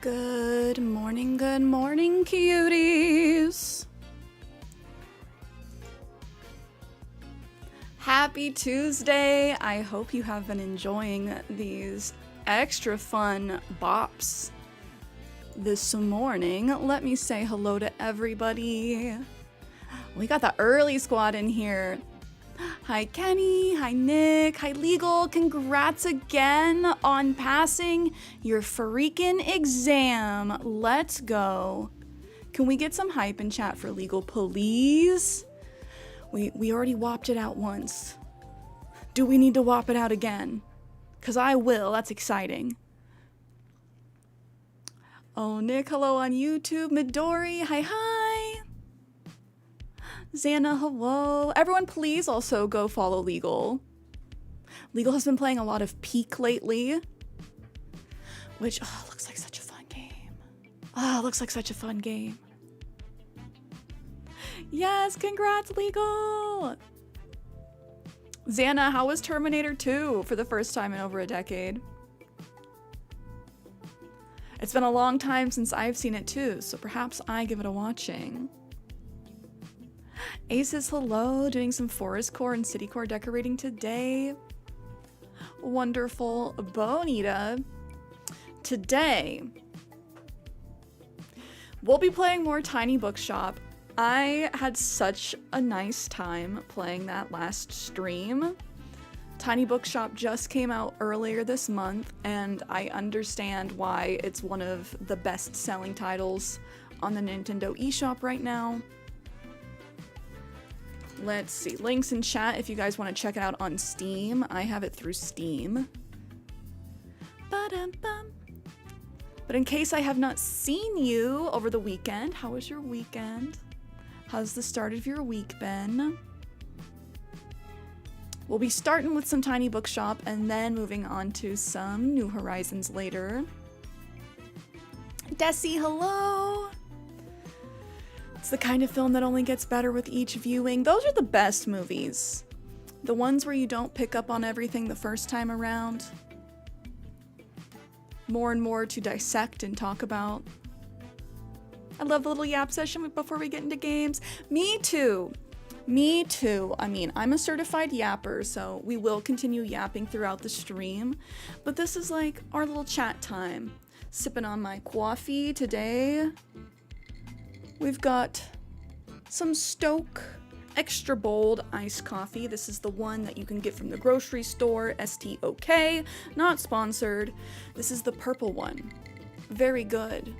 Good morning, cuties. Happy Tuesday. I hope you have been enjoying these extra fun bops this morning. Let me say hello to everybody. We got the early squad in here. Hi Kenny, hi Nick, hi Legal. Congrats again on passing your freaking exam. Let's go. Can we get some hype in chat for Legal, please? We already whopped it out once. Do we need to whop it out again? Because I will. That's exciting. Oh, Nick, hello on YouTube. Midori, hi, hi. Xana, hello. Everyone, please also go follow Legal. Legal has been playing a lot of Peak lately, which looks like such a fun game. Looks like such a fun game. Yes, congrats, Legal. Xana, how was Terminator 2 for the first time in over a decade? It's been a long time since I've seen it too, so perhaps I give it a watching. Aces, hello, doing some forest core and city core decorating today. Wonderful. Bonita. Today, we'll be playing more Tiny Bookshop. I had such a nice time playing that last stream. Tiny Bookshop just came out earlier this month, and I understand why it's one of the best-selling titles on the Nintendo eShop right now. Let's see, links in chat if you guys want to check it out on Steam. I have it through Steam. Ba-dum-bum. But in case I have not seen you over the weekend, how was your weekend? How's the start of your week been? We'll be starting with some Tiny Bookshop and then moving on to some New Horizons later. Desi, hello! It's the kind of film that only gets better with each viewing. Those are the best movies. The ones where you don't pick up on everything the first time around. More and more to dissect and talk about. I love the little yap session before we get into games. Me too. Me too. I mean, I'm a certified yapper, so we will continue yapping throughout the stream. But this is like our little chat time. Sipping on my coffee today. We've got some Stoke Extra Bold iced coffee. This is the one that you can get from the grocery store, STOK, not sponsored. This is the purple one. Very good.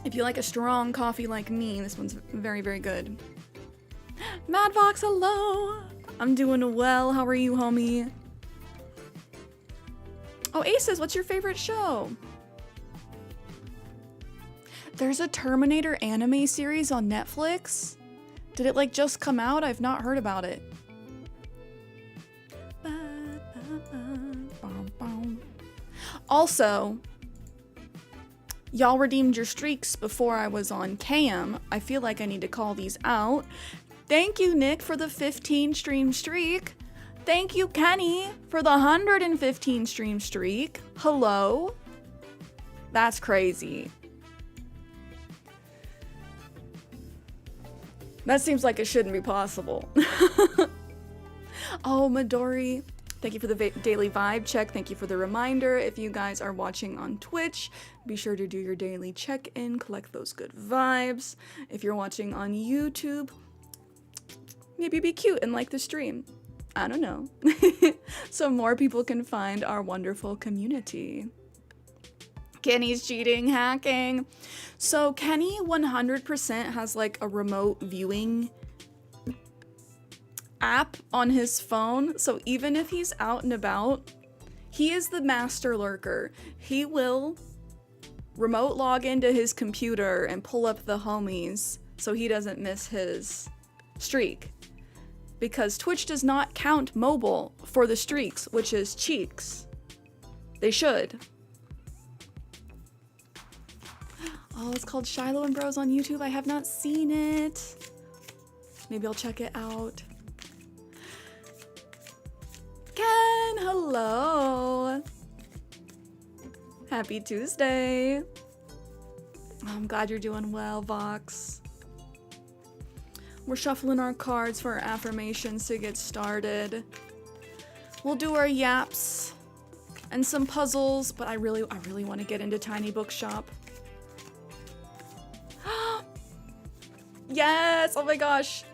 If you like a strong coffee like me, this one's very, very good. Madvox, hello! I'm doing well. How are you, homie? Oh, Aces, what's your favorite show? There's a Terminator anime series on Netflix. Did it like just come out? I've not heard about it. Also, y'all redeemed your streaks before I was on cam. I feel like I need to call these out. Thank you, Nick, for the 15 stream streak. Thank you, Kenny, for the 115 stream streak. Hello? That's crazy. That seems like it shouldn't be possible. Oh, Midori, thank you for the daily vibe check. Thank you for the reminder. If you guys are watching on Twitch, be sure to do your daily check-in, collect those good vibes. If you're watching on YouTube, maybe be cute and like the stream. I don't know. So more people can find our wonderful community. Kenny's cheating, hacking. So Kenny 100% has like a remote viewing app on his phone. So even if he's out and about, he is the master lurker. He will remote log into his computer and pull up the homies so he doesn't miss his streak. Because Twitch does not count mobile for the streaks, which is cheeks. They should. Oh, it's called Shiloh and Bros on YouTube. I have not seen it. Maybe I'll check it out. Ken, hello. Happy Tuesday. I'm glad you're doing well, Vox. We're shuffling our cards for our affirmations to get started. We'll do our yaps and some puzzles, but I really want to get into Tiny Bookshop. Yes! Oh my gosh.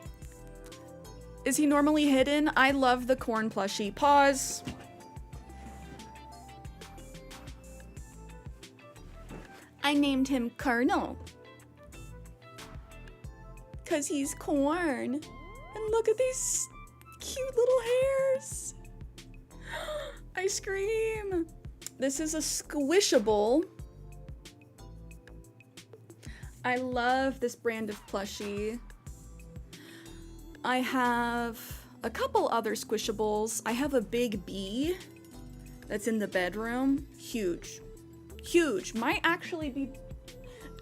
Is he normally hidden? I love the corn plushie. Pause. I named him Colonel. 'Cause he's corn. And look at these cute little hairs. I scream. This is a squishable. I love this brand of plushie. I have a couple other squishables. I have a big bee that's in the bedroom. Huge. Huge. Might actually be...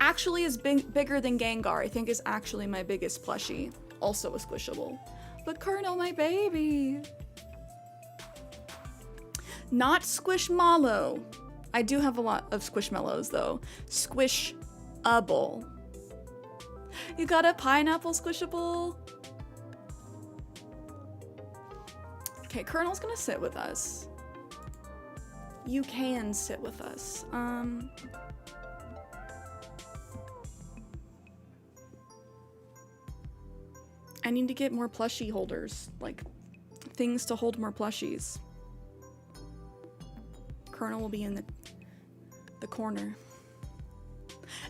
Actually is bigger than Gengar. I think is actually my biggest plushie. Also a squishable. But Colonel, my baby. Not Squishmallow. I do have a lot of Squishmallows though. Squishable. You got a pineapple squishable? Okay, Colonel's gonna sit with us. You can sit with us. I need to get more plushie holders, like things to hold more plushies. Colonel will be in the corner.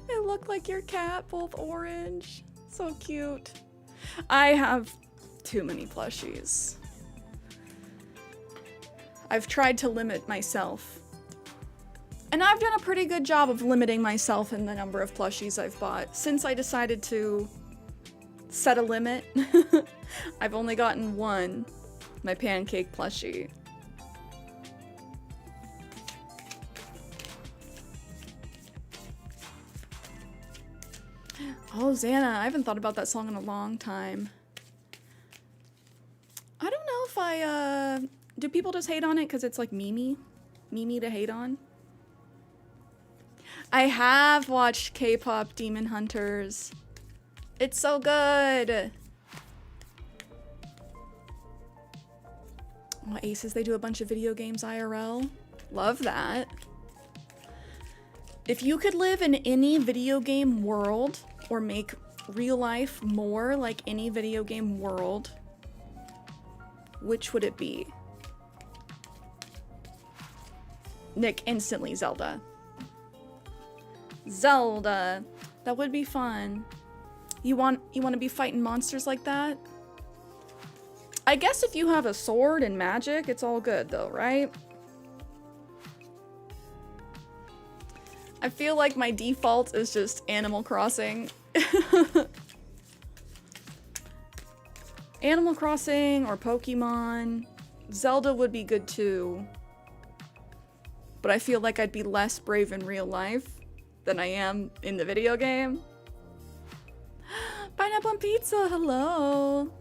It looked like your cat, both orange. So cute. I have too many plushies. I've tried to limit myself. And I've done a pretty good job of limiting myself in the number of plushies I've bought. Since I decided to set a limit, I've only gotten one, my pancake plushie. Oh, Xana, I haven't thought about that song in a long time. I don't know if I, do people just hate on it because it's like Mimi? Mimi to hate on? I have watched K-pop Demon Hunters. It's so good! Oh, Aces, they do a bunch of video games IRL. Love that. If you could live in any video game world, or make real life more like any video game world, which would it be? Nick, instantly Zelda. Zelda. That would be fun. You want to be fighting monsters like that? I guess if you have a sword and magic, it's all good though, right? I feel like my default is just Animal Crossing. Animal Crossing or Pokemon. Zelda would be good too. But I feel like I'd be less brave in real life than I am in the video game. Pineapple on pizza, hello.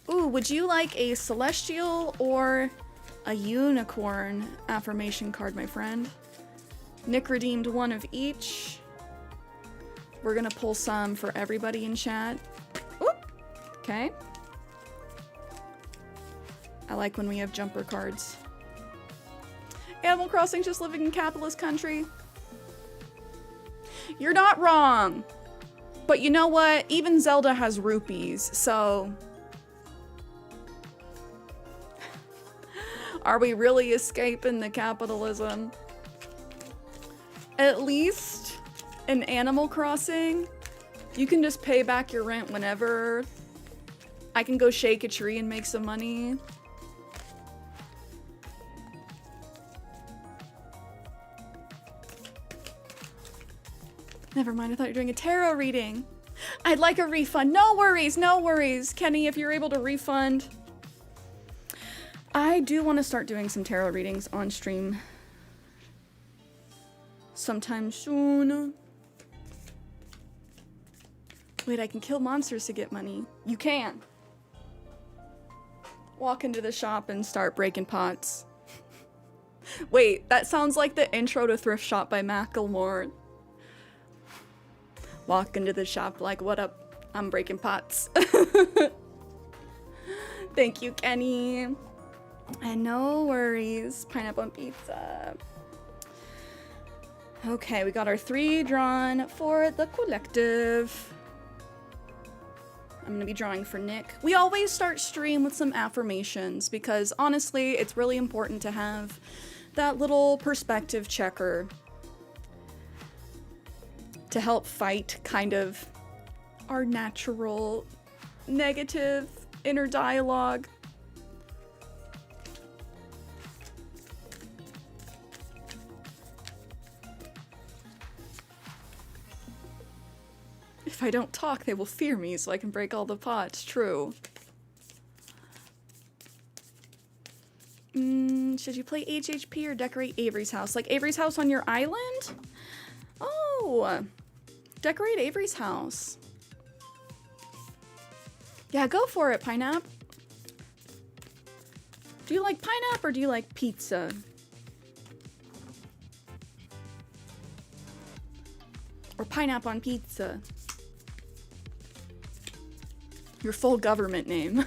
Ooh, would you like a celestial or a unicorn affirmation card, my friend? Nick redeemed one of each. We're gonna pull some for everybody in chat. Oop. Okay. I like when we have jumper cards. Animal Crossing's just living in capitalist country. You're not wrong. But you know what? Even Zelda has rupees, so... Are we really escaping the capitalism? At least in Animal Crossing, you can just pay back your rent whenever. I can go shake a tree and make some money. Never mind, I thought you were doing a tarot reading. I'd like a refund. No worries, no worries. Kenny, if you're able to refund. I do want to start doing some tarot readings on stream sometime soon. Wait, I can kill monsters to get money. You can. Walk into the shop and start breaking pots. Wait, that sounds like the intro to Thrift Shop by Macklemore. Walk into the shop like, what up? I'm breaking pots. Thank you, Kenny. And no worries. Pineapple on pizza. Okay, we got our 3 drawn for the collective. I'm gonna be drawing for Nick. We always start stream with some affirmations because honestly, it's really important to have that little perspective checker to help fight kind of our natural negative inner dialogue. If I don't talk, they will fear me so I can break all the pots. True. Should you play HHP or decorate Avery's house? Like Avery's house on your island? Oh, decorate Avery's house. Yeah, go for it, Pineapple. Do you like pineapple or do you like pizza? Or pineapple on pizza? Your full government name.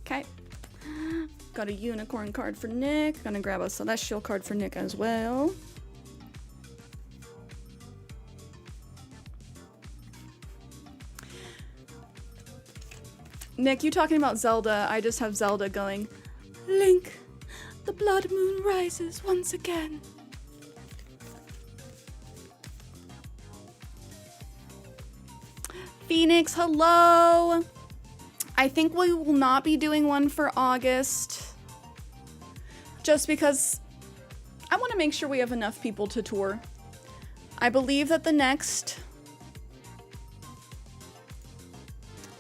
Okay. Got a unicorn card for Nick. Gonna grab a celestial card for Nick as well. Nick, you talking about Zelda? I just have Zelda going, Link, the blood moon rises once again. Phoenix, hello. I think we will not be doing one for August. Just because I want to make sure we have enough people to tour. I believe that the next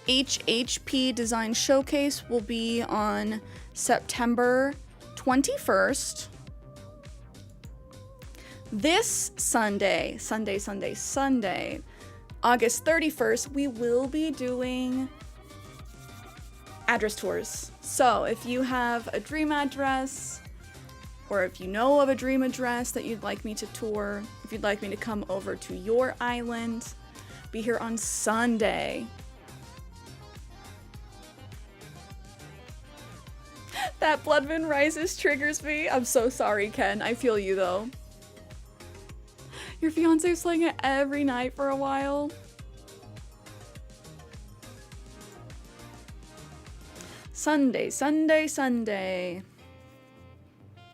HHP Design Showcase will be on September 21st. This Sunday, August 31st, we will be doing address tours. So if you have a dream address, or if you know of a dream address that you'd like me to tour, if you'd like me to come over to your island, be here on Sunday. That Blood Moon Rises triggers me. I'm so sorry, Ken. I feel you though. Your fiance's playing it every night for a while. Sunday.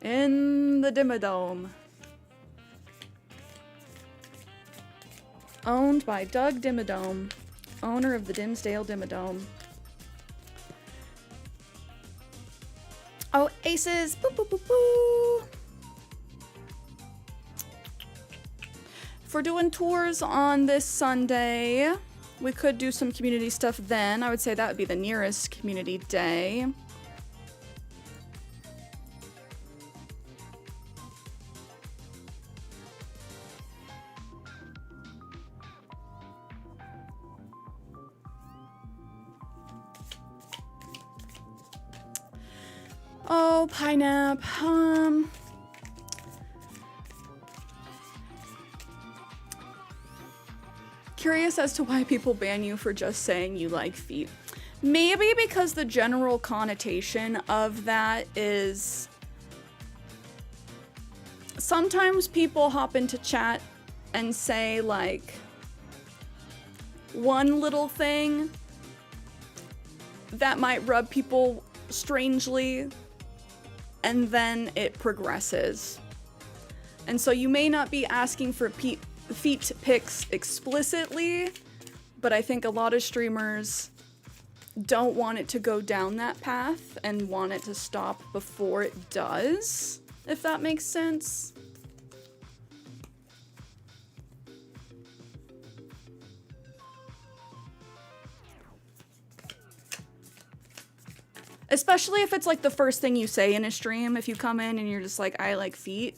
In the Dimmadome. Owned by Doug Dimmadome, owner of the Dimsdale Dimmadome. Oh, aces! Boo, boo, boo, boo. If we're doing tours on this Sunday, we could do some community stuff then. I would say that would be the nearest community day. Oh, Pineapple. Curious as to why people ban you for just saying you like feet. Maybe because the general connotation of that is sometimes people hop into chat and say like one little thing that might rub people strangely, and then it progresses. And so you may not be asking for feet pics explicitly, but I think a lot of streamers don't want it to go down that path and want it to stop before it does, if that makes sense. Especially if it's like the first thing you say in a stream, if you come in and you're just like, I like feet.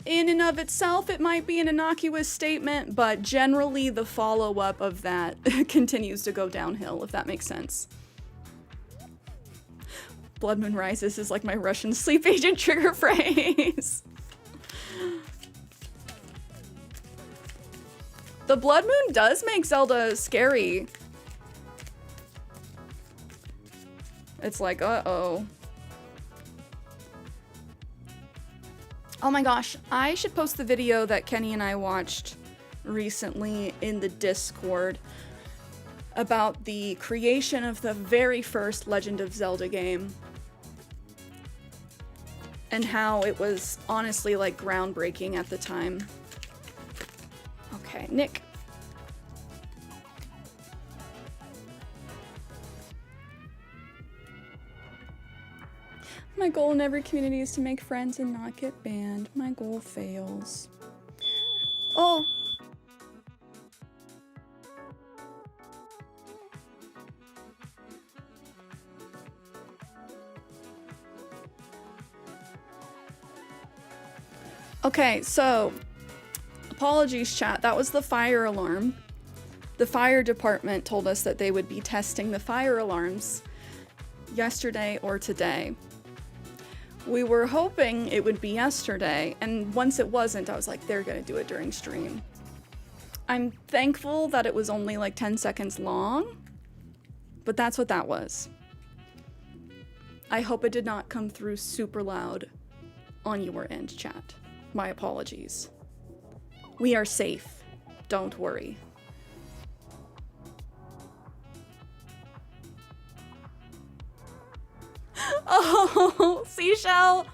In and of itself, it might be an innocuous statement, but generally the follow-up of that continues to go downhill, if that makes sense. Blood Moon Rises is like my Russian sleep agent trigger phrase. The Blood Moon does make Zelda scary. It's like, uh-oh. Oh my gosh, I should post the video that Kenny and I watched recently in the Discord about the creation of the very first Legend of Zelda game. And how it was honestly like groundbreaking at the time. Okay, Nick. My goal in every community is to make friends and not get banned. My goal fails. Oh. Okay, so apologies, chat. That was the fire alarm. The fire department told us that they would be testing the fire alarms yesterday or today. We were hoping it would be yesterday, and once it wasn't, I was like, they're gonna do it during stream. I'm thankful that it was only like 10 seconds long, but that's what that was. I hope it did not come through super loud on your end, chat. My apologies. We are safe. Don't worry. Oh, Seashell!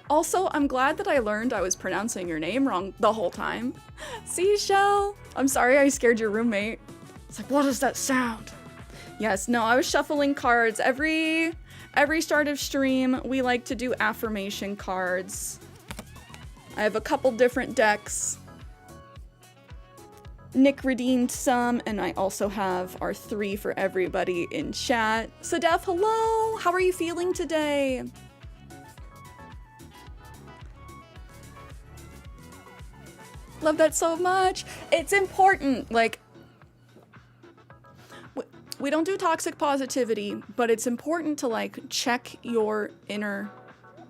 Also, I'm glad that I learned I was pronouncing your name wrong the whole time. Seashell! I'm sorry I scared your roommate. It's like, what is that sound? Yes, no, I was shuffling cards. Every start of stream, we like to do affirmation cards. I have a couple different decks. Nick redeemed some, and I also have our 3 for everybody in chat. Sadef, hello! How are you feeling today? Love that so much. It's important. Like, we don't do toxic positivity, but it's important to like check your inner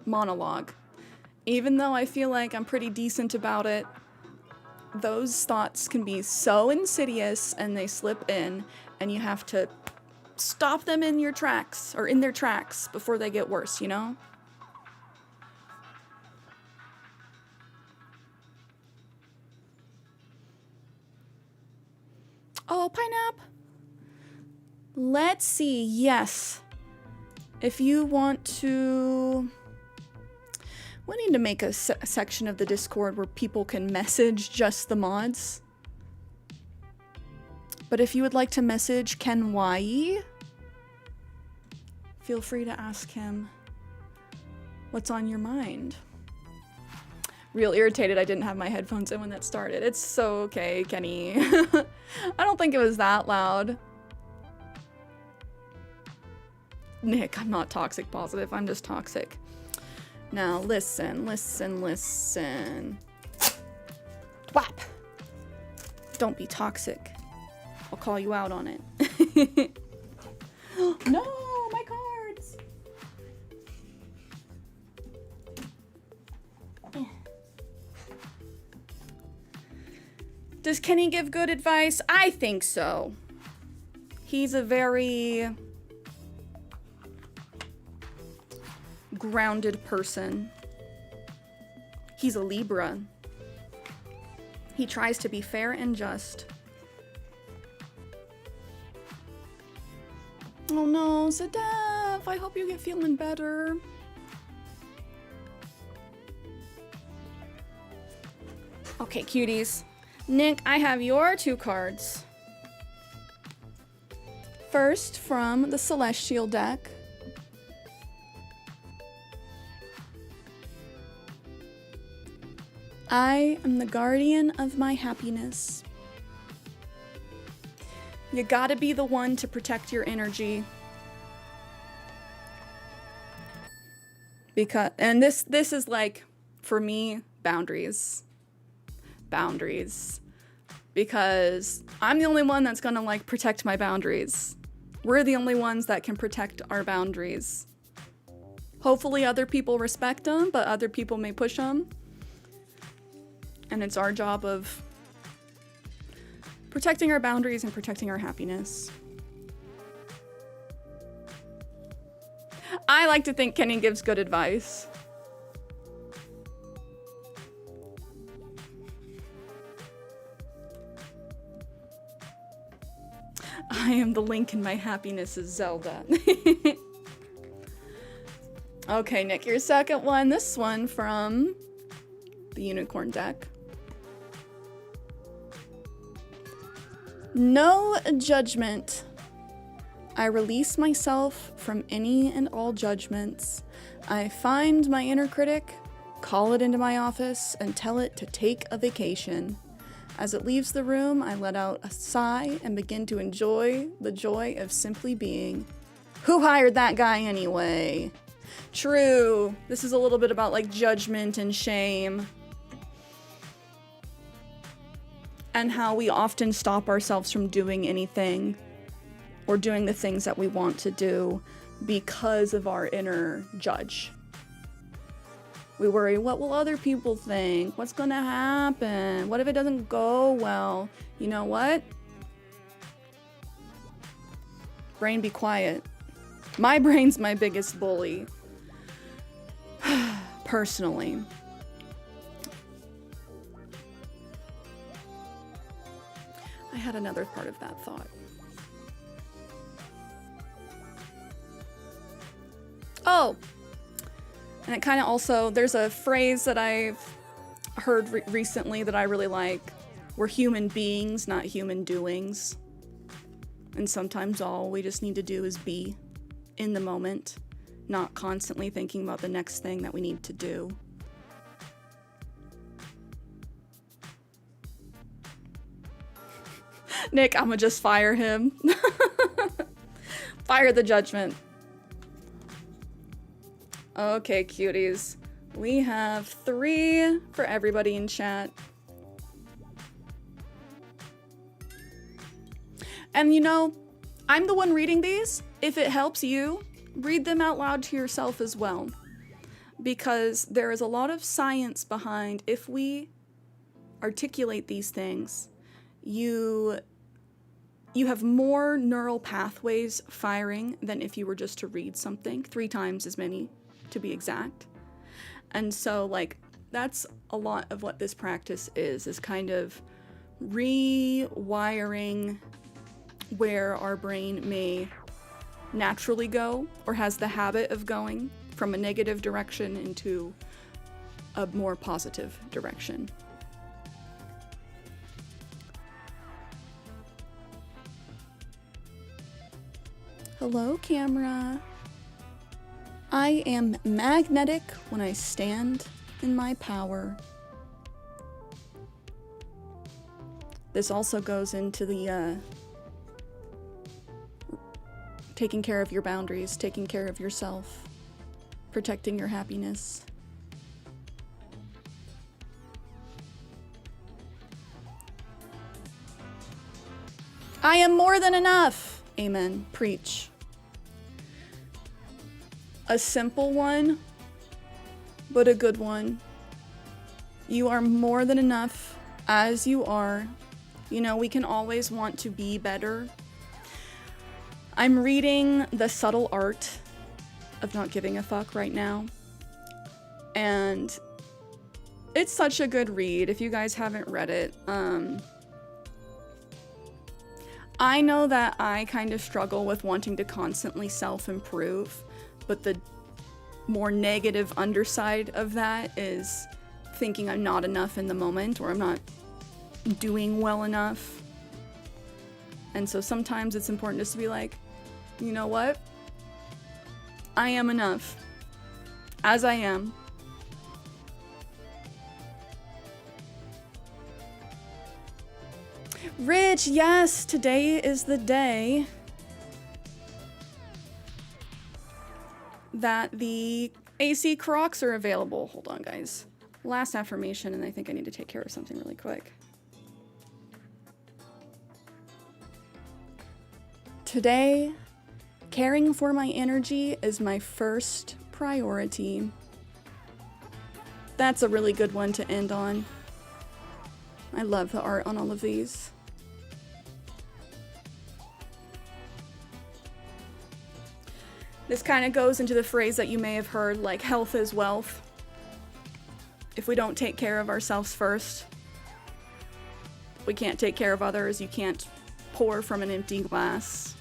monologue. Even though I feel like I'm pretty decent about it, those thoughts can be so insidious and they slip in, and you have to stop them in your tracks, or in their tracks, before they get worse, you know? Oh, Pineapple. Let's see, yes. If you want to... We need to make a section of the Discord where people can message just the mods. But if you would like to message Ken Y, feel free to ask him what's on your mind. Real irritated I didn't have my headphones in when that started. It's so okay, Kenny. I don't think it was that loud. Nick, I'm not toxic positive, I'm just toxic. Now listen, listen, listen. Whap! Don't be toxic. I'll call you out on it. No, my cards! Does Kenny give good advice? I think so. He's a very grounded person. He's a Libra. He tries to be fair and just. Oh no, Sadef, I hope you get feeling better. Okay, cuties. Nick, I have your 2 cards. First, from the Celestial deck. I am the guardian of my happiness. You gotta be the one to protect your energy. And this is like, for me, boundaries. Boundaries. Because I'm the only one that's gonna like protect my boundaries. We're the only ones that can protect our boundaries. Hopefully other people respect them, but other people may push them. And it's our job of protecting our boundaries and protecting our happiness. I like to think Kenny gives good advice. I am the link in my happiness is Zelda. Okay, Nick, your second one. This one from the Unicorn deck. No judgment. I release myself from any and all judgments. I find my inner critic, call it into my office, and tell it to take a vacation. As it leaves the room, I let out a sigh and begin to enjoy the joy of simply being. Who hired that guy anyway? True. This is a little bit about like judgment and shame. And how we often stop ourselves from doing anything or doing the things that we want to do because of our inner judge. We worry, what will other people think? What's gonna happen? What if it doesn't go well? You know what? Brain, be quiet. My brain's my biggest bully. Personally. I had another part of that thought. Oh! And it kind of also, there's a phrase that I've heard recently that I really like. We're human beings, not human doings. And sometimes all we just need to do is be in the moment, not constantly thinking about the next thing that we need to do. Nick, I'ma just fire him. Fire the judgment. Okay, cuties. We have 3 for everybody in chat. And you know, I'm the one reading these. If it helps you, read them out loud to yourself as well. Because there is a lot of science behind if we articulate these things, you have more neural pathways firing than if you were just to read something, 3 times as many to be exact. And so like that's a lot of what this practice is kind of rewiring where our brain may naturally go or has the habit of going from a negative direction into a more positive direction. Hello, camera. I am magnetic when I stand in my power. This also goes into the taking care of your boundaries, taking care of yourself, protecting your happiness. I am more than enough. Amen. Preach. A simple one, but a good one. You are more than enough as you are. You know, we can always want to be better. I'm reading The Subtle Art of Not Giving a Fuck right now. And it's such a good read if you guys haven't read it. I know that I kind of struggle with wanting to constantly self-improve, but the more negative underside of that is thinking I'm not enough in the moment or I'm not doing well enough. And so sometimes it's important just to be like, you know what? I am enough. As I am. Rich, yes, today is the day that the AC Crocs are available. Hold on, guys. Last affirmation, and I think I need to take care of something really quick. Today, caring for my energy is my first priority. That's a really good one to end on. I love the art on all of these. This kind of goes into the phrase that you may have heard, like, health is wealth. If we don't take care of ourselves first, we can't take care of others. You can't pour from an empty glass.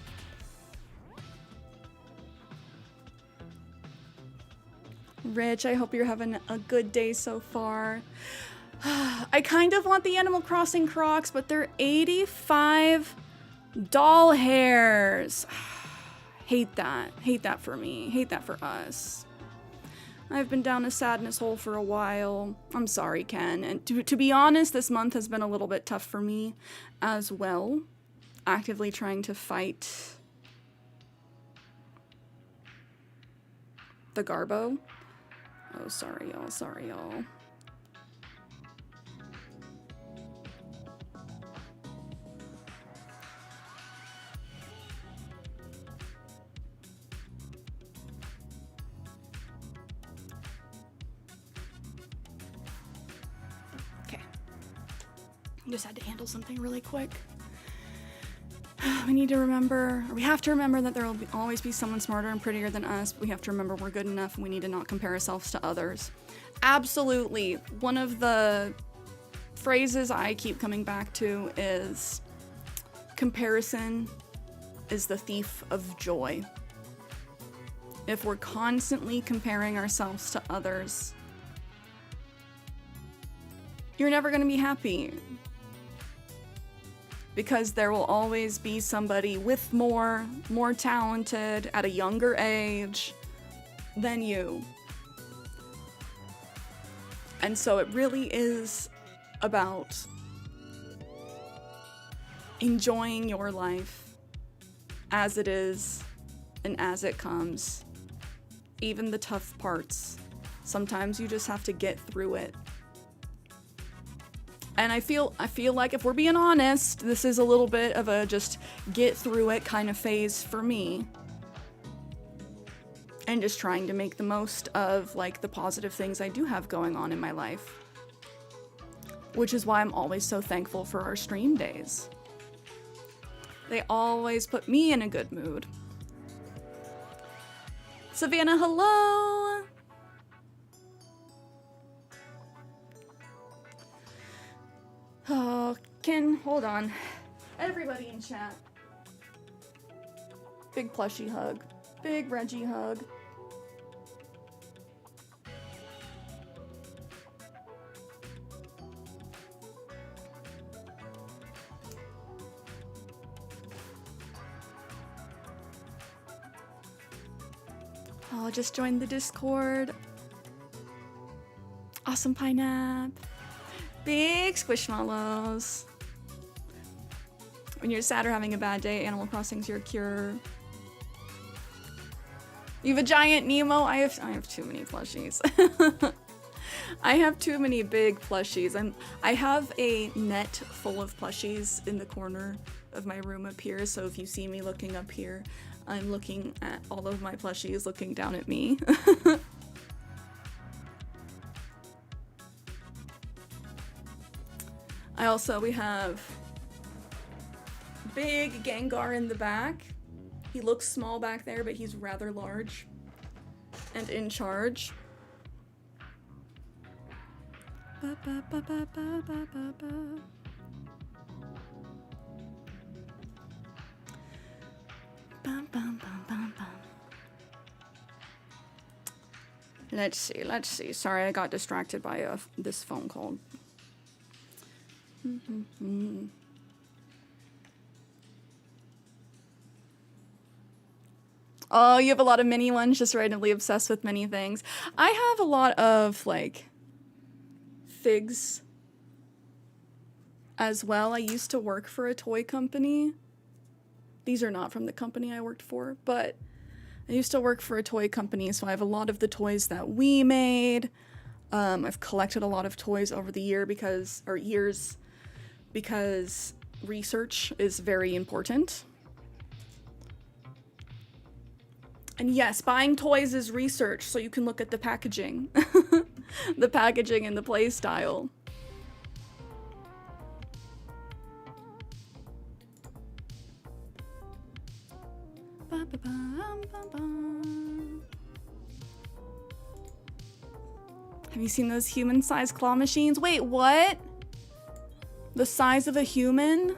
Rich, I hope you're having a good day so far. I kind of want the Animal Crossing Crocs, but they're 85 doll hairs. Hate that. Hate that for me. Hate that for us. I've been down a sadness hole for a while. I'm sorry, Ken. And to be honest, this month has been a little bit tough for me as well. Actively trying to fight the Garbo. Oh, sorry, y'all. Sorry, y'all. Okay. Just had to handle something really quick. We need to remember, or we have to remember that there will always be someone smarter and prettier than us, but we have to remember we're good enough and we need to not compare ourselves to others. Absolutely. One of the phrases I keep coming back to is comparison is the thief of joy. If we're constantly comparing ourselves to others, you're never going to be happy. Because there will always be somebody with more talented at a younger age than you. And so it really is about enjoying your life as it is and as it comes. Even the tough parts. Sometimes you just have to get through it. And I feel like if we're being honest, this is a little bit of a just get through it kind of phase for me. And just trying to make the most of like the positive things I do have going on in my life. Which is why I'm always so thankful for our stream days. They always put me in a good mood. Savannah, hello! Oh, Ken, hold on. Everybody in chat. Big plushie hug. Big Reggie hug. Oh, just joined the Discord. Awesome Pineapple. Big squishmallows. When you're sad or having a bad day, Animal Crossing's your cure. You have a giant Nemo? I have too many plushies. I have too many big plushies. I have a net full of plushies in the corner of my room up here, so if you see me looking up here, I'm looking at all of my plushies looking down at me. We have big Gengar in the back. He looks small back there, but he's rather large and in charge. Ba, ba, ba, ba, ba, ba, ba, ba. Bum, bum, bum, bum, bum. Let's see. Sorry, I got distracted by this phone call. Oh, you have a lot of mini ones, just randomly obsessed with many things. I have a lot of, like, figs as well. I used to work for a toy company. These are not from the company I worked for, but I used to work for a toy company, so I have a lot of the toys that we made. I've collected a lot of toys over the years because research is very important. And yes, buying toys is research, so you can look at the packaging. The packaging and the play style. Have you seen those human-sized claw machines? Wait, what? The size of a human?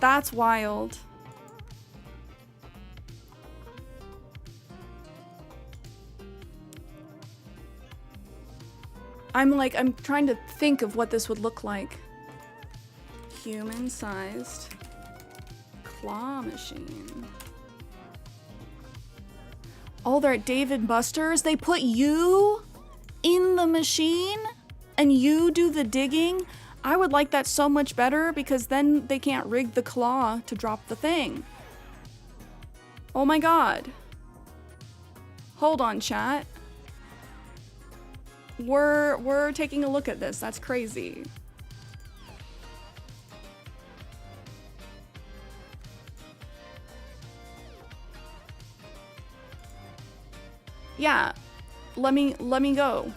That's wild. I'm trying to think of what this would look like. Human-sized claw machine. Oh, they're at Dave & Buster's. They put you in the machine and you do the digging. I would like that so much better because then they can't rig the claw to drop the thing. Oh my god. Hold on, chat. We're taking a look at this. That's crazy. Yeah. Let me go.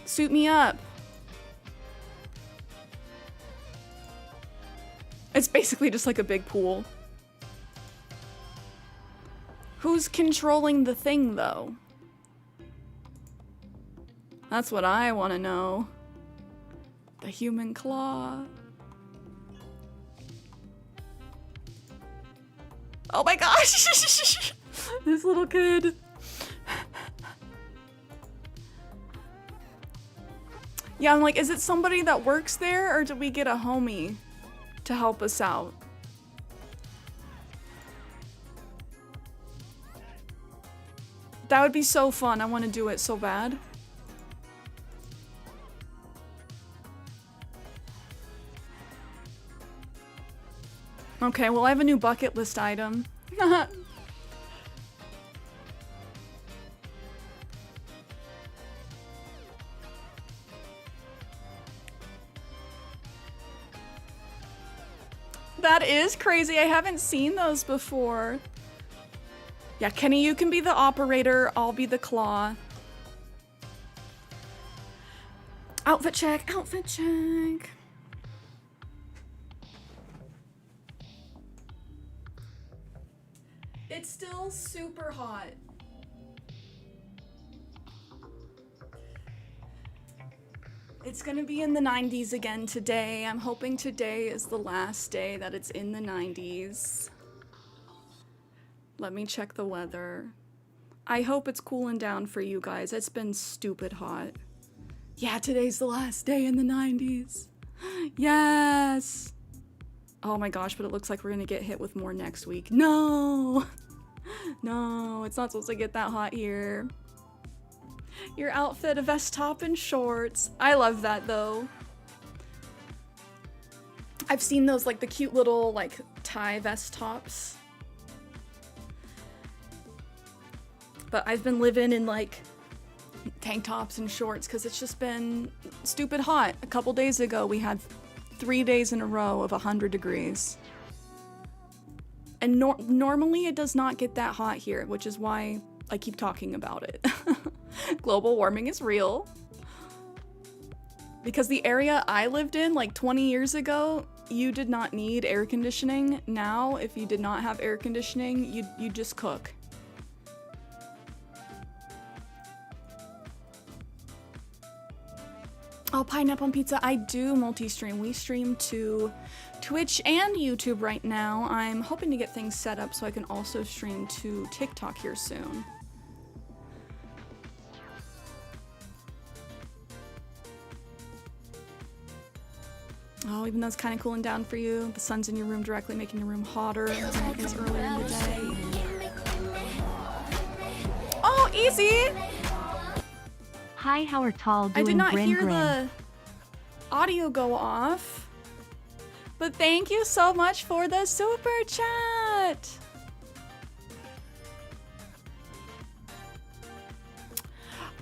Suit me up. It's basically just like a big pool. Who's controlling the thing, though? That's what I want to know. The human claw. Oh my gosh! This little kid. Yeah, I'm like, is it somebody that works there, or did we get a homie to help us out? That would be so fun. I want to do it so bad. Okay, well, I have a new bucket list item. That is crazy. I haven't seen those before. Yeah, Kenny, you can be the operator. I'll be the claw. Outfit check, outfit check. It's still super hot. It's gonna be in the 90s again today. I'm hoping today is the last day that it's in the 90s. Let me check the weather. I hope it's cooling down for you guys. It's been stupid hot. Yeah, today's the last day in the 90s. Yes! Oh my gosh, but it looks like we're gonna get hit with more next week. No! No, it's not supposed to get that hot here. Your outfit, a vest top and shorts. I love that though. I've seen those, like the cute little like tie vest tops. But I've been living in like tank tops and shorts because it's just been stupid hot. A couple days ago we had 3 days in a row of 100 degrees. And normally it does not get that hot here, which is why I keep talking about it. Global warming is real. Because the area I lived in like 20 years ago, you did not need air conditioning. Now, if you did not have air conditioning, you'd just cook. Oh, pineapple on pizza. I do multi-stream. We stream to Twitch and YouTube right now. I'm hoping to get things set up so I can also stream to TikTok here soon. Oh, even though it's kind of cooling down for you, the sun's in your room directly, making your room hotter than it is earlier in the day. Oh, easy! Hi, how are tall doing? I did not hear grin. the audio go off, but thank you so much for the super chat.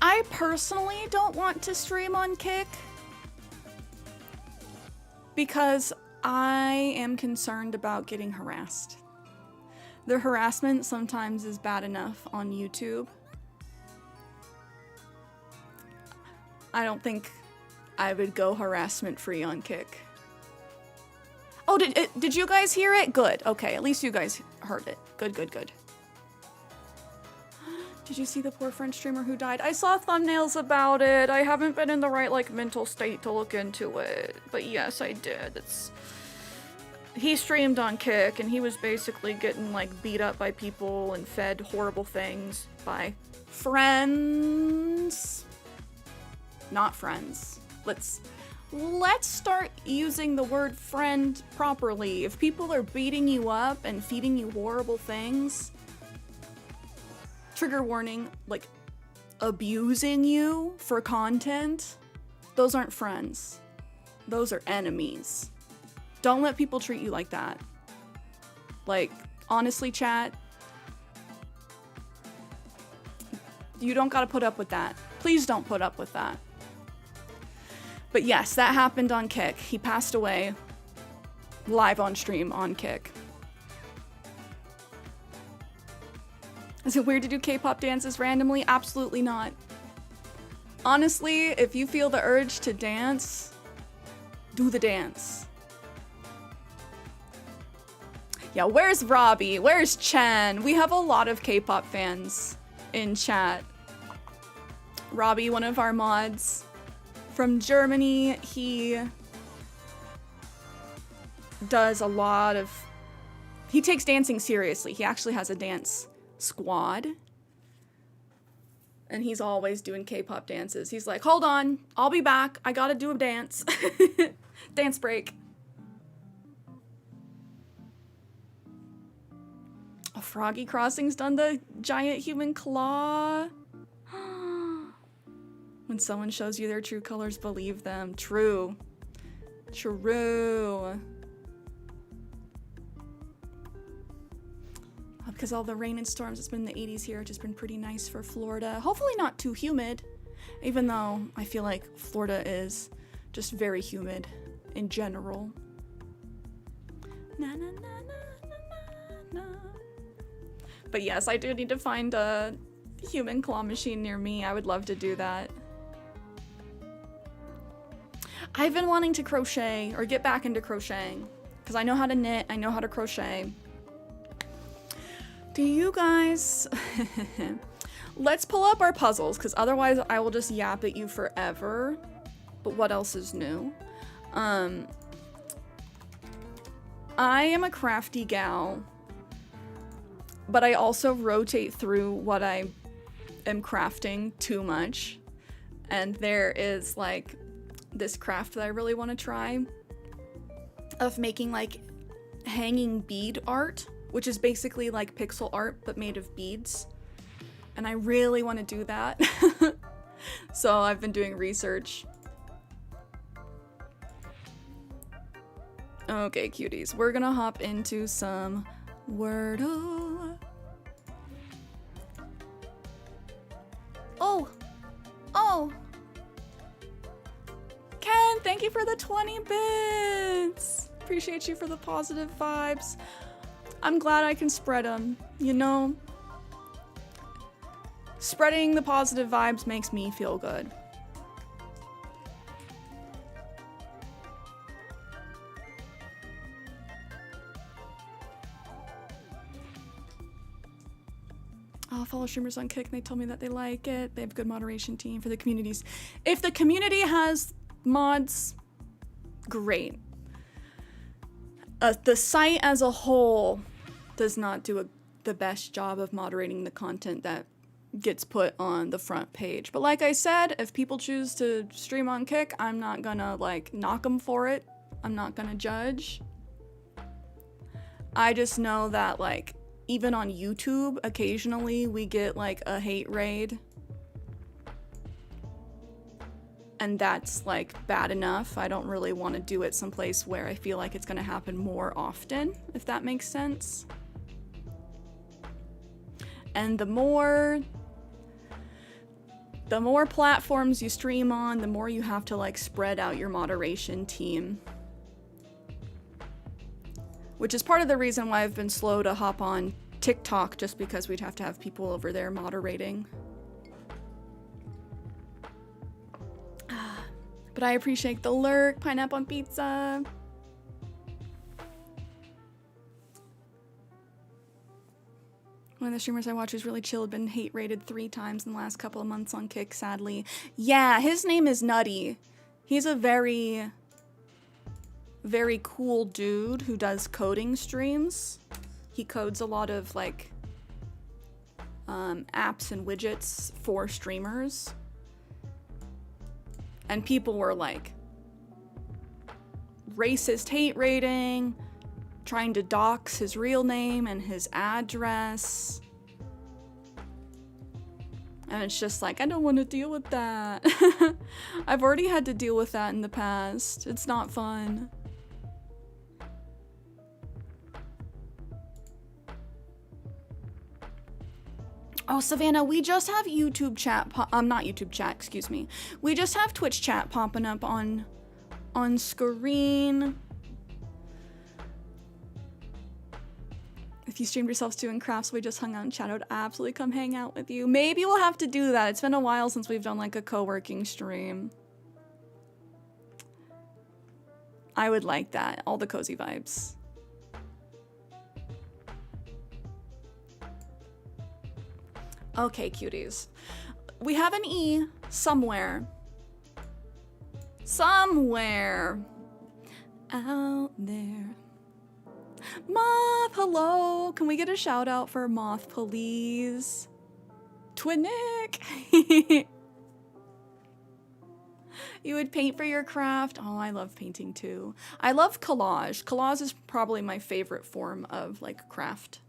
I personally don't want to stream on Kick because I am concerned about getting harassed. The harassment sometimes is bad enough on YouTube. I don't think I would go harassment free on Kick. Oh, did you guys hear it? Good. Okay, at least you guys heard it. Good, good, good. Did you see the poor French streamer who died? I saw thumbnails about it. I haven't been in the right, like, mental state to look into it. But yes, I did. He streamed on Kick, and he was basically getting, like, beat up by people and fed horrible things by friends. Not friends. Let's start using the word friend properly. If people are beating you up and feeding you horrible things, trigger warning, like abusing you for content, those aren't friends. Those are enemies. Don't let people treat you like that. Like, honestly, chat, you don't gotta put up with that. Please don't put up with that. But yes, that happened on Kick. He passed away live on stream on Kick. Is it weird to do K-pop dances randomly? Absolutely not. Honestly, if you feel the urge to dance, do the dance. Yeah, where's Robbie? Where's Chen? We have a lot of K-pop fans in chat. Robbie, one of our mods from Germany, he does a lot of... He takes dancing seriously. He actually has a dance squad. And he's always doing K-pop dances. He's like, hold on, I'll be back. I gotta do a dance. Dance break. Oh, Froggy Crossing's done the giant human claw. When someone shows you their true colors, believe them. True. True. Because all the rain and storms, it's been in the 80s here, it's just been pretty nice for Florida. Hopefully not too humid, even though I feel like Florida is just very humid in general. Na, na, na, na, na, na. But yes, I do need to find a human claw machine near me. I would love to do that. I've been wanting to crochet or get back into crocheting because I know how to knit, I know how to crochet. Do you guys... Let's pull up our puzzles, because otherwise I will just yap at you forever. But what else is new? I am a crafty gal, but I also rotate through what I am crafting too much. And there is, like, this craft that I really want to try of making, like, hanging bead art, which is basically like pixel art but made of beads. And I really want to do that. So I've been doing research. Okay, cuties, we're gonna hop into some Wordle. Oh! Ken, thank you for the 20 bits! Appreciate you for the positive vibes. I'm glad I can spread them, you know? Spreading the positive vibes makes me feel good. I'll follow streamers on Kick and they told me that they like it. They have a good moderation team for the communities. If the community has mods, great. The site as a whole does not do the best job of moderating the content that gets put on the front page. But like I said, if people choose to stream on Kick, I'm not gonna, like, knock them for it. I'm not gonna judge. I just know that, like, even on YouTube, occasionally we get, like, a hate raid. And that's, like, bad enough. I don't really want to do it someplace where I feel like it's gonna happen more often, if that makes sense. And the The more platforms you stream on, the more you have to like spread out your moderation team. Which is part of the reason why I've been slow to hop on TikTok, just because we'd have to have people over there moderating. But I appreciate the lurk, pineapple on pizza. One of the streamers I watch is really chill, been hate rated 3 times in the last couple of months on Kick, sadly. Yeah, his name is Nutty. He's a very, very cool dude who does coding streams. He codes a lot of like apps and widgets for streamers. And people were like racist hate rating, trying to dox his real name and his address. And it's just like, I don't want to deal with that. I've already had to deal with that in the past. It's not fun. Oh, Savannah, we just have YouTube chat, not YouTube chat, excuse me. We just have Twitch chat popping up on screen. If you streamed yourselves doing crafts, we just hung out and chat, I would absolutely come hang out with you. Maybe we'll have to do that. It's been a while since we've done like a co-working stream. I would like that. All the cozy vibes. Okay, cuties. We have an E somewhere. Somewhere out there. Moth, hello. Can we get a shout out for Moth, please? Twinnick. You would paint for your craft. Oh, I love painting too. I love collage. Collage is probably my favorite form of like craft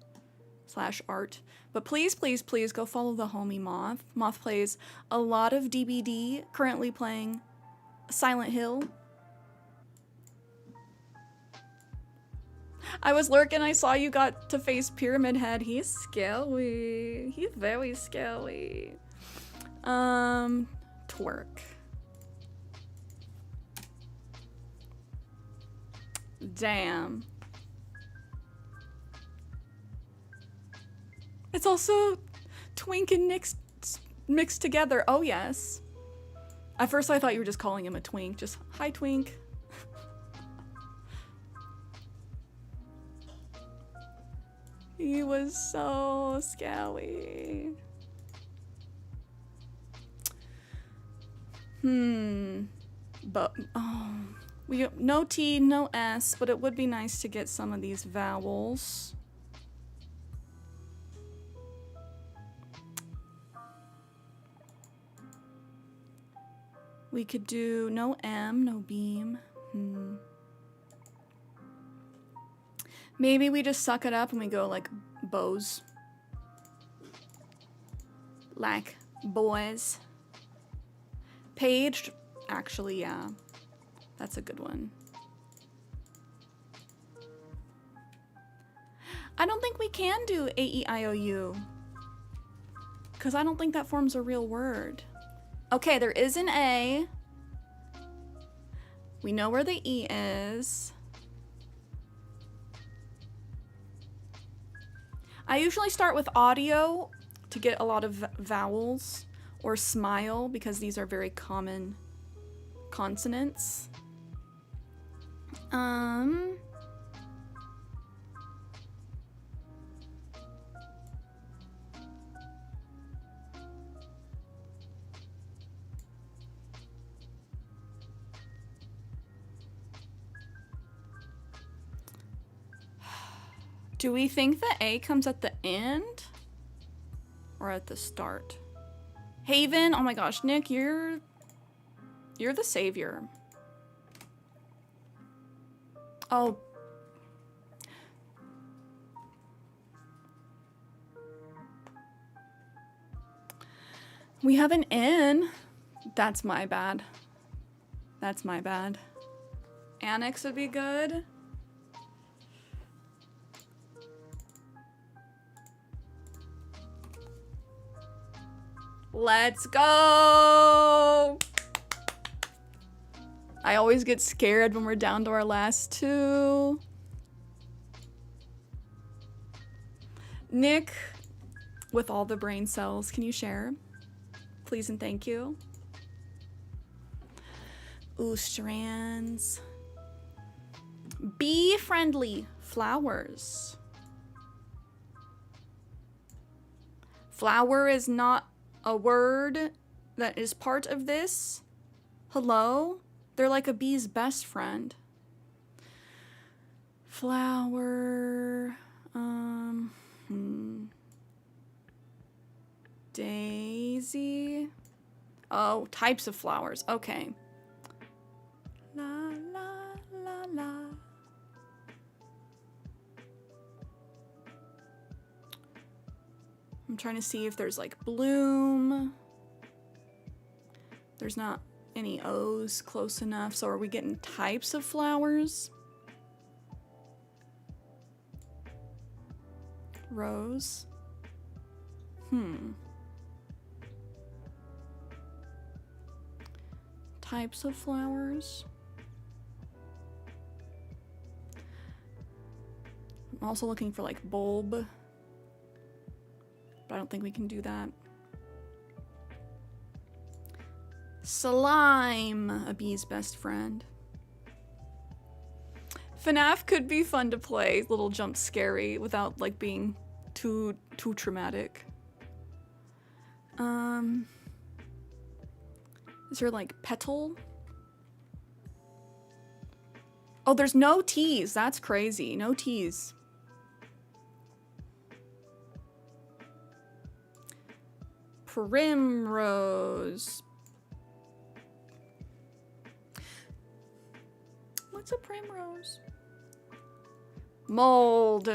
/ art. But please, please, please go follow the homie Moth. Moth plays a lot of DBD, currently playing Silent Hill. I was lurking, I saw you got to face Pyramid Head. He's scary. He's very scary. Twerk. Damn. It's also Twink and Nick mixed together. Oh, yes. At first, I thought you were just calling him a twink. Just, hi, Twink. He was so scary. But, oh. We no T, no S, but it would be nice to get some of these vowels. We could do no M, no beam. Maybe we just suck it up and we go like bows. Like boys. Paged, actually, yeah. That's a good one. I don't think we can do A-E-I-O-U. Because I don't think that forms a real word. Okay, there is an A. We know where the E is. I usually start with audio to get a lot of vowels, or smile, because these are very common consonants. Do we think the A comes at the end or at the start? Haven, oh my gosh, Nick, you're the savior. Oh. We have an N. That's my bad. That's my bad. Annex would be good. Let's go! I always get scared when we're down to our last two. Nick, with all the brain cells, can you share? Please and thank you. Ooh, strands. Bee friendly flowers. Flower is not a word that is part of this. Hello? They're like a bee's best friend. Flower. Daisy. Oh, types of flowers. Okay. La la la la. I'm trying to see if there's like bloom. There's not any O's close enough. So are we getting types of flowers? Rose. Types of flowers. I'm also looking for like bulb, but I don't think we can do that. Slime, a bee's best friend. FNAF could be fun to play, a little jump scary without like being too traumatic. Is there like petal? Oh, there's no T's. That's crazy. No T's. Primrose. What's a primrose? Mold.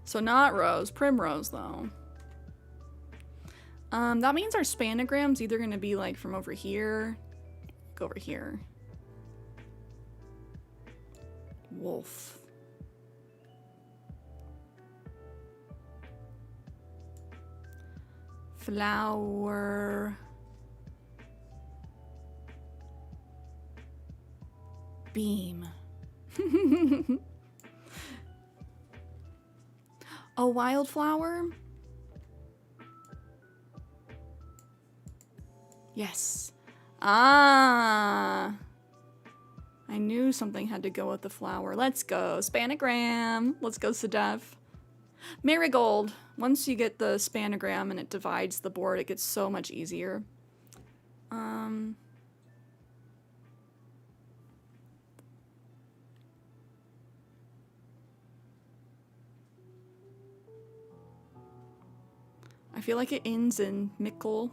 So not rose, primrose though. That means our spanagram's either gonna be like from over here, like over here. Wolf. Flower. Beam. A wildflower? Yes. Ah. I knew something had to go with the flower. Let's go. Spanagram. Let's go, Sedef. Marigold. Once you get the spanagram and it divides the board, it gets so much easier. I feel like it ends in Mickle.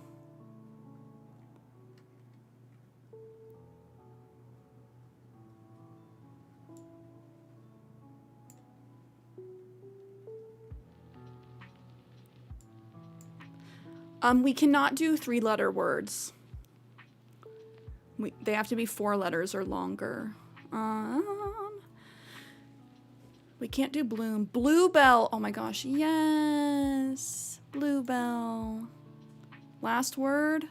We cannot do 3-letter words. They have to be 4 letters or longer. We can't do bloom. Bluebell. Oh my gosh. Yes. Bluebell. Last word.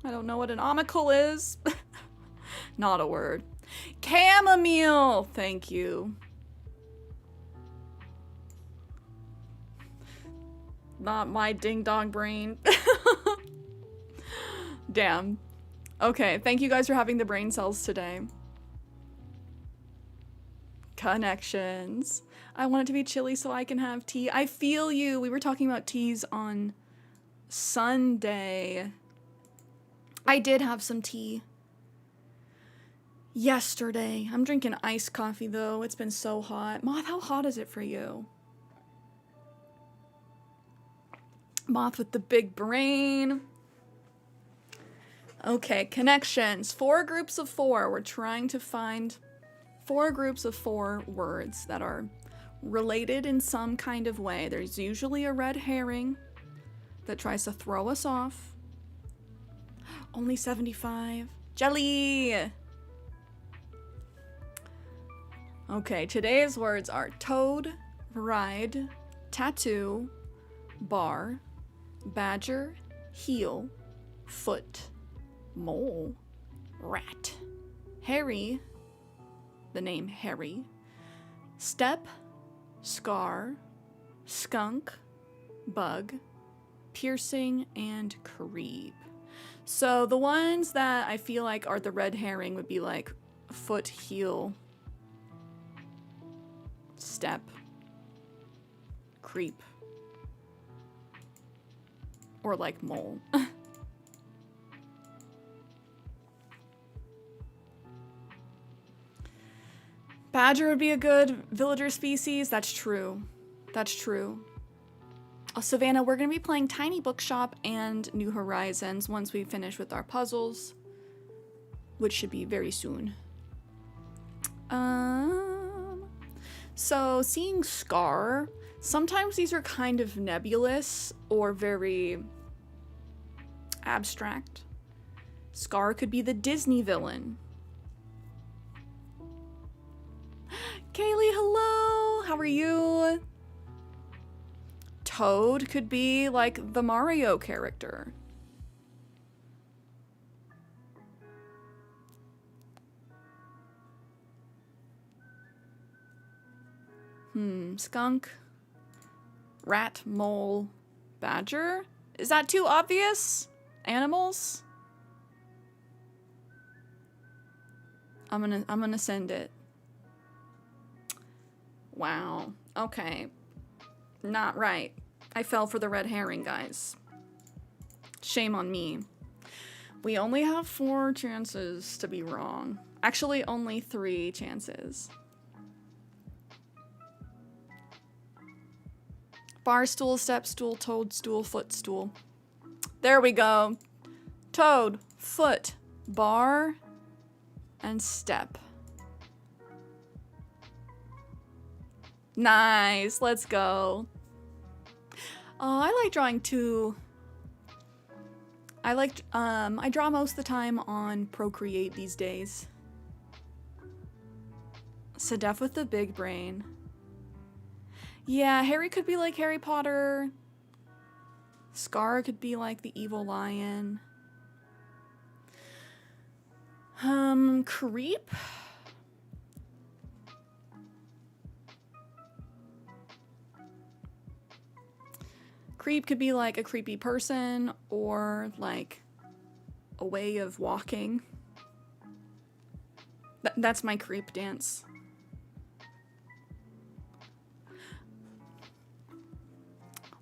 I don't know what an omicle is. Not a word. Chamomile. Thank you. Not my ding-dong brain. Damn. Okay, thank you guys for having the brain cells today. Connections. I want it to be chilly so I can have tea. I feel you. We were talking about teas on Sunday. I did have some tea yesterday. I'm drinking iced coffee though. It's been so hot. Moth, how hot is it for you? Moth with the big brain. Okay, connections. 4 groups of 4. We're trying to find 4 groups of 4 words that are related in some kind of way. There's usually a red herring that tries to throw us off. Only 75. Jelly! Okay, today's words are toad, ride, tattoo, bar, badger, heel, foot, mole, rat, Harry, the name Harry, step, scar, skunk, bug, piercing, and creep. So the ones that I feel like are the red herring would be like foot, heel, step, creep, or like mole. Badger would be a good villager species. That's true. That's true. Oh, Savannah, we're going to be playing Tiny Bookshop and New Horizons once we finish with our puzzles, which should be very soon. So seeing Scar, sometimes these are kind of nebulous or very abstract. Scar could be the Disney villain. Kaylee, hello! How are you? Toad could be like the Mario character. Skunk, rat, mole, badger? Is that too obvious? Animals? I'm gonna send it. Wow. Okay. Not right. I fell for the red herring, guys. Shame on me. We only have 4 chances to be wrong. Actually, only 3 chances. Bar stool, step stool, toadstool, footstool. There we go. Toad, foot, bar, and step. Nice, let's go. Oh, I like drawing too. I draw most of the time on Procreate these days. Sedef with the big brain. Yeah, Harry could be like Harry Potter. Scar could be like the evil lion. Creep? Creep could be like a creepy person or like a way of walking. That's my creep dance.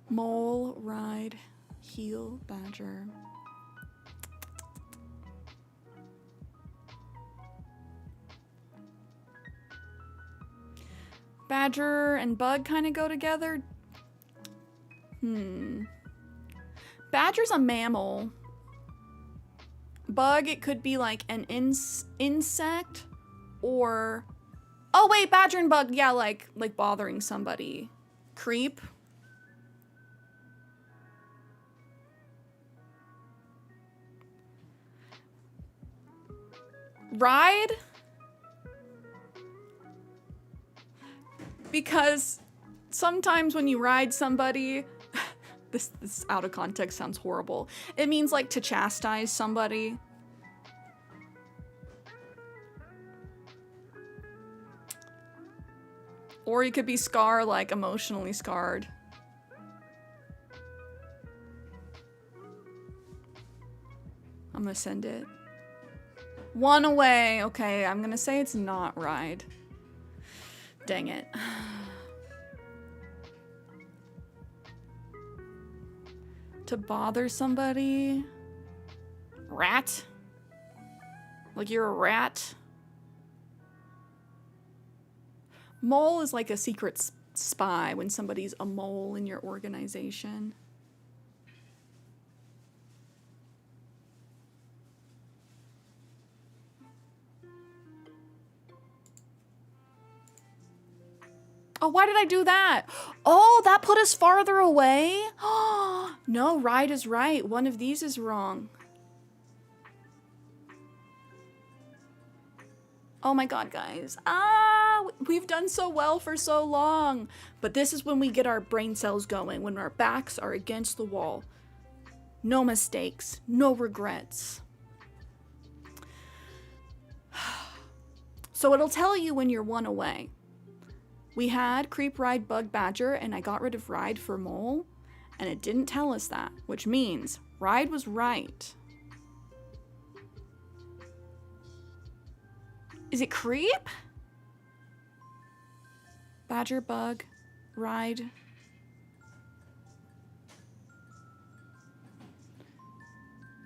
Mole, ride, heel, badger. Badger and bug kind of go together. Badger's a mammal. Bug, it could be like an insect or... Oh wait, badger and bug, yeah, like bothering somebody. Creep. Ride? Because sometimes when you ride somebody... This out of context sounds horrible. It means like to chastise somebody. Or you could be scar, like emotionally scarred. I'm gonna send it. 1 away. Okay, I'm gonna say it's not ride. Dang it. To bother somebody. Rat? Like you're a rat? Mole is like a secret spy when somebody's a mole in your organization. Oh, why did I do that? Oh, that put us farther away? No, right is right. One of these is wrong. Oh my god, guys. We've done so well for so long. But this is when we get our brain cells going, when our backs are against the wall. No mistakes, no regrets. So it'll tell you when you're one away. We had creep, ride, bug, badger, and I got rid of ride for mole, and it didn't tell us that, which means ride was right. Is it creep? Badger, bug, ride.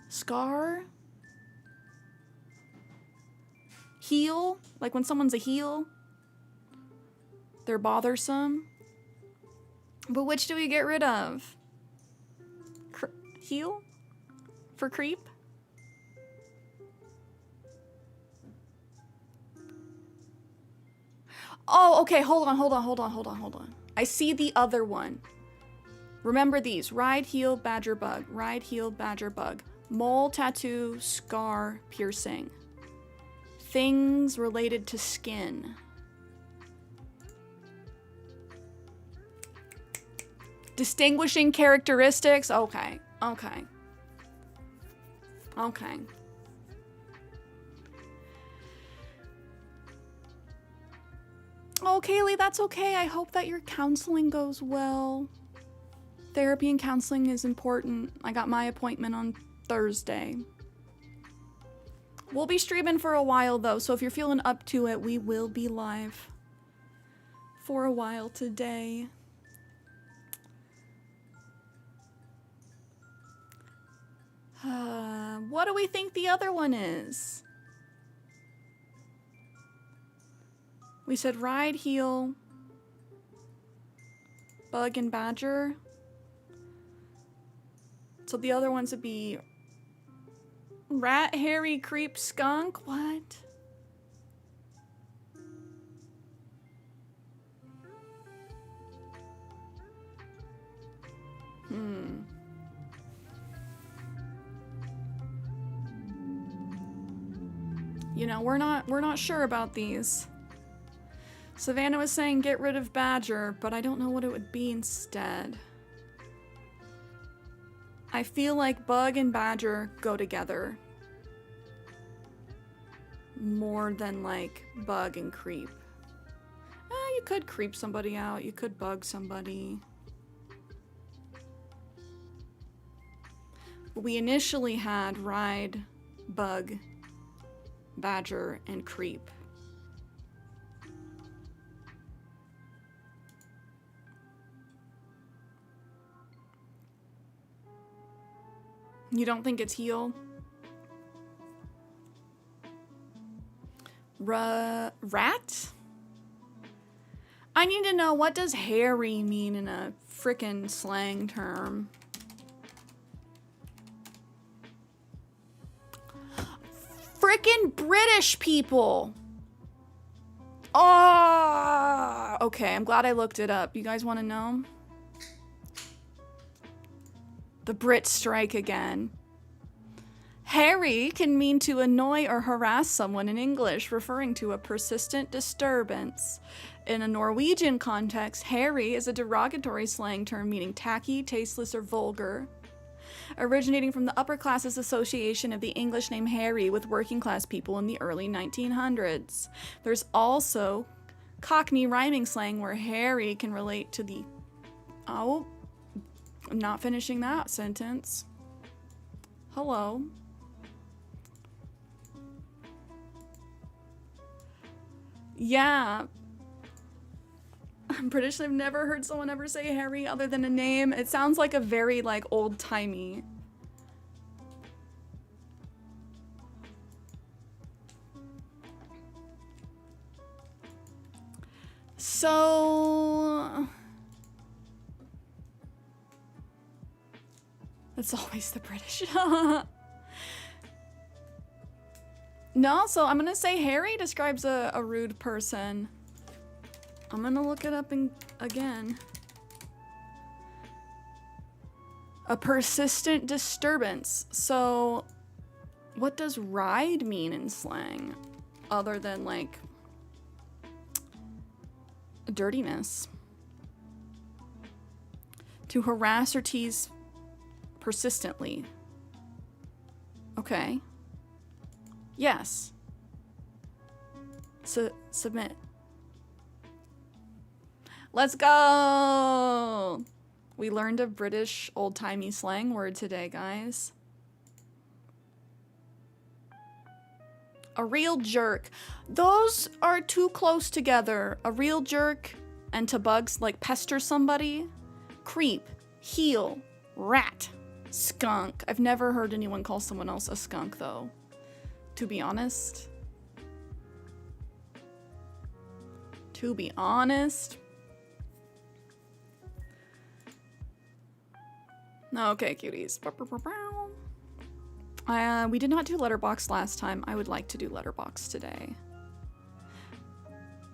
Scar? Heel? Like when someone's a heel? They're bothersome. But which do we get rid of? Heel? For creep? Oh, okay, hold on. I see the other one. Remember these. Ride, heel, badger, bug. Ride, heel, badger, bug. Mole, tattoo, scar, piercing. Things related to skin. Distinguishing characteristics. Okay. Oh, Kaylee, that's okay. I hope that your counseling goes well. Therapy and counseling is important. I got my appointment on Thursday. We'll be streaming for a while, though, so if you're feeling up to it, we will be live for a while today. What do we think the other one is? We said ride, heel, bug, and badger. So the other ones would be rat, hairy, creep, skunk. What? You know, we're not sure about these. Savannah was saying get rid of badger, but I don't know what it would be instead. I feel like bug and badger go together more than like bug and creep. You could creep somebody out, you could bug somebody. We initially had ride, bug, badger, and creep. You don't think it's heel? Rat? I need to know, what does hairy mean in a frickin' slang term? Frickin' British people! Oh, okay, I'm glad I looked it up. You guys want to know? The Brits strike again. Hairy can mean to annoy or harass someone in English, referring to a persistent disturbance. In a Norwegian context, hairy is a derogatory slang term meaning tacky, tasteless, or vulgar. Originating from the upper classes association of the English name hairy with working class people in the early 1900s. There's also Cockney rhyming slang where hairy can relate to the... Oh, I'm not finishing that sentence. Hello. Yeah. I'm British. I've never heard someone ever say Harry other than a name. It sounds like a very like old-timey. So it's always the British. No, so I'm gonna say Harry describes a rude person. I'm gonna look it up again. A persistent disturbance. So, what does ride mean in slang? Other than, like, dirtiness. To harass or tease persistently. Okay. Yes. Submit. Let's go! We learned a British old-timey slang word today, guys. A real jerk. Those are too close together. A real jerk and to bugs, like pester somebody. Creep. Heel. Rat. Skunk. I've never heard anyone call someone else a skunk, though. To be honest. To be honest. Okay, cuties. We did not do letterbox last time. I would like to do letterbox today.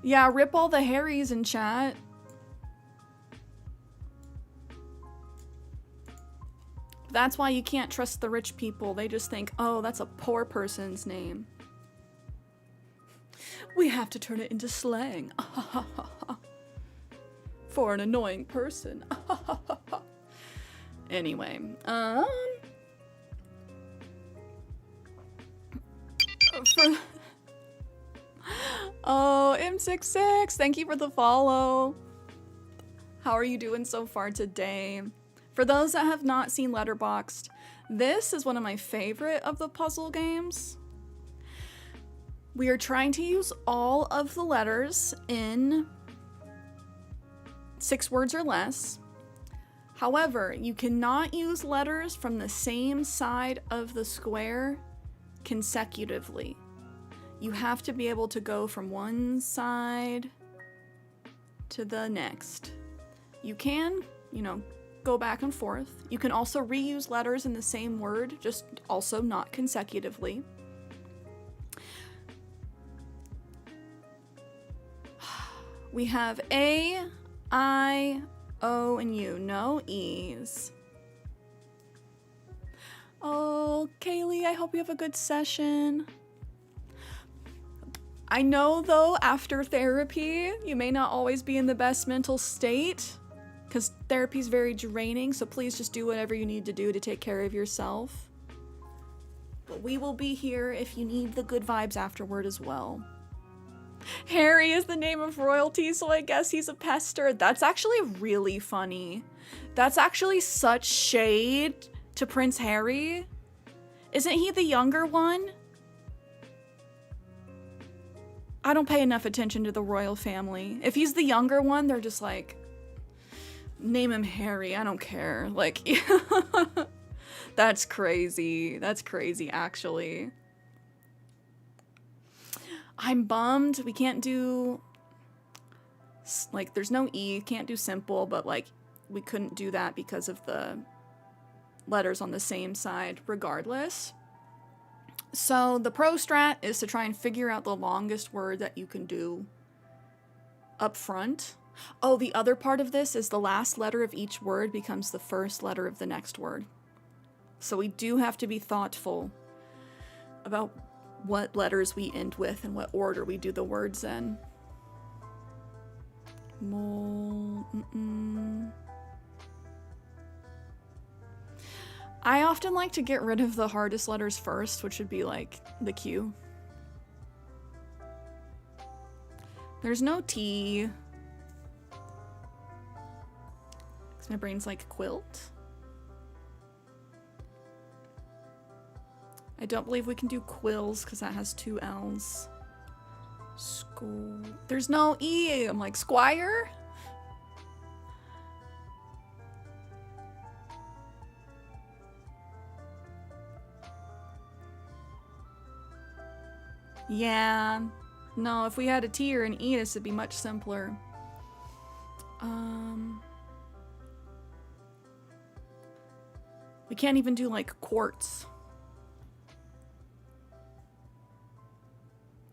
Yeah, rip all the Harrys in chat. That's why you can't trust the rich people. They just think, oh, that's a poor person's name. We have to turn it into slang. For an annoying person. Anyway, oh, M66, thank you for the follow. How are you doing so far today? For those that have not seen Letterboxd, this is one of my favorite of the puzzle games. We are trying to use all of the letters in 6 words or less. However, you cannot use letters from the same side of the square consecutively. You have to be able to go from one side to the next. You can, you know, go back and forth. You can also reuse letters in the same word, just also not consecutively. We have A, I, O, and U. No E's. Oh, Kaylee, I hope you have a good session. I know, though, after therapy, you may not always be in the best mental state, because therapy is very draining, so please just do whatever you need to do to take care of yourself. But we will be here if you need the good vibes afterward as well. Harry is the name of royalty, so I guess he's a pester. That's actually really funny. That's actually such shade to Prince Harry. Isn't he the younger one? I don't pay enough attention to the royal family. If he's the younger one, they're just like, name him Harry, I don't care. Like, that's crazy. That's crazy, actually. I'm bummed we can't do, like, there's no E, can't do simple, but, like, we couldn't do that because of the letters on the same side regardless. So the pro strat is to try and figure out the longest word that you can do up front. Oh, the other part of this is the last letter of each word becomes the first letter of the next word. So we do have to be thoughtful about what letters we end with and what order we do the words in. I often like to get rid of the hardest letters first, which would be like the Q. There's no T. Because my brain's like quilt. I don't believe we can do quills because that has 2 L's. School. There's no E. I'm like, Squire? Yeah. No, if we had a T or an E, this would be much simpler. We can't even do like quartz.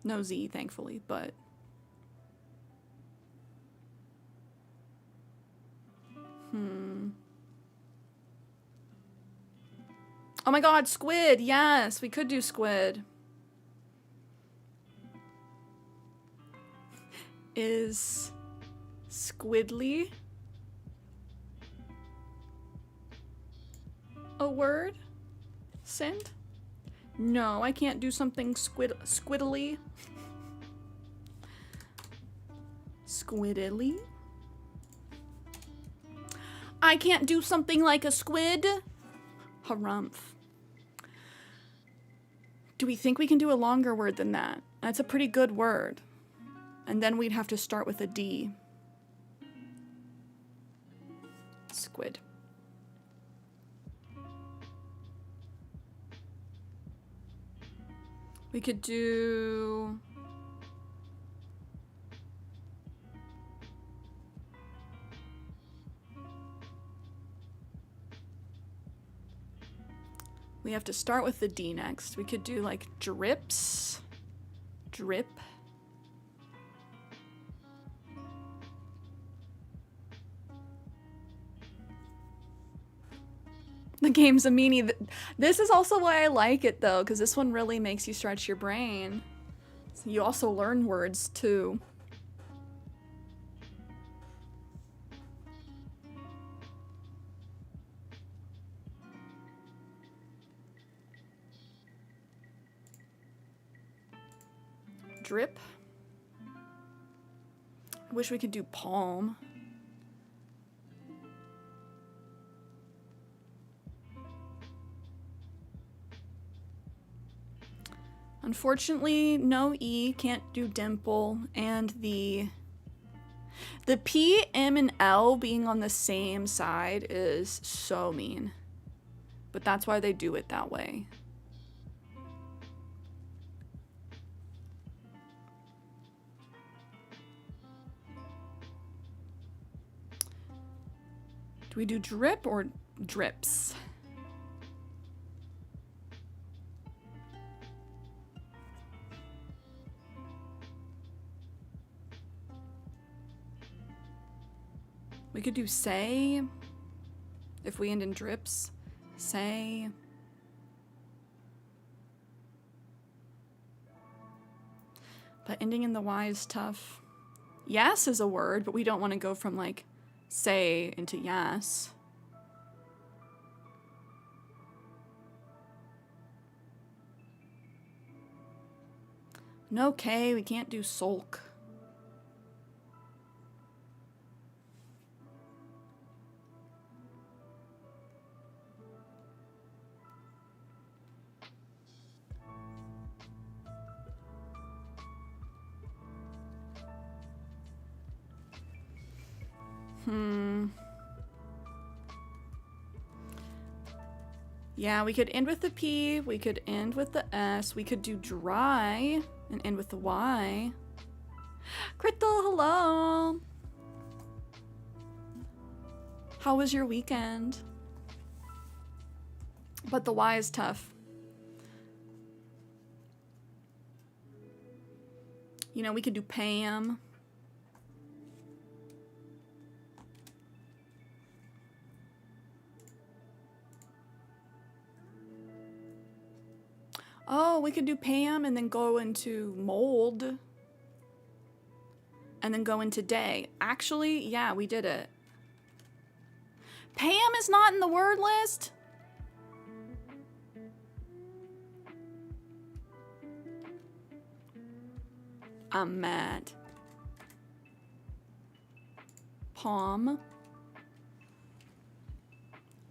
No Z, thankfully, but Oh my god, squid. Yes, we could do squid. Is squidly a word? Send? No, I can't do something squiddly. Squiddly? I can't do something like a squid? Harumph. Do we think we can do a longer word than that? That's a pretty good word. And then we'd have to start with a D. Squid. We could do... We have to start with the D next. We could do like drips. Drip. The game's a meanie. This is also why I like it though, because this one really makes you stretch your brain. So you also learn words too. Drip. I wish we could do palm. Unfortunately, no E, can't do dimple, and the P, M, and L being on the same side is so mean. But that's why they do it that way. Do we do drip or drips? We could do say, if we end in drips. Say. But ending in the Y is tough. Yes is a word, but we don't want to go from like say into yes. No K, we can't do sulk. Yeah, we could end with the P, we could end with the S, we could do dry and end with the Y. Crystal, hello! How was your weekend? But the Y is tough. You know, we could do Pam. Oh, we could do Pam and then go into mold. And then go into day. Actually, yeah, we did it. Pam is not in the word list? I'm mad. Palm.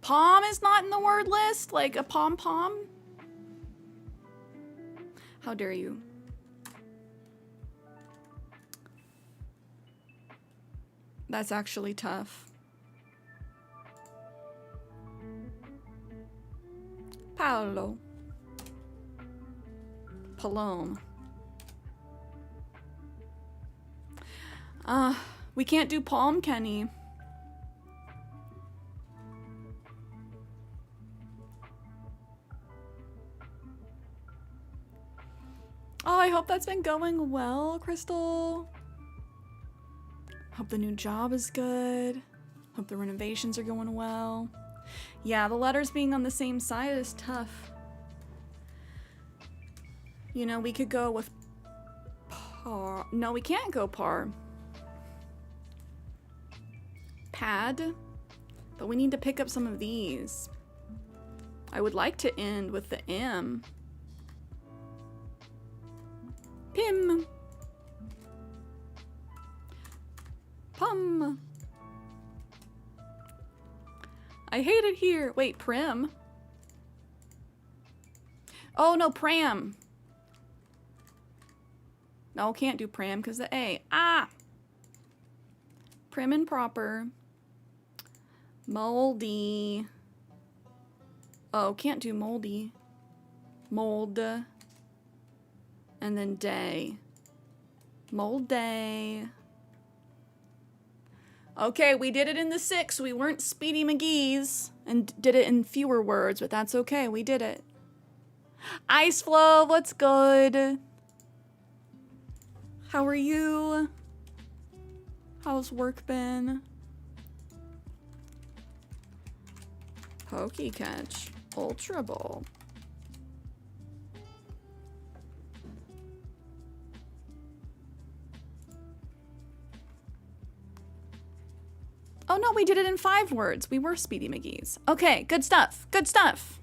Palm is not in the word list? Like a pom-pom? How dare you? That's actually tough. Paolo. Palome. We can't do palm, Kenny. Oh, I hope that's been going well, Crystal. Hope the new job is good. Hope the renovations are going well. Yeah, the letters being on the same side is tough. You know, we could go with par. No, we can't go par. Pad. But we need to pick up some of these. I would like to end with the M. Pim. Pum. I hate it here. Wait, prim? Oh, no, pram. No, can't do pram because the A. Ah! Prim and proper. Moldy. Oh, can't do moldy. Mold. And then day. Mold day. Okay, we did it in the 6. We weren't Speedy McGee's and did it in fewer words, but that's okay. We did it. Ice Flow, what's good? How are you? How's work been? Pokey Catch. Ultra Ball. Oh no, we did it in 5 words. We were Speedy McGee's. Okay, good stuff. Good stuff.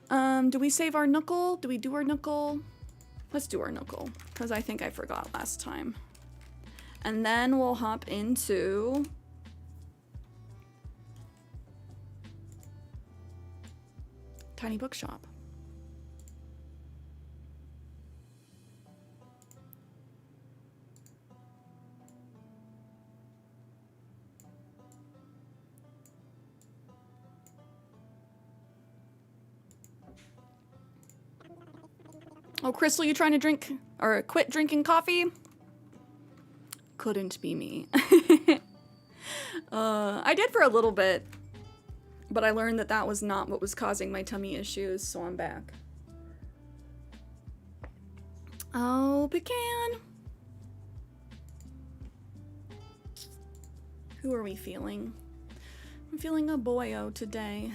Do we save our knuckle? Do we do our knuckle? Let's do our knuckle, because I think I forgot last time. And then we'll hop into Tiny Bookshop. Oh, Crystal, you trying to drink or quit drinking coffee? Couldn't be me. I did for a little bit, but I learned that that was not what was causing my tummy issues, so I'm back. Oh, pecan. Who are we feeling? I'm feeling a boyo today.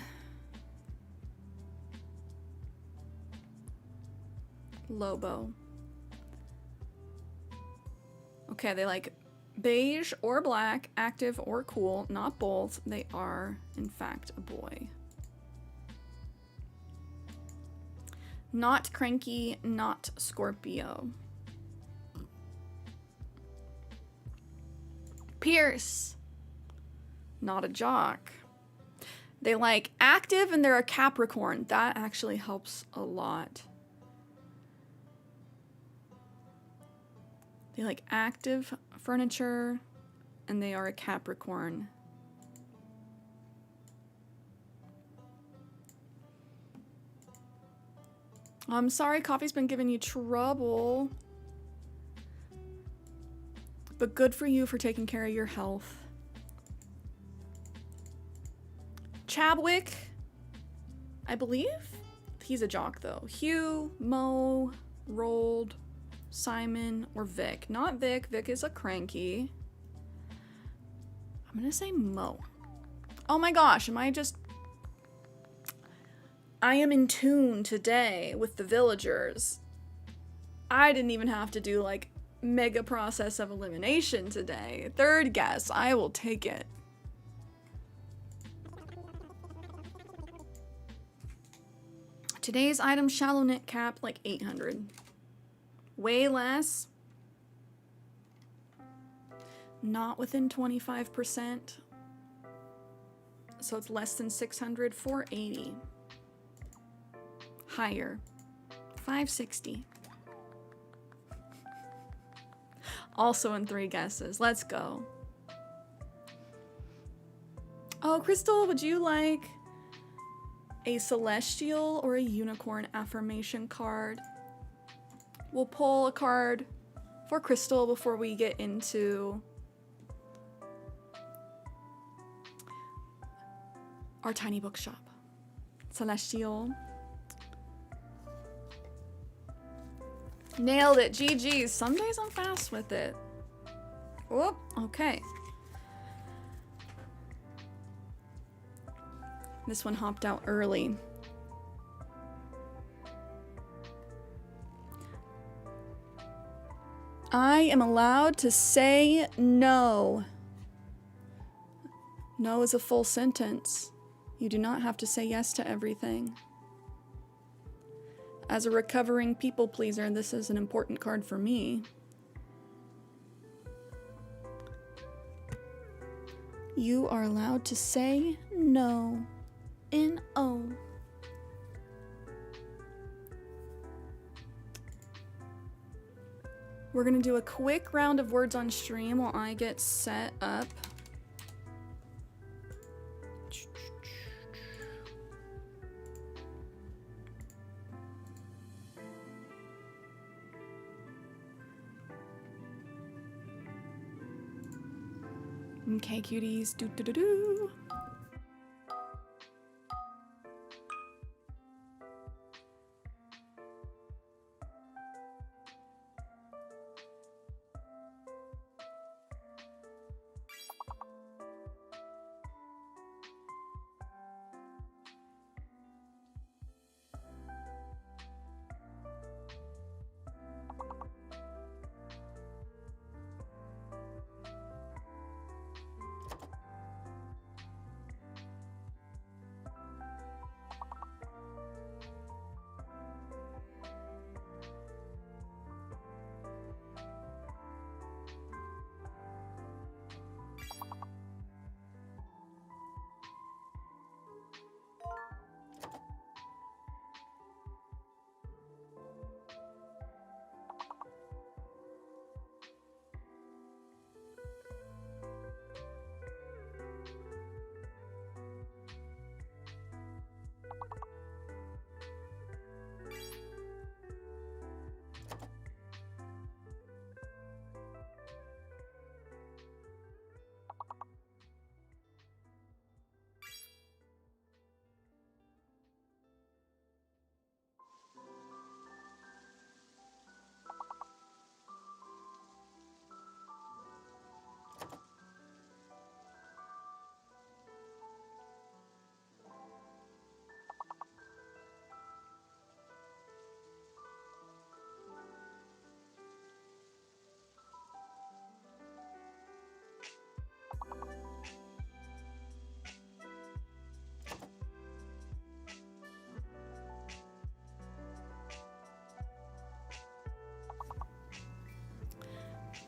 Lobo. Okay, they like beige or black, active or cool, not both. They are, in fact, a boy. Not cranky, not Scorpio. Pierce. Not a jock. They like active and they're a Capricorn. That actually helps a lot. They like active furniture, and they are a Capricorn. I'm sorry, coffee's been giving you trouble. But good for you for taking care of your health. Chadwick, I believe? He's a jock, though. Hugh, Mo, Rolled, Simon, or Vic. Not Vic. Vic is a cranky. I'm gonna say Mo. Oh my gosh, I am in tune today with the villagers. I didn't even have to do like mega process of elimination today. Third guess, I will take it. Today's item, shallow knit cap, like 800. Way less. Not within 25%. So it's less than 600, 480. Higher, 560. Also in 3 guesses. Let's go. Oh, Crystal, would you like a celestial or a unicorn affirmation card? We'll pull a card for Crystal before we get into our tiny bookshop. Celestial. Nailed it. GG's. Some days I'm fast with it. Whoop. Okay. This one hopped out early. I am allowed to say no. No is a full sentence. You do not have to say yes to everything. As a recovering people pleaser, this is an important card for me. You are allowed to say no. N-O. We're gonna do a quick round of words on stream while I get set up. Okay, cuties. Do do do do.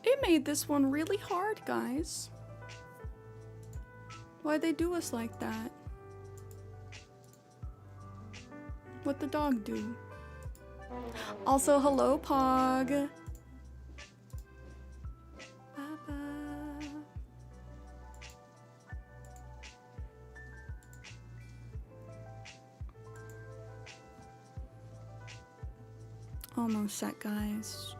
It made this one really hard, guys. Why'd they do us like that? What'd the dog do? Also, hello, Pog. Bye-bye. Almost set, guys.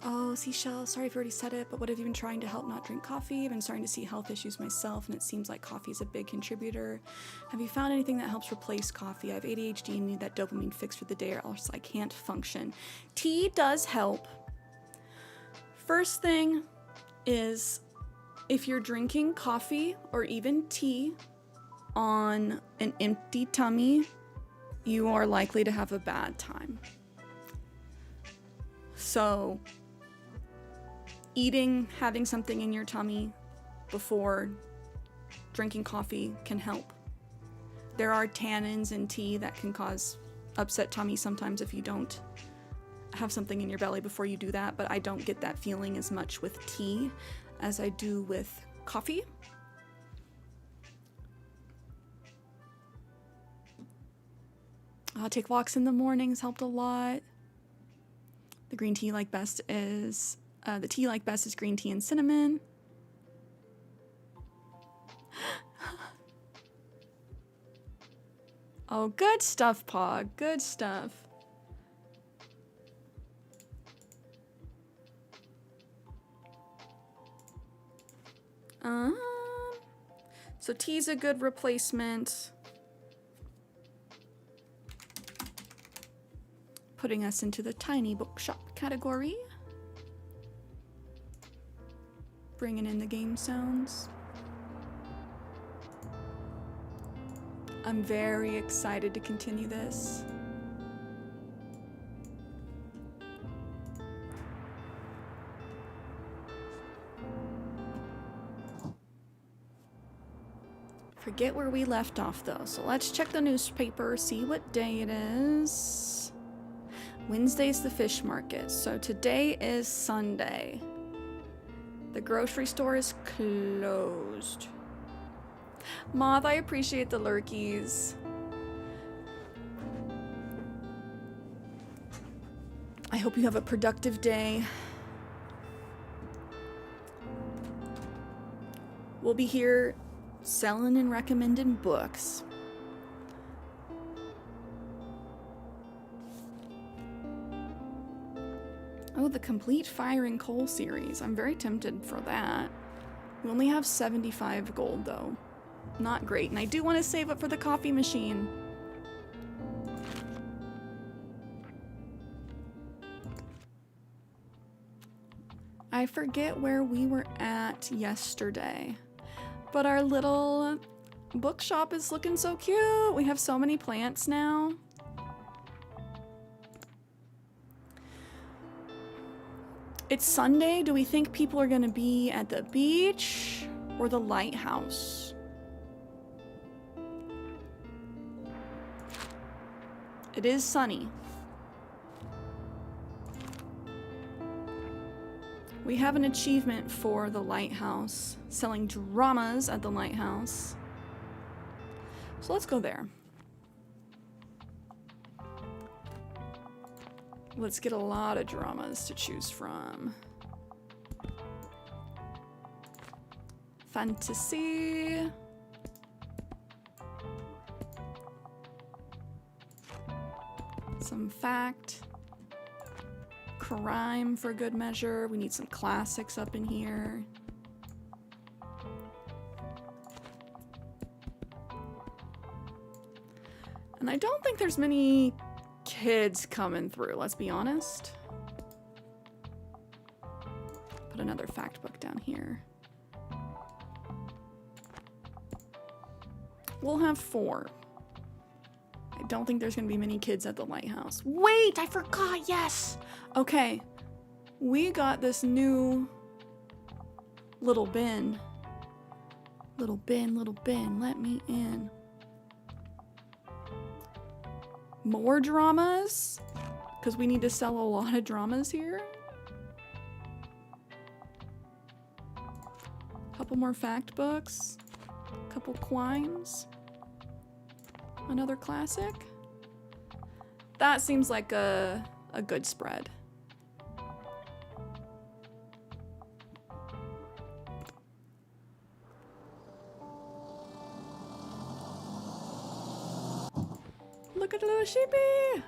Oh, Seashell, sorry if you already said it, but what have you been trying to help not drink coffee? I've been starting to see health issues myself, and it seems like coffee is a big contributor. Have you found anything that helps replace coffee? I have ADHD and need that dopamine fix for the day, or else I can't function. Tea does help. First thing is, if you're drinking coffee or even tea on an empty tummy, you are likely to have a bad time. So, having something in your tummy before drinking coffee can help. There are tannins in tea that can cause upset tummy sometimes if you don't have something in your belly before you do that, but I don't get that feeling as much with tea as I do with coffee. Take walks in the mornings helped a lot. The green tea like best is, the tea like best is green tea and cinnamon. Oh, good stuff, Pog. Good stuff. So T's a good replacement. Putting us into the tiny bookshop category. Bringing in the game sounds. I'm very excited to continue this. Forget where we left off though, so let's check the newspaper, see what day it is. Wednesday's the fish market, so today is Sunday. The grocery store is closed. Moth, I appreciate the lurkies. I hope you have a productive day. We'll be here selling and recommending books. Oh, the Complete Fire and Coal series. I'm very tempted for that. We only have 75 gold though. Not great, and I do want to save up for the coffee machine. I forget where we were at yesterday, but our little bookshop is looking so cute. We have so many plants now. It's Sunday. Do we think people are gonna be at the beach or the lighthouse? It is sunny. We have an achievement for the lighthouse, selling dramas at the lighthouse. So let's go there. Let's get a lot of dramas to choose from. Fantasy. Some fact. Crime for good measure. We need some classics up in here. And I don't think there's many kids coming through, let's be honest. Put another fact book down here. We'll have 4. I don't think there's gonna be many kids at the lighthouse. Wait, I forgot, yes! Okay, we got this new little bin. Little bin, let me in. More dramas? Because we need to sell a lot of dramas here. Couple more fact books. Couple quines. Another classic. That seems like a good spread. Look at the little sheepy!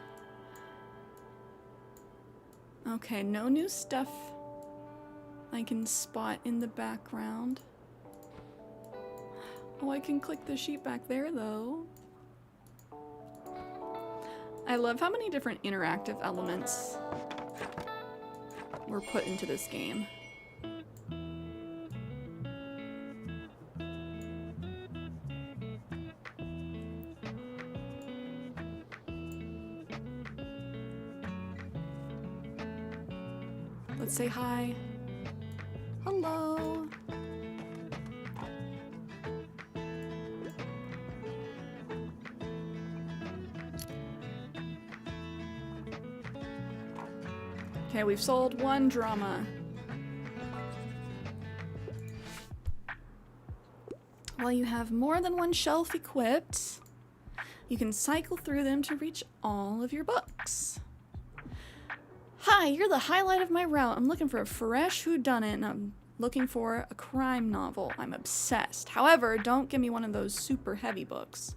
Okay, no new stuff I can spot in the background. Oh, I can click the sheep back there though. I love how many different interactive elements were put into this game. Let's say hi. Hello. Okay, we've sold 1 drama. While you have more than 1 shelf equipped, you can cycle through them to reach all of your books. Hi, you're the highlight of my route. I'm looking for a fresh whodunit, and I'm looking for a crime novel. I'm obsessed. However, don't give me one of those super heavy books.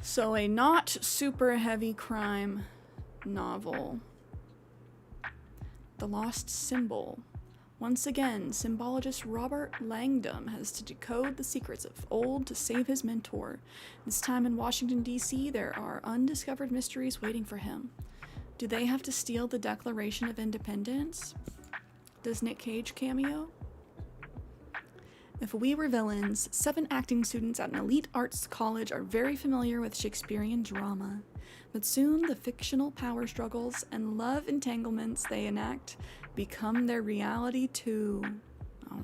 So a not super heavy crime novel. The Lost Symbol. Once again, symbologist Robert Langdon has to decode the secrets of old to save his mentor. This time in Washington, D.C., there are undiscovered mysteries waiting for him. Do they have to steal the Declaration of Independence? Does Nick Cage cameo? If we were villains, 7 acting students at an elite arts college are very familiar with Shakespearean drama. But soon the fictional power struggles and love entanglements they enact become their reality too. Oh.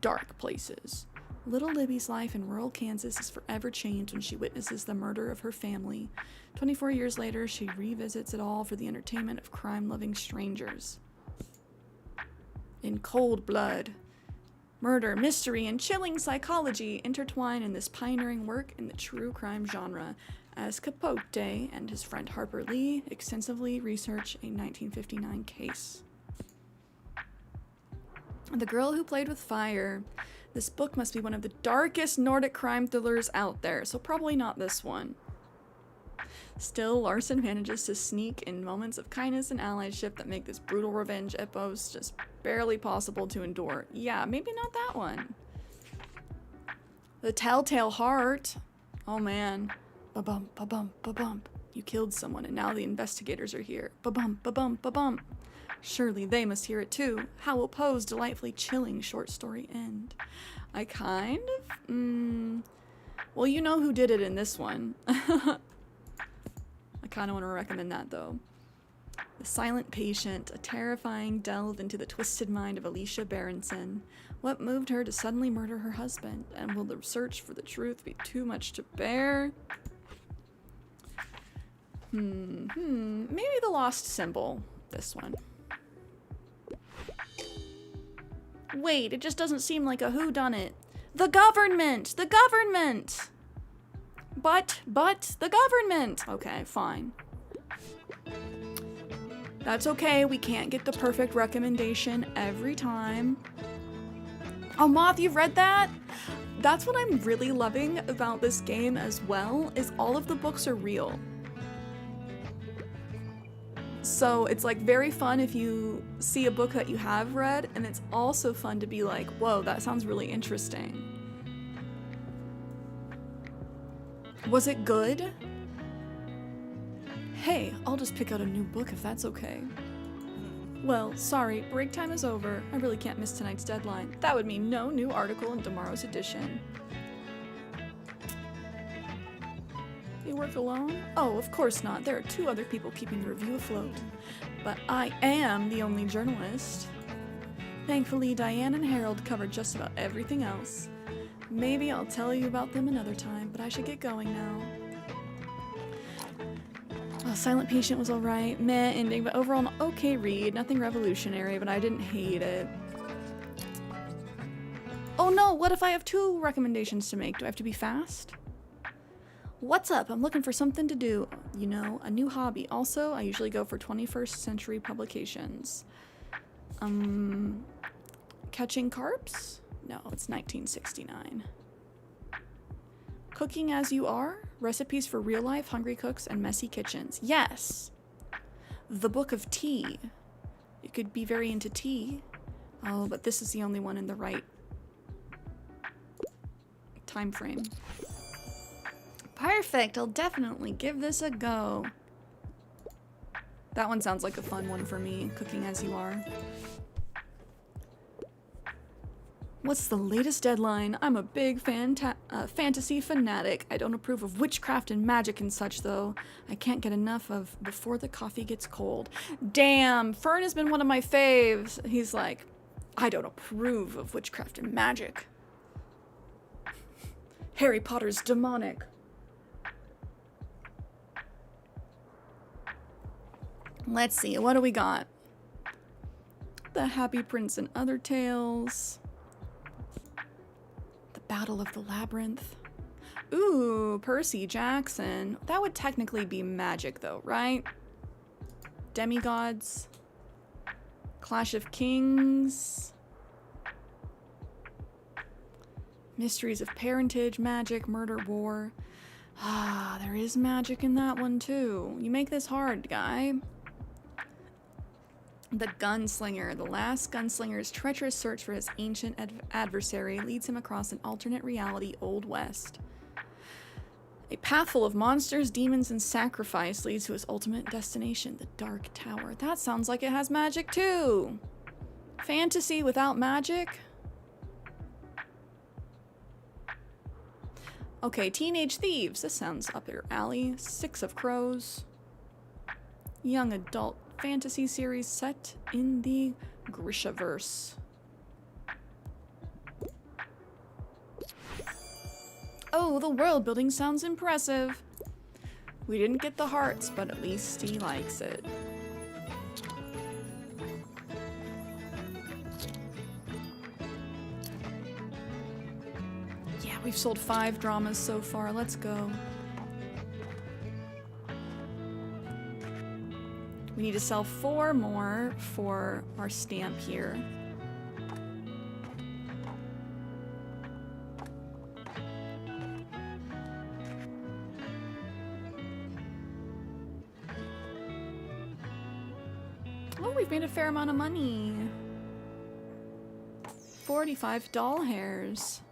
Dark places. Little Libby's life in rural Kansas is forever changed when she witnesses the murder of her family. 24 years later, she revisits it all for the entertainment of crime-loving strangers. In cold blood, murder, mystery, and chilling psychology intertwine in this pioneering work in the true crime genre, as Capote and his friend Harper Lee extensively research a 1959 case. The Girl Who Played with Fire. This book must be one of the darkest Nordic crime thrillers out there, so probably not this one. Still, Larson manages to sneak in moments of kindness and allyship that make this brutal revenge epos just barely possible to endure. Yeah, maybe not that one. The Telltale Heart. Oh man. Ba-bump, ba-bump, ba-bump. You killed someone and now the investigators are here. Ba-bump, ba-bump, ba-bump. Surely they must hear it too. How will Poe's delightfully chilling short story end? I kind of... Well, you know who did it in this one. I kind of want to recommend that though. The Silent Patient, a terrifying delve into the twisted mind of Alicia Berenson. What moved her to suddenly murder her husband? And will the search for the truth be too much to bear? Maybe The Lost Symbol. This one. Wait, it just doesn't seem like a whodunit. The government! The government! But, the government! Okay, fine. That's okay, we can't get the perfect recommendation every time. Oh, Moth, you've read that? That's what I'm really loving about this game as well, is all of the books are real. So it's like very fun if you see a book that you have read, and it's also fun to be like, whoa, that sounds really interesting. Was it good? Hey, I'll just pick out a new book if that's okay. Well, sorry, break time is over. I really can't miss tonight's deadline. That would mean no new article in tomorrow's edition. You work alone? Oh, of course not. There are 2 other people keeping the review afloat. But I am the only journalist. Thankfully, Diane and Harold covered just about everything else. Maybe I'll tell you about them another time, but I should get going now. Oh, Silent Patient was alright. Meh ending, but overall an okay read. Nothing revolutionary, but I didn't hate it. Oh no, what if I have 2 recommendations to make? Do I have to be fast? What's up? I'm looking for something to do. You know, a new hobby. Also, I usually go for 21st century publications. Catching Carps? No, it's 1969. Cooking as You Are? Recipes for real life, hungry cooks, and messy kitchens. Yes! The Book of Tea. You could be very into tea. Oh, but this is the only one in the right time frame. Perfect, I'll definitely give this a go. That one sounds like a fun one for me, Cooking as You Are. What's the latest deadline? I'm a big fantasy fanatic. I don't approve of witchcraft and magic and such, though. I can't get enough of Before the Coffee Gets Cold. Damn, Fern has been one of my faves. He's like, I don't approve of witchcraft and magic. Harry Potter's demonic. Let's see, what do we got? The Happy Prince and Other Tales. The Battle of the Labyrinth. Ooh, Percy Jackson. That would technically be magic though, right? Demigods. Clash of Kings. Mysteries of Parentage, Magic, Murder, War. Ah, there is magic in that one too. You make this hard, guy. The Gunslinger. The last gunslinger's treacherous search for his ancient adversary leads him across an alternate reality, Old West. A path full of monsters, demons, and sacrifice leads to his ultimate destination, the Dark Tower. That sounds like it has magic too. Fantasy without magic? Okay, Teenage Thieves. This sounds up your alley. Six of Crows. Young adult fantasy series set in the Grishaverse. Oh, the world building sounds impressive. We didn't get the hearts, but at least he likes it. Yeah, we've sold 5 dramas so far. Let's go. We need to sell 4 more for our stamp here. Oh, we've made a fair amount of money. 45 doll hairs.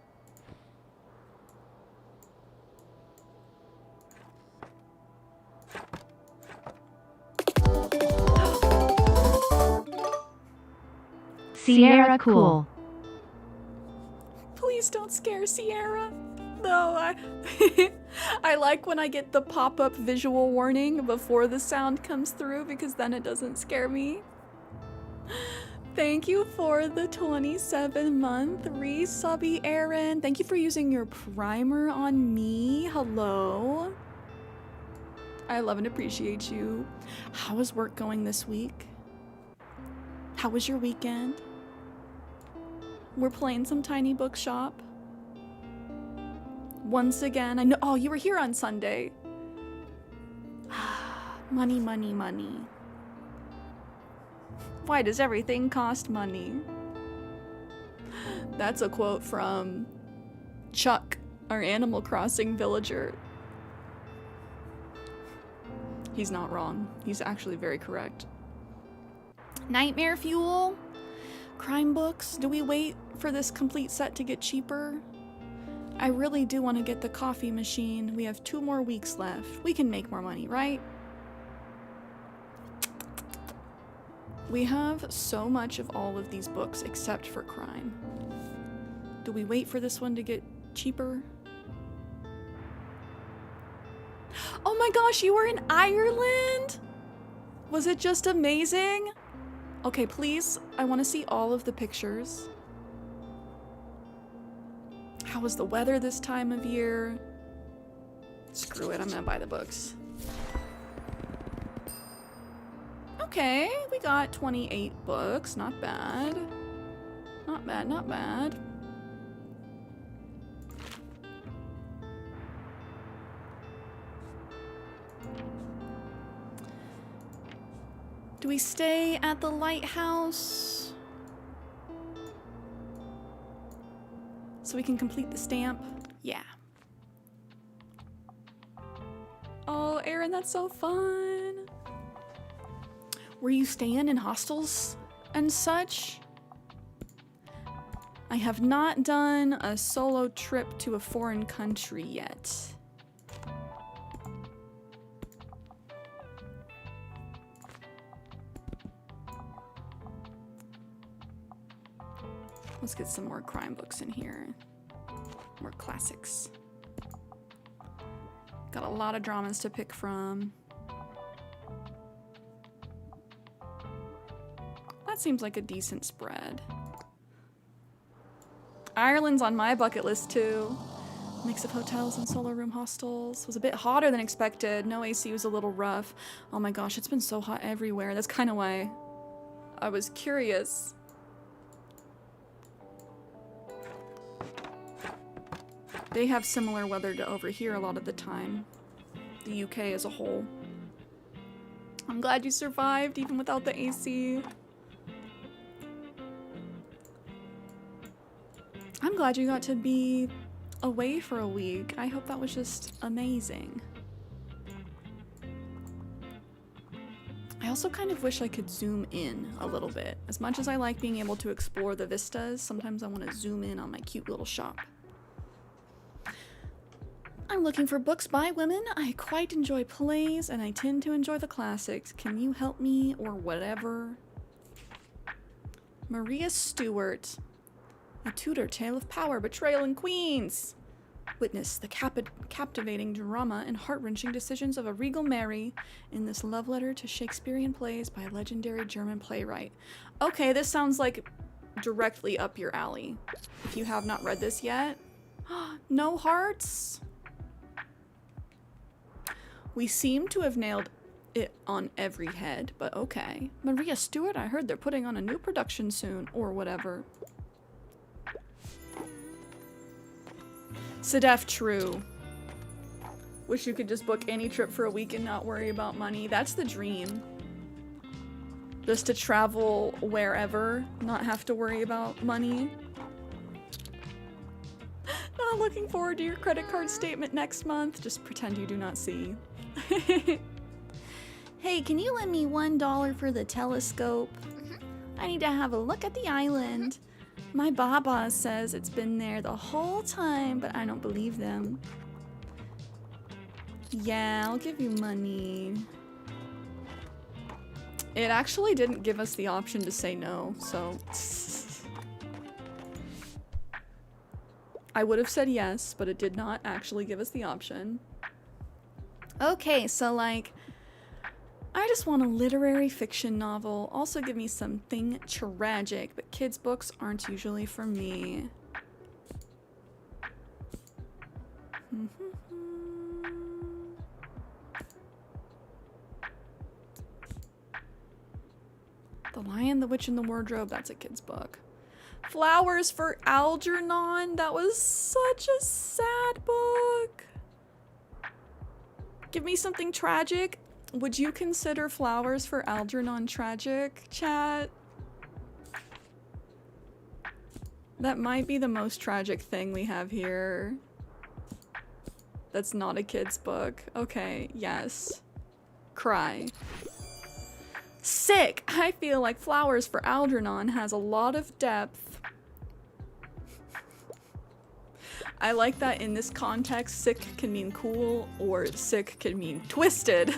Cierra cool. Please don't scare Cierra. No, I like when I get the pop-up visual warning before the sound comes through because then it doesn't scare me. Thank you for the 27-month resubby, Aaron. Thank you for using your primer on me. Hello. I love and appreciate you. How is work going this week? How was your weekend? We're playing some tiny bookshop. Once again, I know. Oh, you were here on Sunday. Money, money, money. Why does everything cost money? That's a quote from Chuck, our Animal Crossing villager. He's not wrong. He's actually very correct. Nightmare Fuel? Crime books? Do we wait for this complete set to get cheaper? I really do want to get the coffee machine. We have 2 more weeks left. We can make more money, right? We have so much of all of these books except for crime. Do we wait for this one to get cheaper? Oh my gosh, you were in Ireland? Was it just amazing? Okay, please, I want to see all of the pictures. How was the weather this time of year? Screw it, I'm gonna buy the books. Okay, we got 28 books. Not bad. Not bad, not bad. Do we stay at the lighthouse so we can complete the stamp? Yeah. Oh, Aaron, that's so fun. Were you staying in hostels and such? I have not done a solo trip to a foreign country yet. Let's get some more crime books in here. More classics. Got a lot of dramas to pick from. That seems like a decent spread. Ireland's on my bucket list too. Mix of hotels and solo room hostels. Was a bit hotter than expected. No AC was a little rough. Oh my gosh, it's been so hot everywhere. That's kind of why I was curious. They have similar weather to over here a lot of the time. The UK as a whole. I'm glad you survived even without the AC. I'm glad you got to be away for a week. I hope that was just amazing. I also kind of wish I could zoom in a little bit. As much as I like being able to explore the vistas, sometimes I want to zoom in on my cute little shop. I'm looking for books by women. I quite enjoy plays, and I tend to enjoy the classics. Can you help me, or whatever? Maria Stewart. A Tudor Tale of Power, Betrayal, and Queens. Witness the captivating drama and heart-wrenching decisions of a regal Mary in this love letter to Shakespearean plays by a legendary German playwright. Okay, this sounds like directly up your alley. If you have not read this yet. No hearts? We seem to have nailed it on every head, but okay. Maria Stewart, I heard they're putting on a new production soon, or whatever. Sedef, true. Wish you could just book any trip for a week and not worry about money. That's the dream. Just to travel wherever, not have to worry about money. Not looking forward to your credit card statement next month. Just pretend you do not see. Hey, can you lend me $1 for the telescope? I need to have a look at the island. My Baba says it's been there the whole time, but I don't believe them. Yeah, I'll give you money. It actually didn't give us the option to say no, so... I would have said yes, but it did not actually give us the option. Okay, so like... I just want a literary fiction novel. Also give me something tragic, but kids' books aren't usually for me. The Lion, the Witch, and the Wardrobe, that's a kid's book. Flowers for Algernon, that was such a sad book. Give me something tragic. Would you consider Flowers for Algernon tragic, chat? That might be the most tragic thing we have here. That's not a kid's book. Okay, yes. Cry. Sick! I feel like Flowers for Algernon has a lot of depth. I like that in this context, sick can mean cool or sick can mean twisted.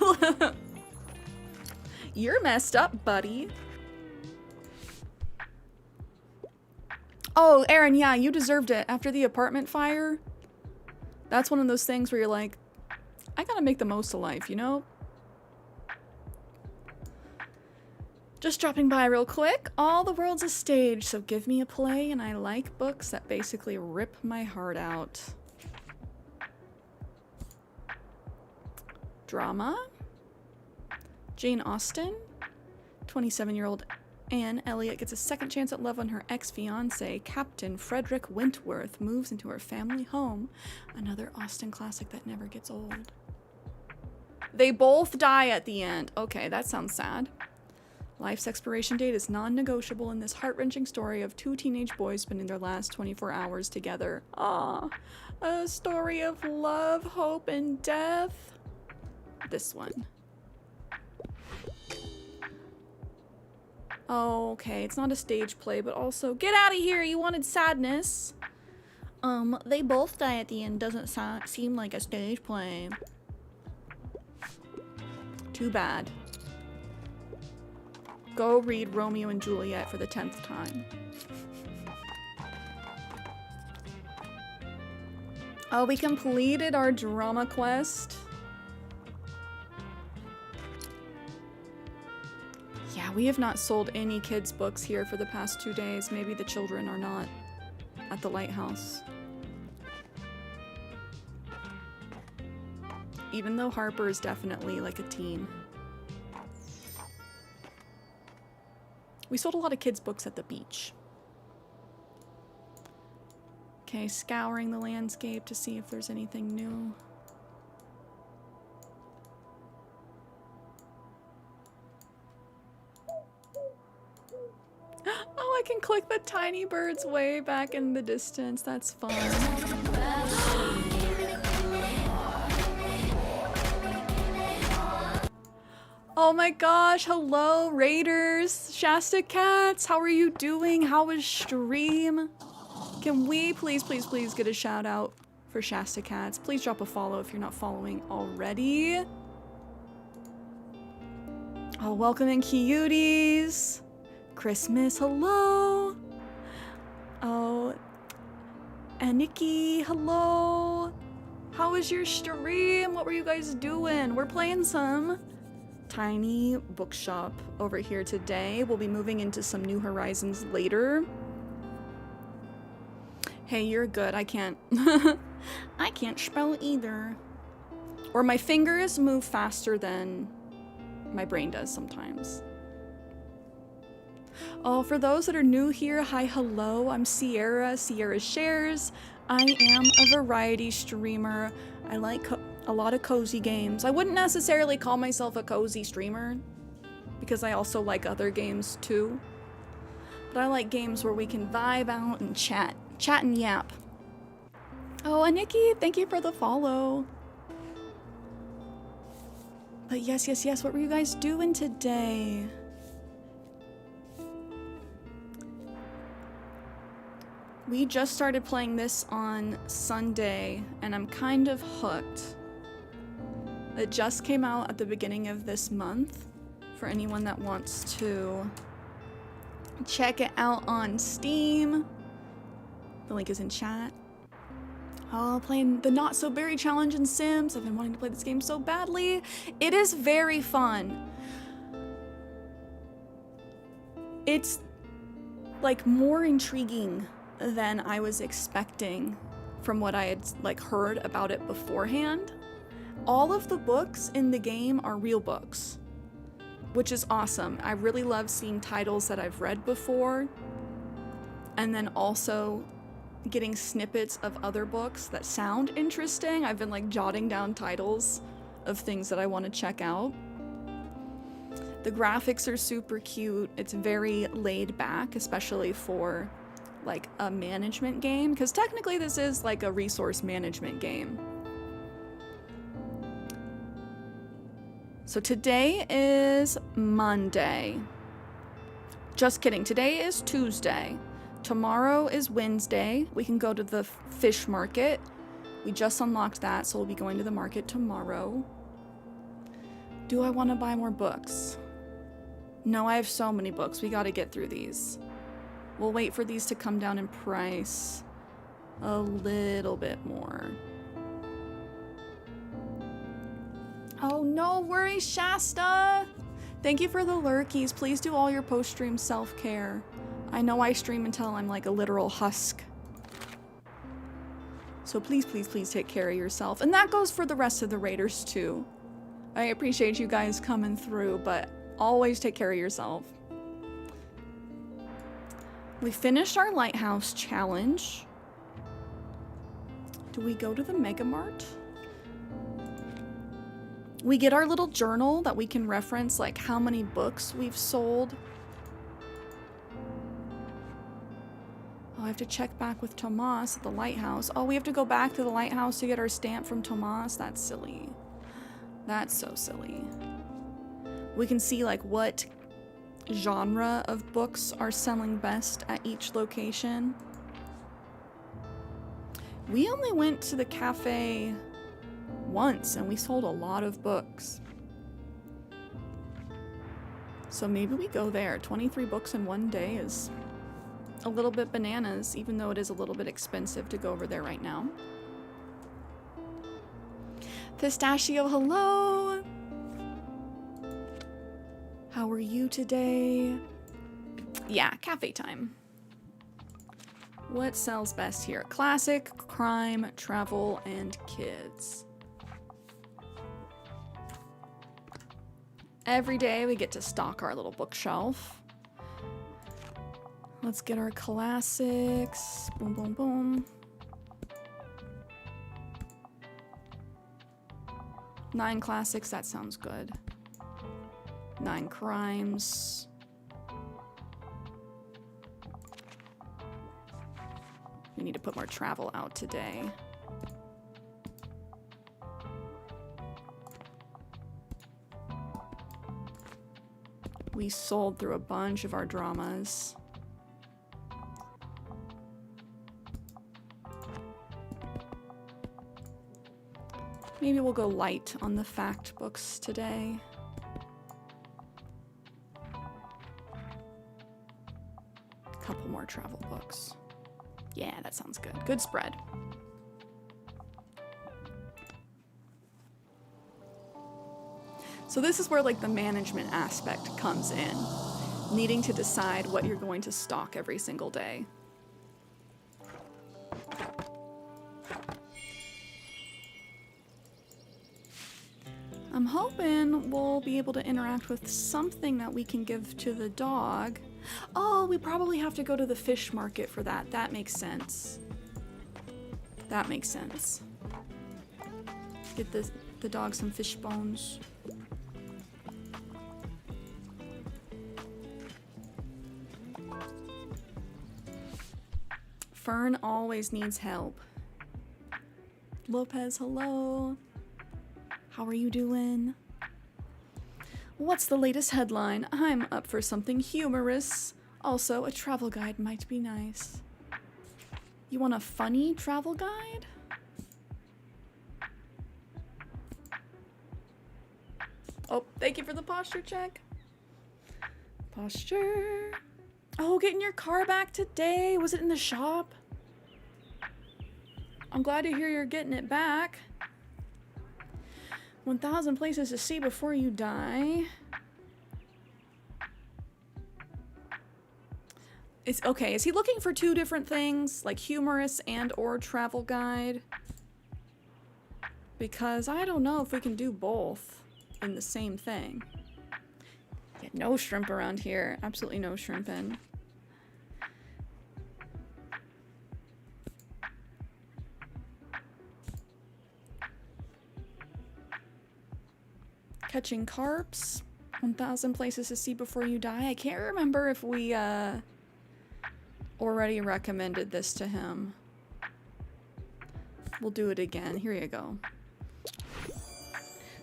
You're messed up, buddy. Oh, Aaron, yeah, you deserved it. After the apartment fire, that's one of those things where you're like, I gotta make the most of life, you know? Just dropping by real quick. All the world's a stage, so give me a play, and I like books that basically rip my heart out. Drama? Jane Austen? 27-year-old Anne Elliot gets a second chance at love when her ex-fiance, Captain Frederick Wentworth, moves into her family home. Another Austen classic that never gets old. They both die at the end. Okay, that sounds sad. Life's expiration date is non-negotiable in this heart-wrenching story of two teenage boys spending their last 24 hours together. Ah, a story of love, hope, and death. This one. Oh, okay, it's not a stage play, but also, get out of here, you wanted sadness. They both die at the end doesn't seem like a stage play. Too bad. Go read Romeo and Juliet for the 10th time. Oh, we completed our drama quest. Yeah, we have not sold any kids' books here for the past 2 days. Maybe the children are not at the lighthouse. Even though Harper is definitely like a teen. We sold a lot of kids' books at the beach. Okay, scouring the landscape to see if there's anything new. Oh, I can click the tiny birds way back in the distance. That's fun. Oh my gosh, hello Raiders, Shasta Cats, how are you doing? How was stream? Can we please get a shout out for Shasta Cats? Please drop a follow if you're not following already. Oh, welcome in cuties. Christmas, hello. Oh, and Nikki, hello. How was your stream? What were you guys doing? We're playing some Tiny Bookshop over here today. We'll be moving into some New Horizons later. Hey, you're good. I can't. I can't spell either. Or my fingers move faster than my brain does sometimes. Oh, for those that are new here, hi, hello. I'm Cierra, CierraShares. I am a variety streamer. I like a lot of cozy games. I wouldn't necessarily call myself a cozy streamer because I also like other games too. But I like games where we can vibe out and chat and yap. Oh, and Nikki, thank you for the follow. But yes, what were you guys doing today? We just started playing this on Sunday, and I'm kind of hooked. It just came out at the beginning of this month for anyone that wants to check it out on Steam. The link is in chat. Oh, playing the Not So Berry Challenge in Sims. I've been wanting to play this game so badly. It is very fun. It's like more intriguing than I was expecting from what I had like heard about it beforehand. All of the books in the game are real books, which is awesome. I really love seeing titles that I've read before, and then also getting snippets of other books that sound interesting. I've been like jotting down titles of things that I want to check out. The graphics are super cute. It's very laid back, especially for like a management game, because technically this is like a resource management game. So today is Monday. Just kidding, today is Tuesday. Tomorrow is Wednesday. We can go to the fish market. We just unlocked that, so we'll be going to the market tomorrow. Do I want to buy more books? No, I have so many books. We got to get through these. We'll wait for these to come down in price a little bit more. Oh, no worries, Shasta. Thank you for the lurkies. Please do all your post-stream self-care. I know I stream until I'm like a literal husk. So please take care of yourself. And that goes for the rest of the raiders too. I appreciate you guys coming through, but always take care of yourself. We finished our lighthouse challenge. Do we go to the Mega Mart? We get our little journal that we can reference like how many books we've sold. Oh, I have to check back with Tomas at the lighthouse. Oh, we have to go back to the lighthouse to get our stamp from Tomas? That's silly. That's so silly. We can see like what genre of books are selling best at each location. We only went to the cafe once and we sold a lot of books. So maybe we go there. 23 books in one day is a little bit bananas, even though it is a little bit expensive to go over there right now. Pistachio, hello! How are you today? Yeah, cafe time. What sells best here? Classic, crime, travel, and kids. Every day we get to stock our little bookshelf. Let's get our classics. Boom, boom, boom. 9 classics, that sounds good. 9 crimes. We need to put more travel out today. we sold through a bunch of our dramas. Maybe we'll go light on the fact books today. Couple more travel books. Yeah, that sounds good. Good spread. So this is where like the management aspect comes in. Needing to decide what you're going to stock every single day. I'm hoping we'll be able to interact with something that we can give to the dog. Oh, we probably have to go to the fish market for that. That makes sense. That makes sense. Get the dog some fish bones. Fern always needs help. Lopez, hello. How are you doing? What's the latest headline? I'm up for something humorous. Also, a travel guide might be nice. You want a funny travel guide? Oh, thank you for the posture check. Posture. Oh, getting your car back today. Was it in the shop? I'm glad to hear you're getting it back. 1,000 places to see before you die. Okay, is he looking for two different things? Like humorous and or travel guide? Because I don't know if we can do both in the same thing. Yeah, no shrimp around here. Absolutely no shrimping. Catching carps. 1,000 places to see before you die. I can't remember if we already recommended this to him. We'll do it again. Here you go.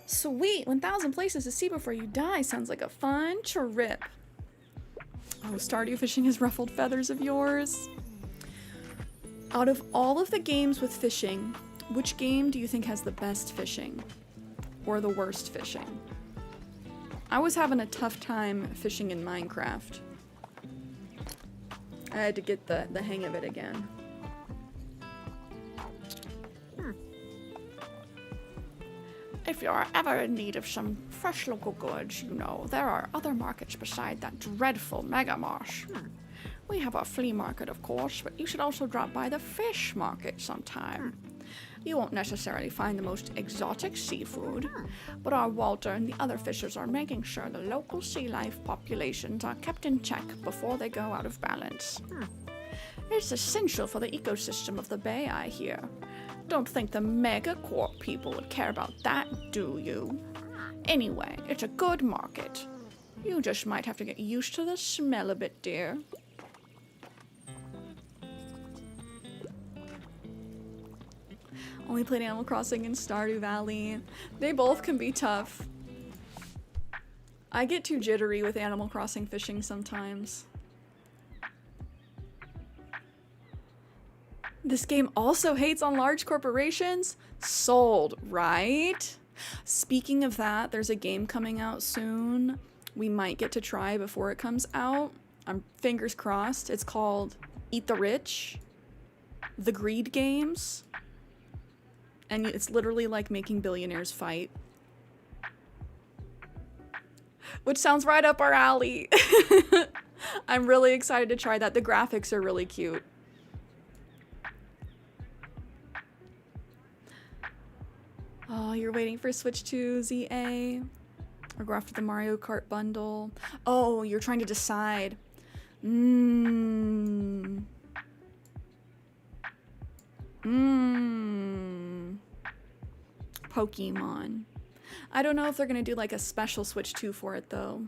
Sweet! 1,000 places to see before you die. Sounds like a fun trip. Oh, Stardew fishing his ruffled feathers of yours. Out of all of the games with fishing, which game do you think has the best fishing? Or the worst fishing? I was having a tough time fishing in Minecraft. I had to get the hang of it again. If you're ever in need of some fresh local goods, you know, there are other markets beside that dreadful Mega Marsh. We have our flea market, of course, but you should also drop by the fish market sometime. You won't necessarily find the most exotic seafood, but our Walter and the other fishers are making sure the local sea life populations are kept in check before they go out of balance. It's essential for the ecosystem of the bay, I hear. Don't think the megacorp people would care about that, do you? Anyway, it's a good market. You just might have to get used to the smell a bit, dear. Only played Animal Crossing in Stardew Valley. They both can be tough. I get too jittery with Animal Crossing fishing sometimes. This game also hates on large corporations? Sold, right? Speaking of that, there's a game coming out soon. We might get to try before it comes out. I'm fingers crossed. It's called Eat the Rich. The Greed Games. And it's literally like making billionaires fight. Which sounds right up our alley. I'm really excited to try that. The graphics are really cute. Oh, you're waiting for Switch 2, ZA? Or go after the Mario Kart bundle? Oh, you're trying to decide. Pokemon. I don't know if they're gonna do like a special Switch 2 for it though.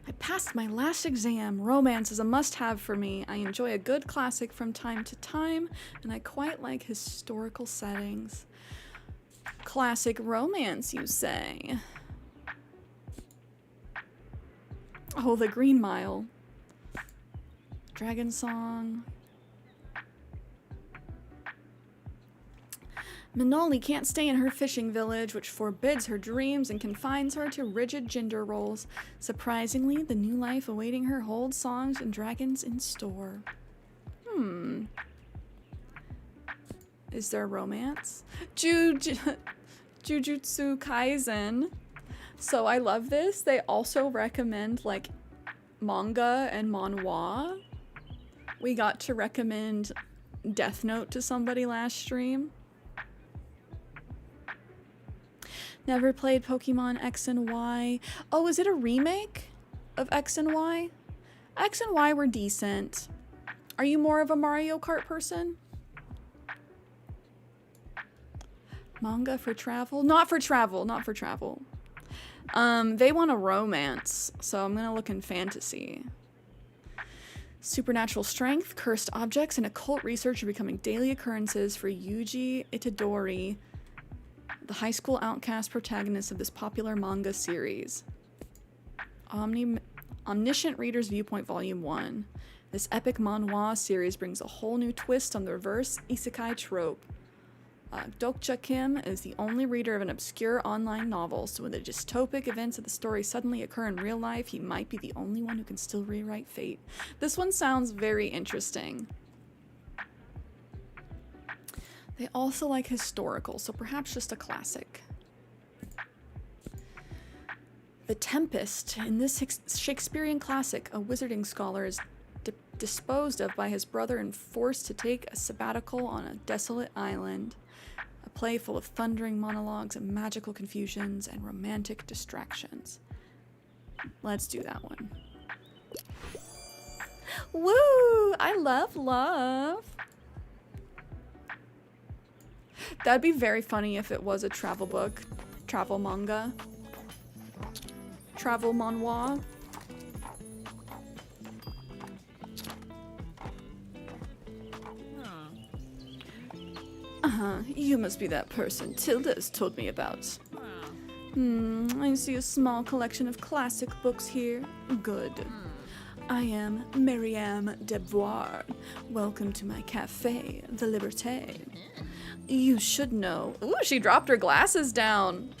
I passed my last exam. Romance is a must-have for me. I enjoy a good classic from time to time, and I quite like historical settings. Classic romance, you say? Oh, the Green Mile. Dragon Song. Minoli can't stay in her fishing village, which forbids her dreams and confines her to rigid gender roles. Surprisingly, the new life awaiting her holds songs and dragons in store. Is there romance? Jujutsu Kaisen. So I love this. They also recommend like manga and manhwa. We got to recommend Death Note to somebody last stream. Never played Pokemon X and Y. Oh, is it a remake of X and Y? X and Y were decent. Are you more of a Mario Kart person? Manga for travel? Not for travel, not for travel. They want a romance, so I'm gonna look in fantasy. Supernatural strength, cursed objects, and occult research are becoming daily occurrences for Yuji Itadori, the high school outcast protagonist of this popular manga series. Omniscient Reader's Viewpoint Volume 1. This epic manhwa series brings a whole new twist on the reverse isekai trope. Dokja Kim is the only reader of an obscure online novel, so when the dystopic events of the story suddenly occur in real life, he might be the only one who can still rewrite fate. This one sounds very interesting. They also like historical, so perhaps just a classic. The Tempest. In this Shakespearean classic, a wizarding scholar is disposed of by his brother and forced to take a sabbatical on a desolate island. A play full of thundering monologues and magical confusions and romantic distractions. Let's do that one. Woo! I love love. That'd be very funny if it was a travel book, travel manga, travel manhwa. You must be that person Tilda's told me about. I see a small collection of classic books here. Good. I am Mariam Debois. Welcome to my cafe, the Liberté. You should know. Ooh, she dropped her glasses down.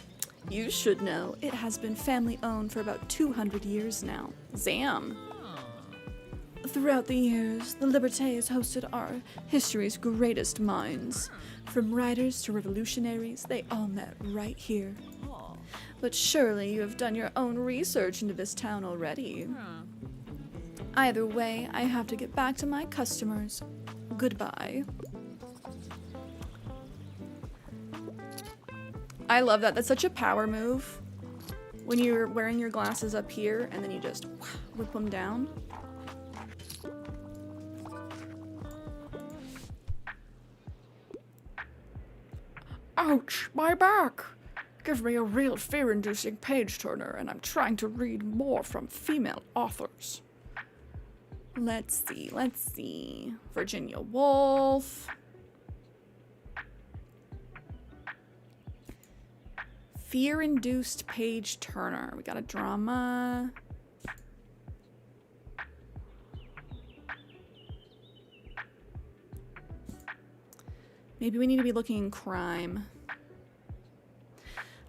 You should know. It has been family owned for about 200 years now. Zam. Throughout the years, the Liberté has hosted our history's greatest minds. From writers to revolutionaries, they all met right here. But surely you have done your own research into this town already. Either way, I have to get back to my customers. Goodbye. I love that. That's such a power move. When you're wearing your glasses up here and then you just whip them down. Ouch, my back! Gives me a real fear-inducing page-turner, and I'm trying to read more from female authors. Let's see. Virginia Woolf. Fear-induced page-turner. We got a drama. Maybe we need to be looking in crime.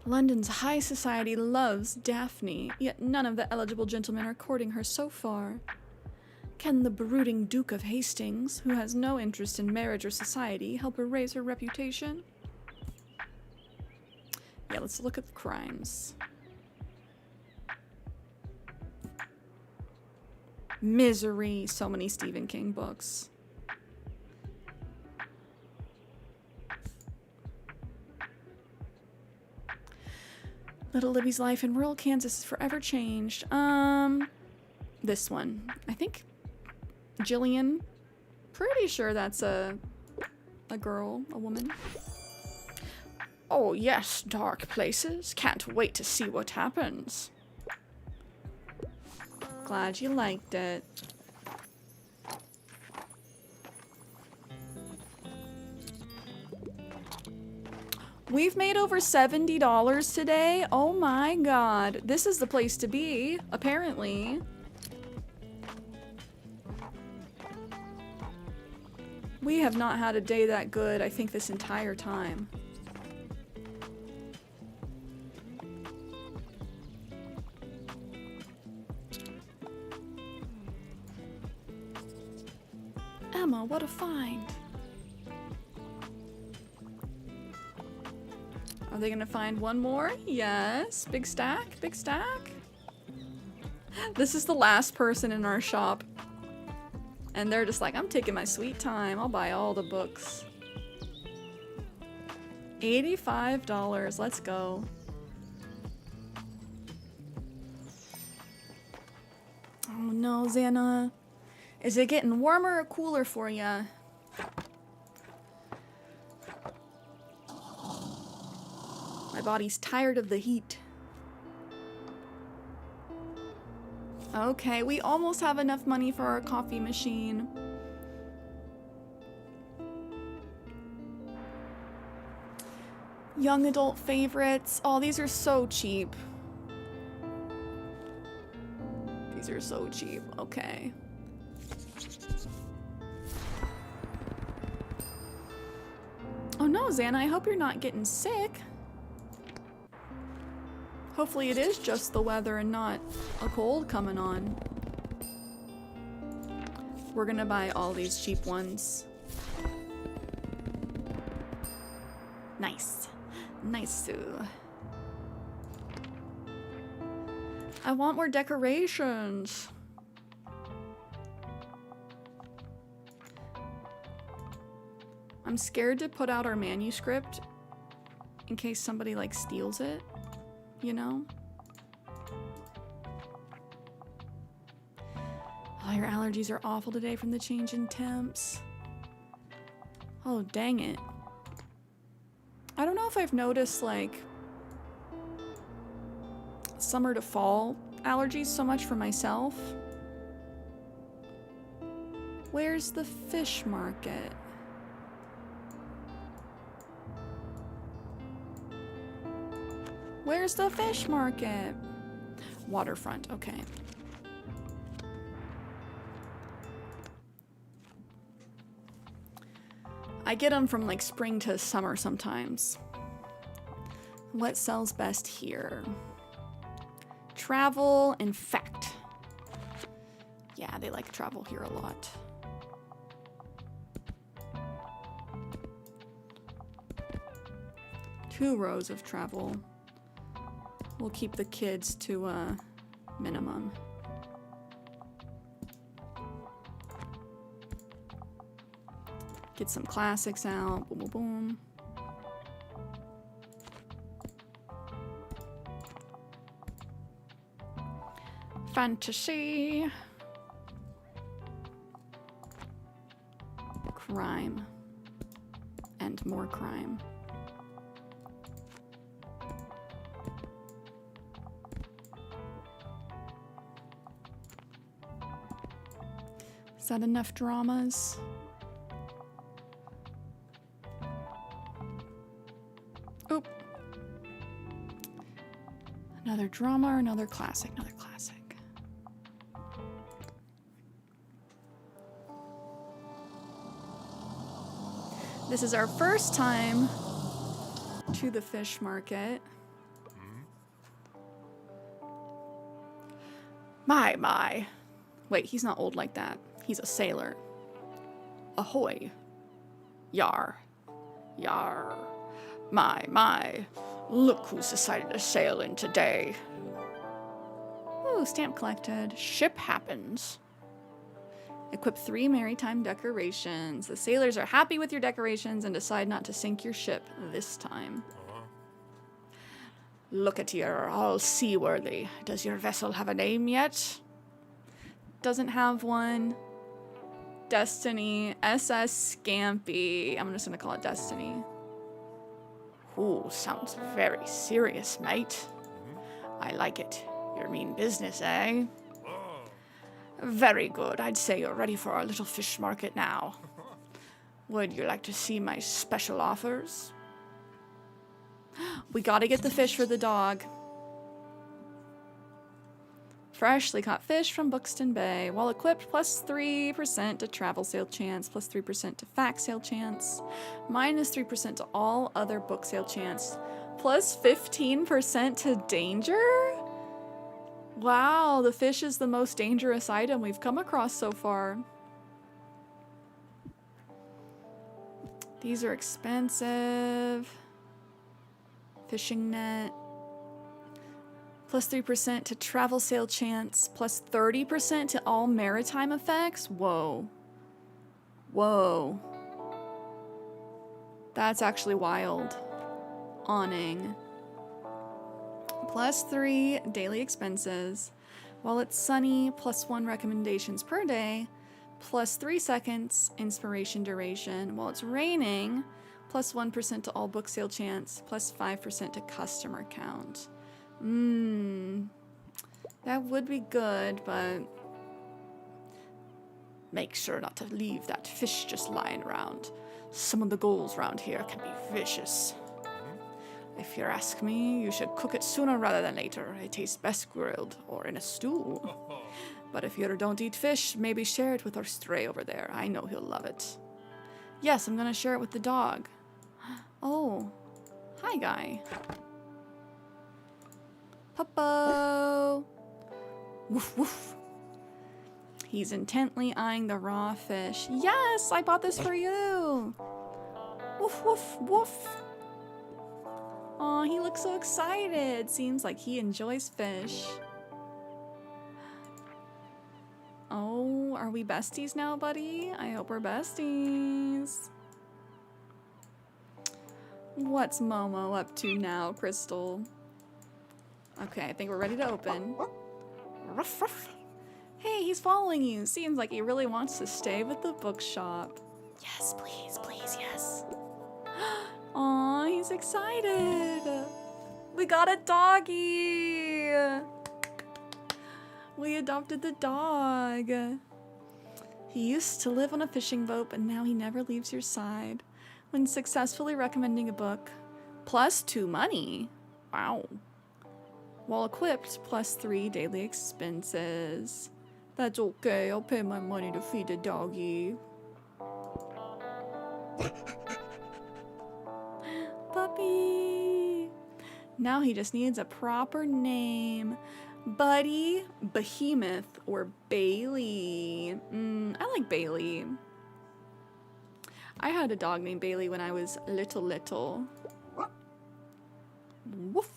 London's high society loves Daphne, yet none of the eligible gentlemen are courting her so far. Can the brooding Duke of Hastings, who has no interest in marriage or society, help her raise her reputation? Yeah, let's look at the crimes. Misery. So many Stephen King books. Little Libby's life in rural Kansas is forever changed. This one. I think Jillian. Pretty sure that's a girl, a woman. Oh yes, dark places. Can't wait to see what happens. Glad you liked it. We've made over $70 today. Oh my god. This is the place to be, apparently. We have not had a day that good, I think, this entire time. Emma, what a find. Are they gonna find one more? Yes. Big stack, big stack. This is the last person in our shop. And they're just like, I'm taking my sweet time. I'll buy all the books. $85. Let's go. Oh no, Xana. Is it getting warmer or cooler for ya? My body's tired of the heat. Okay, we almost have enough money for our coffee machine. Young adult favorites. Oh, these are so cheap. These are so cheap. Okay. Oh no, Xana, I hope you're not getting sick. Hopefully it is just the weather and not a cold coming on. We're gonna buy all these cheap ones. Nice. Nice. I want more decorations. I'm scared to put out our manuscript in case somebody like steals it. You know? Oh, your allergies are awful today from the change in temps. Oh, dang it. I don't know if I've noticed, like, summer to fall allergies so much for myself. Where's the fish market? Where's the fish market? Waterfront, okay. I get them from like spring to summer sometimes. What sells best here? Travel and fact. Yeah, they like travel here a lot. Two rows of travel. We'll keep the kids to a minimum. Get some classics out. Boom, boom, boom. Fantasy. Crime. And more crime. Is that enough dramas? Oop. Another drama or another classic? Another classic. This is our first time to the fish market. My. Wait, he's not old like that. He's a sailor. Ahoy. Yar. Yar. My. Look who's decided to sail in today. Ooh, stamp collected. Ship happens. Equip 3 maritime decorations. The sailors are happy with your decorations and decide not to sink your ship this time. Look at you, all seaworthy. Does your vessel have a name yet? Doesn't have one. Destiny. SS Scampy. I'm just gonna call it Destiny. Ooh, sounds very serious, mate. I like it. You mean business, eh? Very good. I'd say you're ready for our little fish market now. Would you like to see my special offers? We gotta get the fish for the dog. Freshly caught fish from Buxton Bay. While equipped, plus 3% to travel sale chance, plus 3% to fax sale chance, minus 3% to all other book sale chance, plus 15% to danger? Wow, the fish is the most dangerous item we've come across so far. These are expensive. Fishing net. Plus 3% to travel sale chance. Plus 30% to all maritime effects. Whoa. Whoa. That's actually wild. Awning. Plus 3 daily expenses. While it's sunny, plus 1 recommendations per day. Plus 3 seconds inspiration duration. While it's raining, plus 1% to all book sale chance. Plus 5% to customer count. That would be good, but make sure not to leave that fish just lying around. Some of the ghouls around here can be vicious. If you ask me, you should cook it sooner rather than later. It tastes best grilled or in a stew. But if you don't eat fish, maybe share it with our stray over there. I know he'll love it. Yes, I'm gonna share it with the dog. Oh, hi guy. Puppo! Woof woof. He's intently eyeing the raw fish. Yes, I bought this for you! Woof woof woof. Aw, he looks so excited. Seems like he enjoys fish. Oh, are we besties now, buddy? I hope we're besties. What's Momo up to now, Crystal? Okay, I think we're ready to open. Ruff, ruff. Hey, he's following you. Seems like he really wants to stay with the bookshop. Yes, please, please, yes. Aw, he's excited. We got a doggy. We adopted the dog. He used to live on a fishing boat, but now he never leaves your side. When successfully recommending a book, plus 2 money. Wow. While equipped, plus 3 daily expenses. That's okay, I'll pay my money to feed the doggy. Puppy! Now he just needs a proper name. Buddy, Behemoth, or Bailey. I like Bailey. I had a dog named Bailey when I was little. Woof.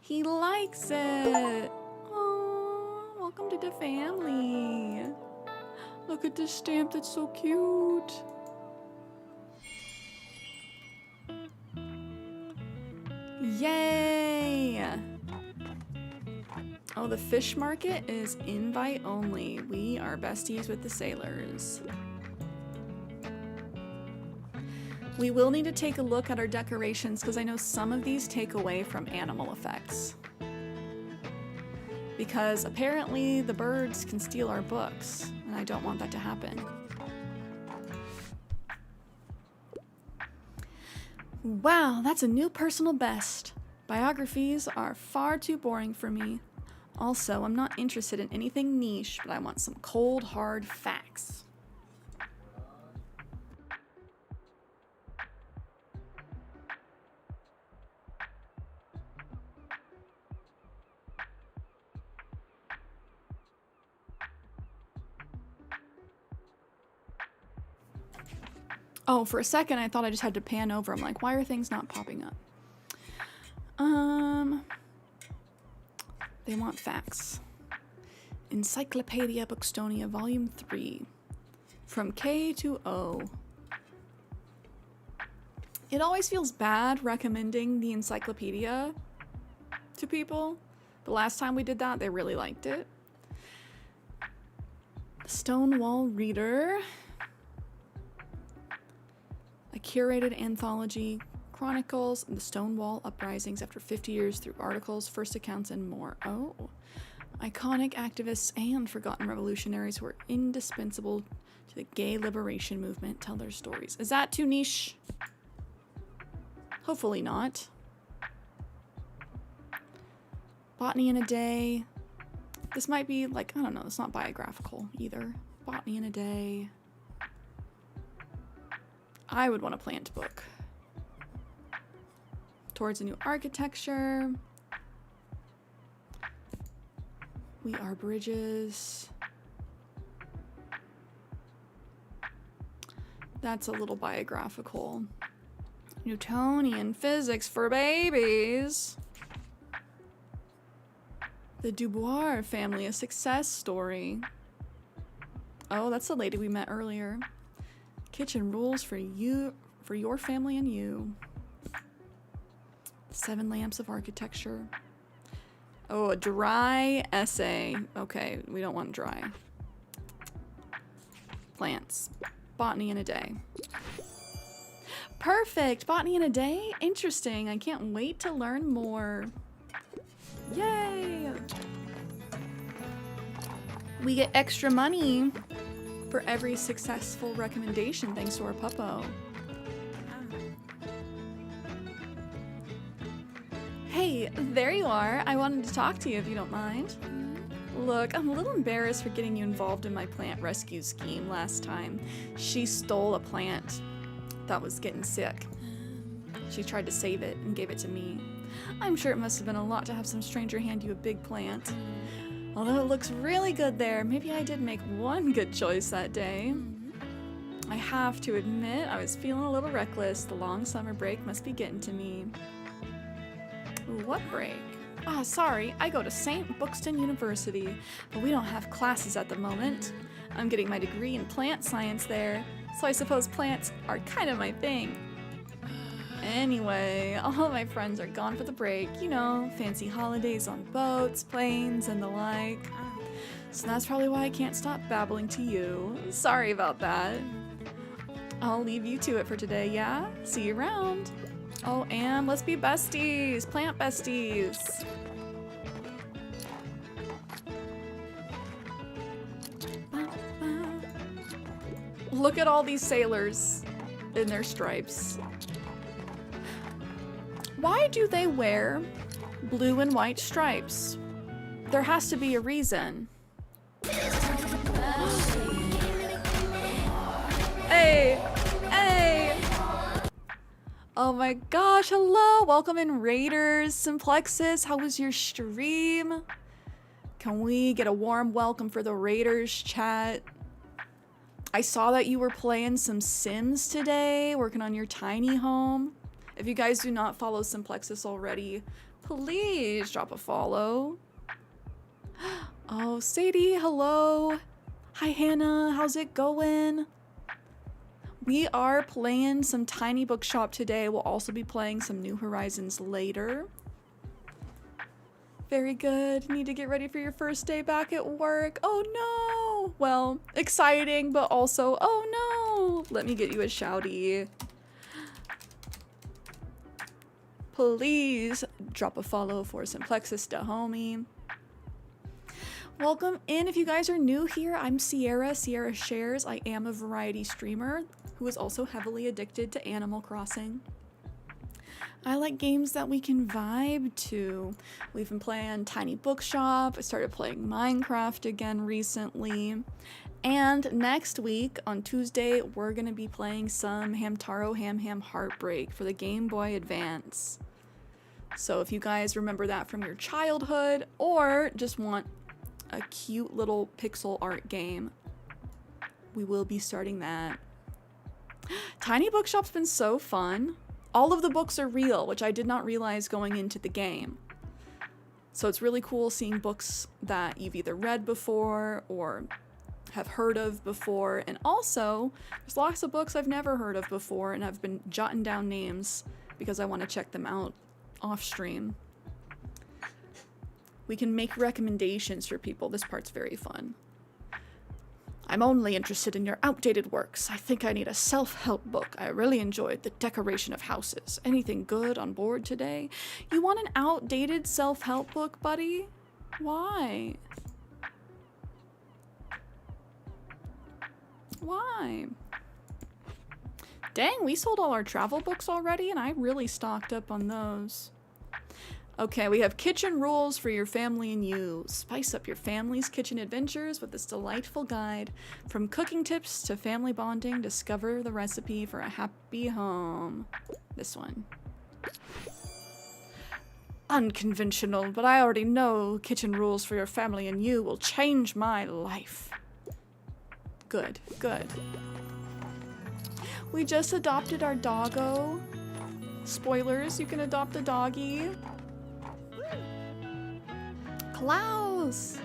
He likes it. Aww, welcome to the family. Look at this stamp, that's so cute. Yay! Oh, the fish market is invite only. We are besties with the sailors. We will need to take a look at our decorations because I know some of these take away from animal effects. Because apparently the birds can steal our books, and I don't want that to happen. Wow, that's a new personal best. Biographies are far too boring for me. Also, I'm not interested in anything niche, but I want some cold, hard facts. Oh, for a second I thought I just had to pan over. I'm like, why are things not popping up? They want facts. Encyclopedia Bookstonia, Volume 3. From K to O. It always feels bad recommending the encyclopedia to people. The last time we did that, they really liked it. Stonewall Reader. A curated anthology chronicles the Stonewall uprisings after 50 years through articles, first accounts, and more. Oh, Iconic activists and forgotten revolutionaries who are indispensable to the gay liberation movement tell their stories. Is that too niche? Hopefully not. Botany in a day. This might be like, I don't know, it's not biographical either. Botany in a day. I would want a plant book. Towards a new architecture. We are bridges. That's a little biographical. Newtonian physics for babies. The Dubois family, a success story. Oh, that's the lady we met earlier. Kitchen rules for you, for your family and you. 7 lamps of architecture. Oh, a dry essay. Okay, we don't want dry. Plants. Botany in a day. Perfect! Botany in a day? Interesting. I can't wait to learn more. Yay! We get extra money for every successful recommendation thanks to our puppo. Hey, there you are. I wanted to talk to you if you don't mind. Look, I'm a little embarrassed for getting you involved in my plant rescue scheme last time. She stole a plant that was getting sick. She tried to save it and gave it to me. I'm sure it must have been a lot to have some stranger hand you a big plant. Although it looks really good there, maybe I did make one good choice that day. I have to admit, I was feeling a little reckless. The long summer break must be getting to me. What break? Oh, sorry, I go to St. Buxton University, but we don't have classes at the moment. I'm getting my degree in plant science there, so I suppose plants are kind of my thing. Anyway, all of my friends are gone for the break, you know, fancy holidays on boats, planes, and the like. So that's probably why I can't stop babbling to you. Sorry about that. I'll leave you to it for today, yeah? See you around. Oh, and let's be besties, plant besties. Look at all these sailors in their stripes. Why do they wear blue and white stripes? There has to be a reason. Hey! Hey! Oh my gosh, hello! Welcome in, Raiders. Simplexus, how was your stream? Can we get a warm welcome for the Raiders chat? I saw that you were playing some Sims today, working on your tiny home. If you guys do not follow Simplexus already, please drop a follow. Oh, Sadie, hello. Hi, Hannah. How's it going? We are playing some Tiny Bookshop today. We'll also be playing some New Horizons later. Very good. Need to get ready for your first day back at work. Oh no! Well, exciting, but also, oh no! Let me get you a shouty. Please drop a follow for Simplexus da homie. Welcome in. If you guys are new here, I'm CierraShares. I am a variety streamer who is also heavily addicted to Animal Crossing. I like games that we can vibe to. We've been playing Tiny Bookshop. I started playing Minecraft again recently. And next week, on Tuesday, we're going to be playing some Hamtaro Ham Ham Heartbreak for the Game Boy Advance. So if you guys remember that from your childhood, or just want a cute little pixel art game, we will be starting that. Tiny Bookshop's been so fun. All of the books are real, which I did not realize going into the game. So it's really cool seeing books that you've either read before or have heard of before. And also, there's lots of books I've never heard of before, and I've been jotting down names because I want to check them out off stream. We can make recommendations for people. This part's very fun. I'm only interested in your outdated works. I think I need a self-help book. I really enjoyed The Decoration of Houses. Anything good on board today? You want an outdated self-help book, buddy? Why? Why? Dang, we sold all our travel books already, and I really stocked up on those. Okay, we have kitchen rules for your family and you. Spice up your family's kitchen adventures with this delightful guide. From cooking tips to family bonding, discover the recipe for a happy home. This one. Unconventional, but I already know kitchen rules for your family and you will change my life. Good, good. We just adopted our doggo. Spoilers, you can adopt a doggy. Klaus!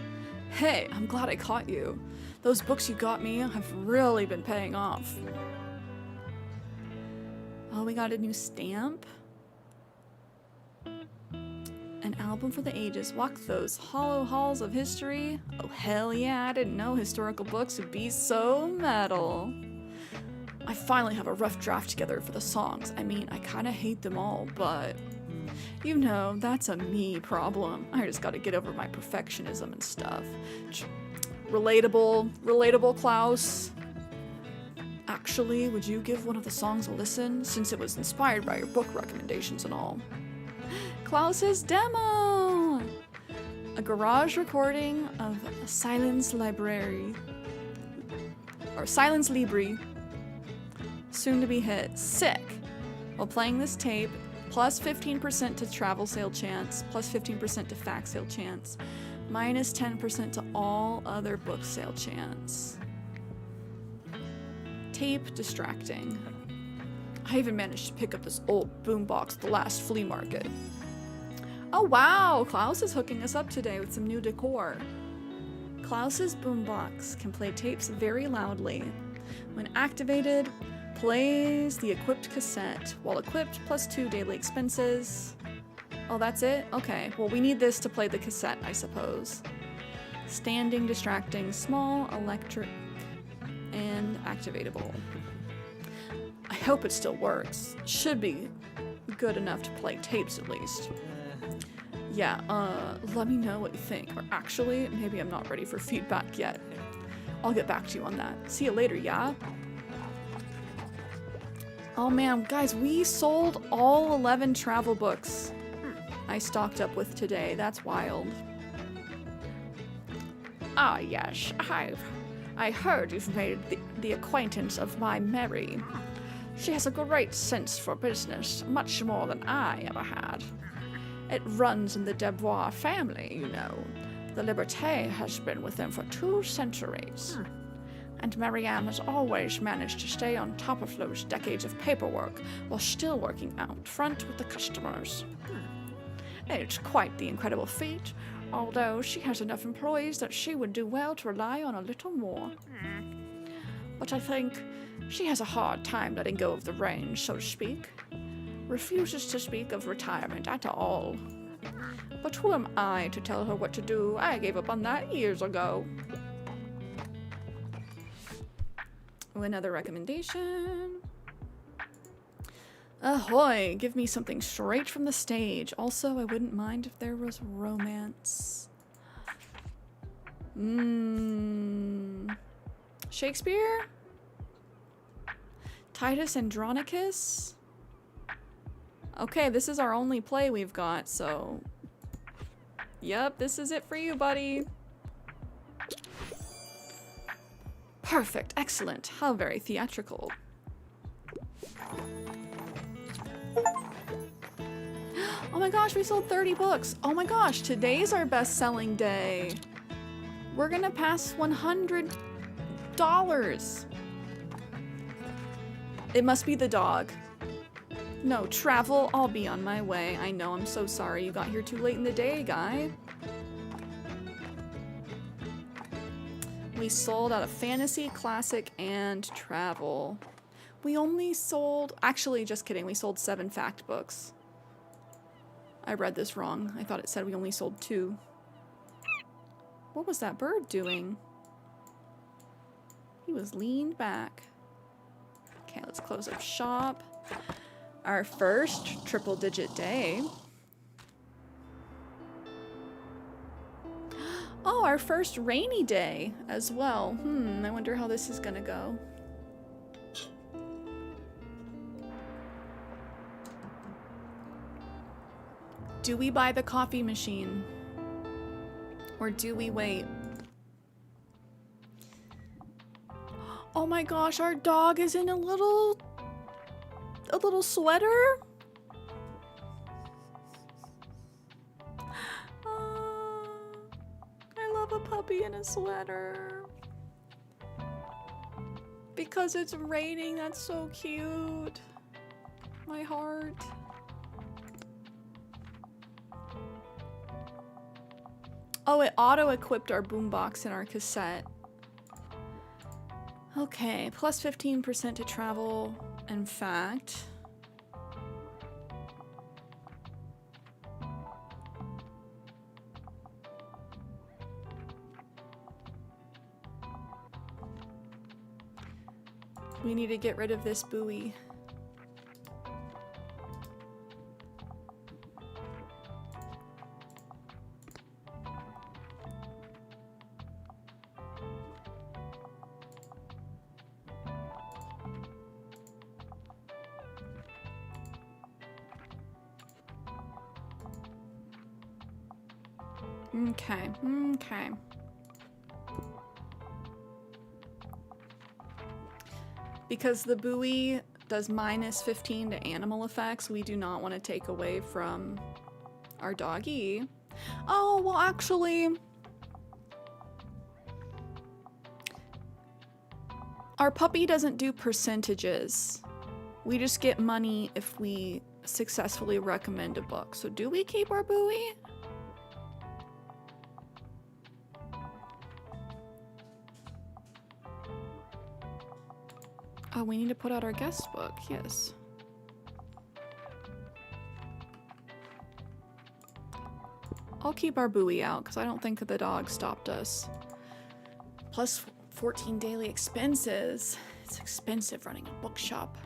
Hey, I'm glad I caught you. Those books you got me have really been paying off. Oh, we got a new stamp. An album for the ages. Walk those hollow halls of history. Oh, hell yeah, I didn't know historical books would be so metal. I finally have a rough draft together for the songs. I mean, I kind of hate them all, but you know, that's a me problem. I just gotta get over my perfectionism and stuff. Relatable, Klaus. Actually, would you give one of the songs a listen, since it was inspired by your book recommendations and all? Klaus's demo! A garage recording of Silence Library. Or Silence Libri. Soon to be hit. Sick! While playing this tape, plus 15% to travel sale chance, plus 15% to fax sale chance, minus 10% to all other book sale chance. Tape distracting. I even managed to pick up this old boombox at the last flea market. Oh wow, Klaus is hooking us up today with some new decor. Klaus's boombox can play tapes very loudly. When activated, plays the equipped cassette. While equipped, plus 2 daily expenses. Oh, that's it? Okay, well we need this to play the cassette, I suppose. Standing, distracting, small, electric, and activatable. I hope it still works. Should be good enough to play tapes at least. Yeah, let me know what you think. Or actually, maybe I'm not ready for feedback yet. I'll get back to you on that. See you later, yeah? Oh man, guys, we sold all 11 travel books I stocked up with today. That's wild. Ah, yes, I heard you've made the acquaintance of my Mary. She has a great sense for business, much more than I ever had. It runs in the Debois family, you know. The Liberté has been with them for 2 centuries. And Marianne has always managed to stay on top of those decades of paperwork while still working out front with the customers. It's quite the incredible feat, although she has enough employees that she would do well to rely on a little more. But I think she has a hard time letting go of the reins, so to speak. Refuses to speak of retirement at all. But who am I to tell her what to do? I gave up on that years ago. Another recommendation. Ahoy! Give me something straight from the stage. Also, I wouldn't mind if there was romance. Shakespeare? Titus Andronicus? Okay, this is our only play we've got, so... Yep, this is it for you, buddy. Perfect, excellent. How very theatrical. Oh my gosh, we sold 30 books. Oh my gosh, today's our best-selling day. We're gonna pass $100. It must be the dog. No, travel, I'll be on my way. I know, I'm so sorry you got here too late in the day, guy. We sold out of fantasy, classic, and travel. We only sold... Actually, just kidding. We sold 7 fact books. I read this wrong. I thought it said we only sold 2. What was that bird doing? He was leaned back. Okay, let's close up shop. Our first triple-digit day. our first rainy day as well. I wonder how this is gonna go. Do we buy the coffee machine? Or do we wait? Oh my gosh, our dog is in a little sweater. I love a puppy in a sweater. Because it's raining, that's so cute. My heart. Oh, it auto-equipped our boombox and our cassette. Okay, plus 15% to travel and fact. We need to get rid of this buoy. Okay, okay. Because the buoy does minus 15 to animal effects, we do not want to take away from our doggy. Oh, well, actually, our puppy doesn't do percentages. We just get money if we successfully recommend a book. So do we keep our buoy? Oh, we need to put out our guest book, yes. I'll keep our buoy out because I don't think the dog stopped us. Plus 14 daily expenses. It's expensive running a bookshop.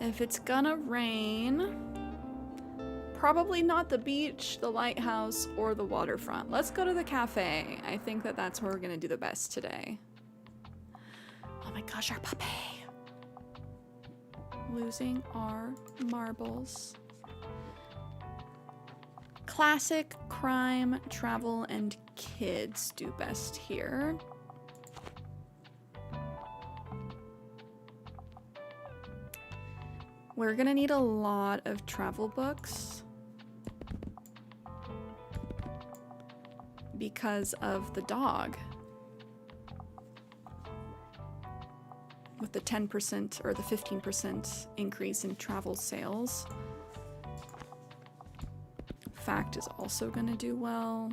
If it's gonna rain, probably not the beach, the lighthouse, or the waterfront. Let's go to the cafe. I think that that's where we're gonna do the best today. Oh my gosh, our puppy. Losing our marbles. Classic, crime, travel, and kids do best here. We're gonna need a lot of travel books because of the dog. With the 10% or the 15% increase in travel sales. Fact is also gonna do well.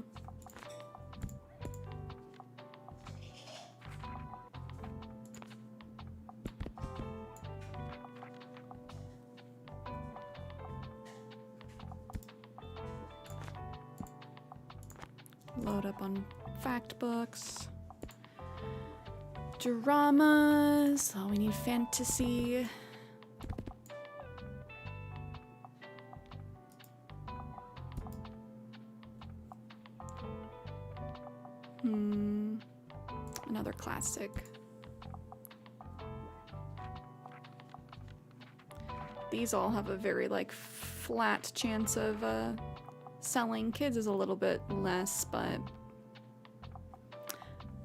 Load up on fact books. Dramas. Oh, we need fantasy. Another classic. These all have a very like flat chance of selling. Kids is a little bit less, but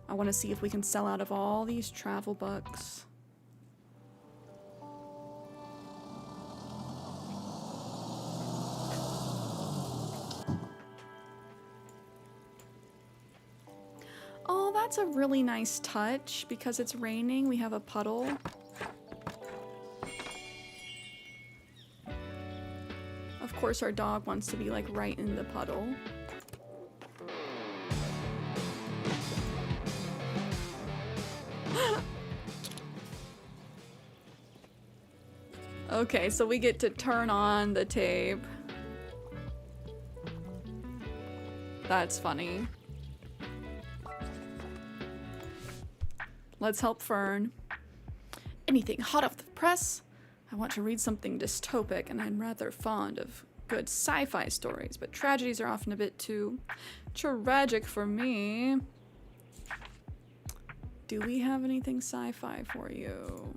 I want to see if we can sell out of all these travel books. Oh, that's a really nice touch. Because it's raining, we have a puddle. Of course, our dog wants to be like right in the puddle. Okay, so we get to turn on the tape. That's funny. Let's help Fern. Anything hot off the press? I want to read something dystopic, and I'm rather fond of good sci-fi stories, but tragedies are often a bit too tragic for me. Do we have anything sci-fi for you?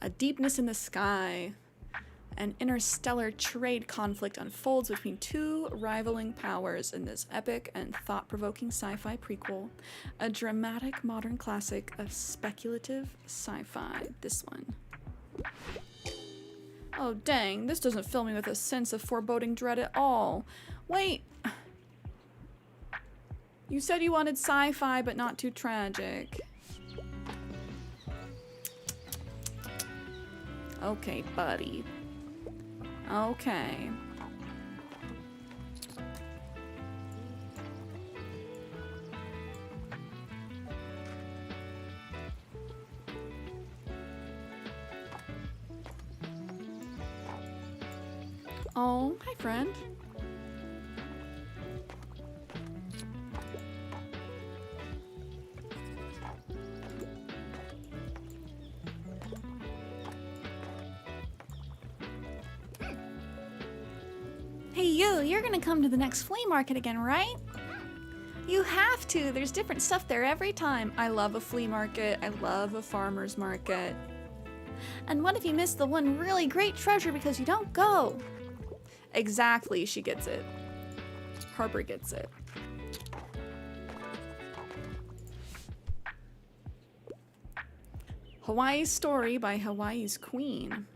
A deepness in the sky. An interstellar trade conflict unfolds between two rivaling powers in this epic and thought-provoking sci-fi prequel. A dramatic modern classic of speculative sci-fi. This one. Oh dang, this doesn't fill me with a sense of foreboding dread at all. Wait. You said you wanted sci-fi but not too tragic. Okay, buddy. Okay. Oh, hi, friend. Hey you're gonna come to the next flea market again, right? You have to, there's different stuff there every time. I love a flea market. I love a farmer's market. And what if you miss the one really great treasure because you don't go? Exactly, she gets it. Harper gets it. Hawaii's Story by Hawaii's Queen.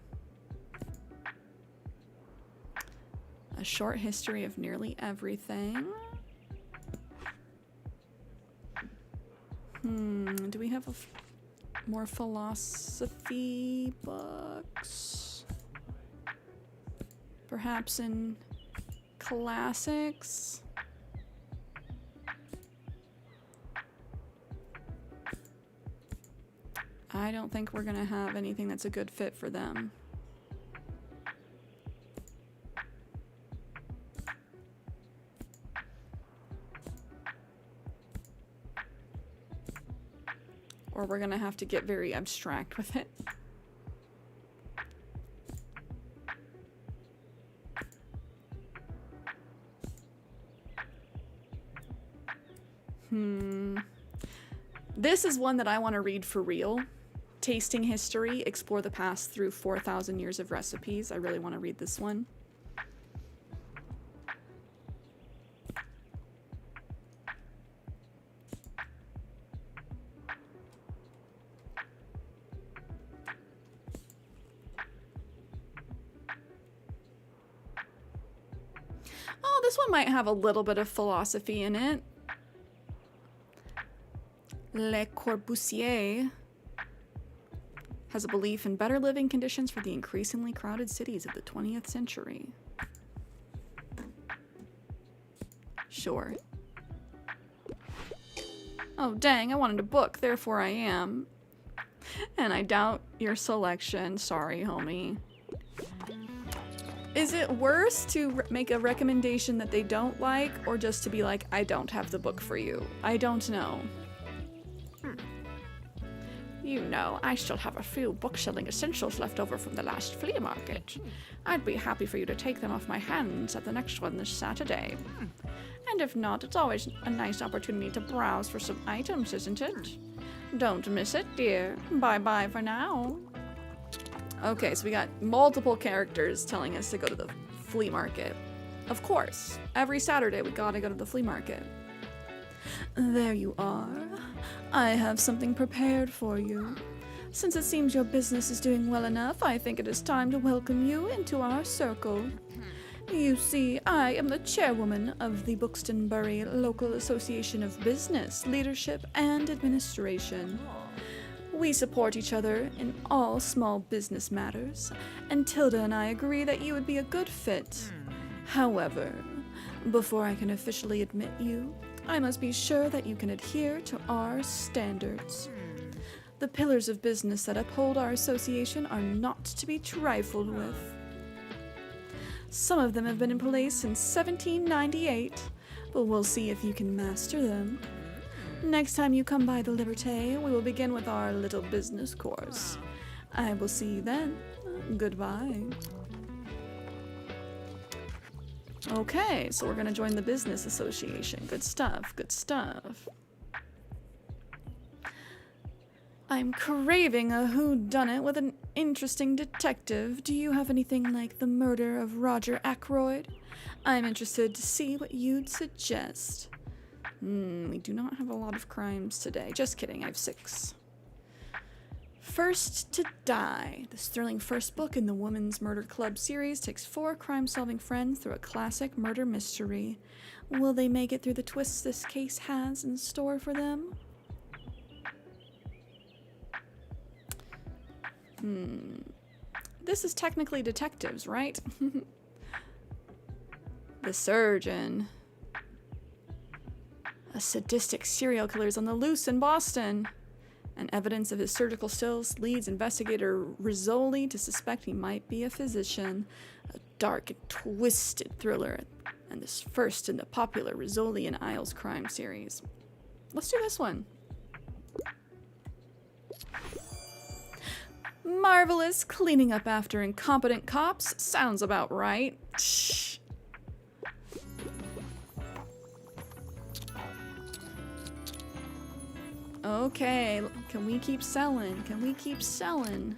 A short history of nearly everything. Do we have more philosophy books? Perhaps in classics? I don't think we're gonna have anything that's a good fit for them. Or we're gonna have to get very abstract with it. This is one that I want to read for real. Tasting History, Explore the Past Through 4,000 Years of Recipes. I really want to read this one. Oh, this one might have a little bit of philosophy in it. Le Corbusier has a belief in better living conditions for the increasingly crowded cities of the 20th century. Sure. Oh, dang, I wanted a book, therefore I am. And I doubt your selection. Sorry, homie. Is it worse to make a recommendation that they don't like, or just to be like, I don't have the book for you? I don't know. You know, I still have a few book-selling essentials left over from the last flea market. I'd be happy for you to take them off my hands at the next one this Saturday. And if not, it's always a nice opportunity to browse for some items, isn't it? Don't miss it, dear. Bye-bye for now. Okay, so we got multiple characters telling us to go to the flea market. Of course, every Saturday we gotta go to the flea market. There you are. I have something prepared for you. Since it seems your business is doing well enough, I think it is time to welcome you into our circle. You see, I am the chairwoman of the Buxtonbury Local Association of Business, Leadership, and Administration. We support each other in all small business matters, and Tilda and I agree that you would be a good fit. However, before I can officially admit you, I must be sure that you can adhere to our standards. The pillars of business that uphold our association are not to be trifled with. Some of them have been in place since 1798, but we'll see if you can master them. Next time you come by the Liberté, we will begin with our little business course. I will see you then. Goodbye. Okay, so we're gonna join the business association. Good stuff, good stuff. I'm craving a whodunit with an interesting detective. Do you have anything like The Murder of Roger Ackroyd? I'm interested to see what you'd suggest. We do not have a lot of crimes today. Just kidding, I have 6. First to Die. This thrilling first book in the Women's Murder Club series takes 4 crime-solving friends through a classic murder mystery. Will they make it through the twists this case has in store for them? This is technically detectives, right? The Surgeon. A sadistic serial killer is on the loose in Boston. And evidence of his surgical skills leads investigator Rizzoli to suspect he might be a physician. A dark and twisted thriller, and this first in the popular Rizzoli and Isles crime series. Let's do this one. Marvelous. Cleaning up after incompetent cops. Sounds about right. Shh. Okay, can we keep selling? Can we keep selling?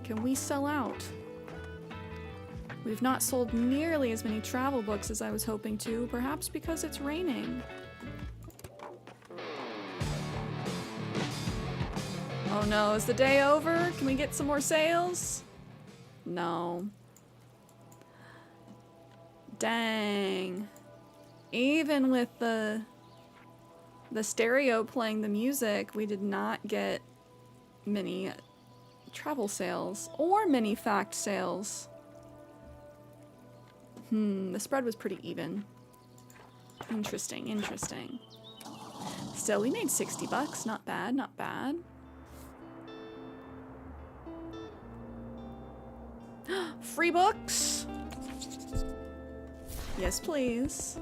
Can we sell out? We've not sold nearly as many travel books as I was hoping to, perhaps because it's raining. Oh no, is the day over? Can we get some more sales? No. Dang. Even with the stereo playing the music, we did not get many travel sales or many fact sales. The spread was pretty even. Interesting, interesting. Still, we made 60 bucks. Not bad, not bad. Free books? Yes, please.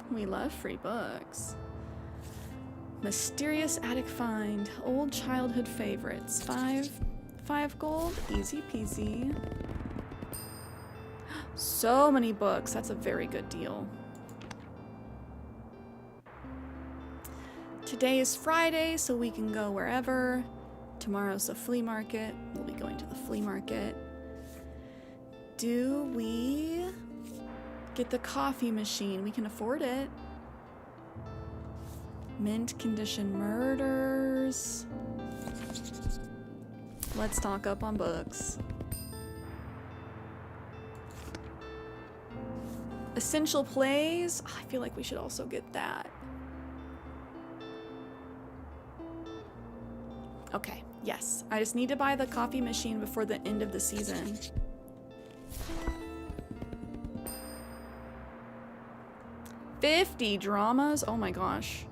We love free books. Mysterious attic find. Old childhood favorites. 5 gold. Easy peasy. So many books. That's a very good deal. Today is Friday, so we can go wherever. Tomorrow's the flea market. We'll be going to the flea market. Do we get the coffee machine? We can afford it. Mint condition murders. Let's stock up on books. Essential plays. I feel like we should also get that. Okay, yes. I just need to buy the coffee machine before the end of the season. $50 dramas? Oh my gosh.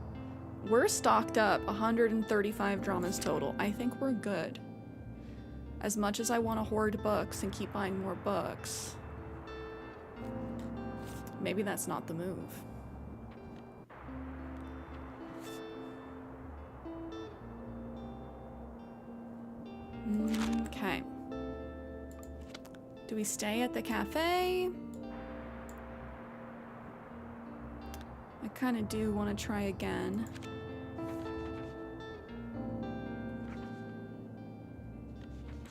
We're stocked up 135 dramas total. I think we're good. As much as I want to hoard books and keep buying more books, maybe that's not the move. Okay. Do we stay at the cafe? I kind of do want to try again.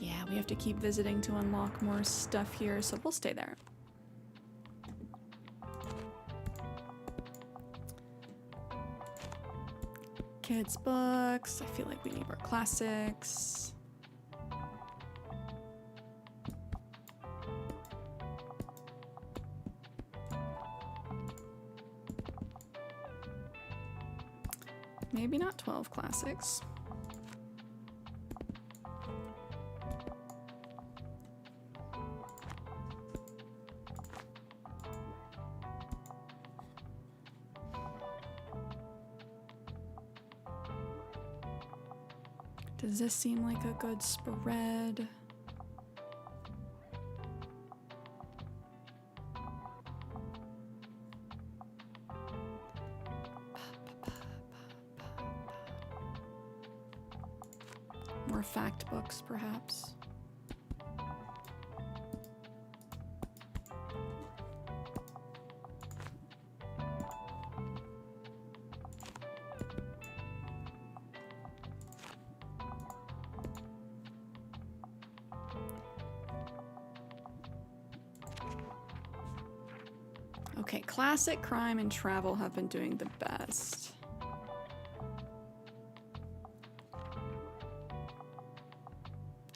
Yeah, we have to keep visiting to unlock more stuff here, so we'll stay there. Kids' books. I feel like we need more classics. Maybe not 12 classics. Does this seem like a good spread? books, perhaps. Okay, classic, crime, and travel have been doing the best.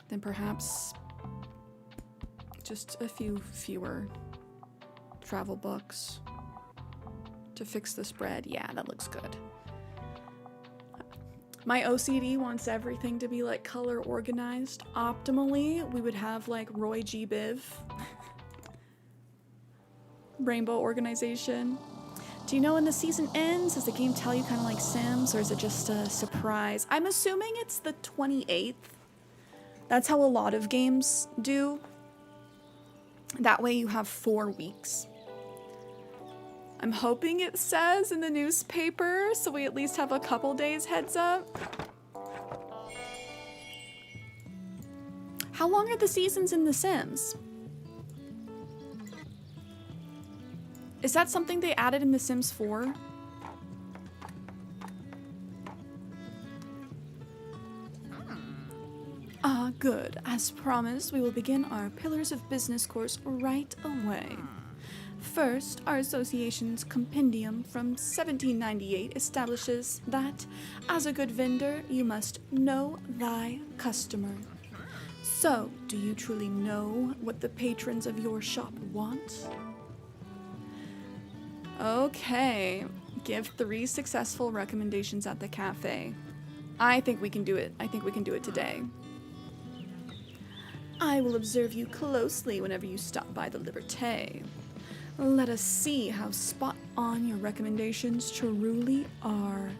Then perhaps just a few fewer travel books to fix the spread. Yeah, that looks good. My OCD wants everything to be like color organized. Optimally, we would have like Roy G. Biv. Rainbow organization. Do you know when the season ends? Does the game tell you kind of like Sims, or is it just a surprise? I'm assuming it's the 28th. That's how a lot of games do. That way you have 4 weeks. I'm hoping it says in the newspaper, so we at least have a couple days heads up. How long are the seasons in The Sims? Is that something they added in The Sims 4? Ah, good. As promised, we will begin our Pillars of Business course right away. First, our association's compendium from 1798 establishes that, as a good vendor, you must know thy customer. So, do you truly know what the patrons of your shop want? Okay, give 3 successful recommendations at the cafe. I think we can do it. I think we can do it today. I will observe you closely whenever you stop by the Liberté. Let us see how spot on your recommendations truly are.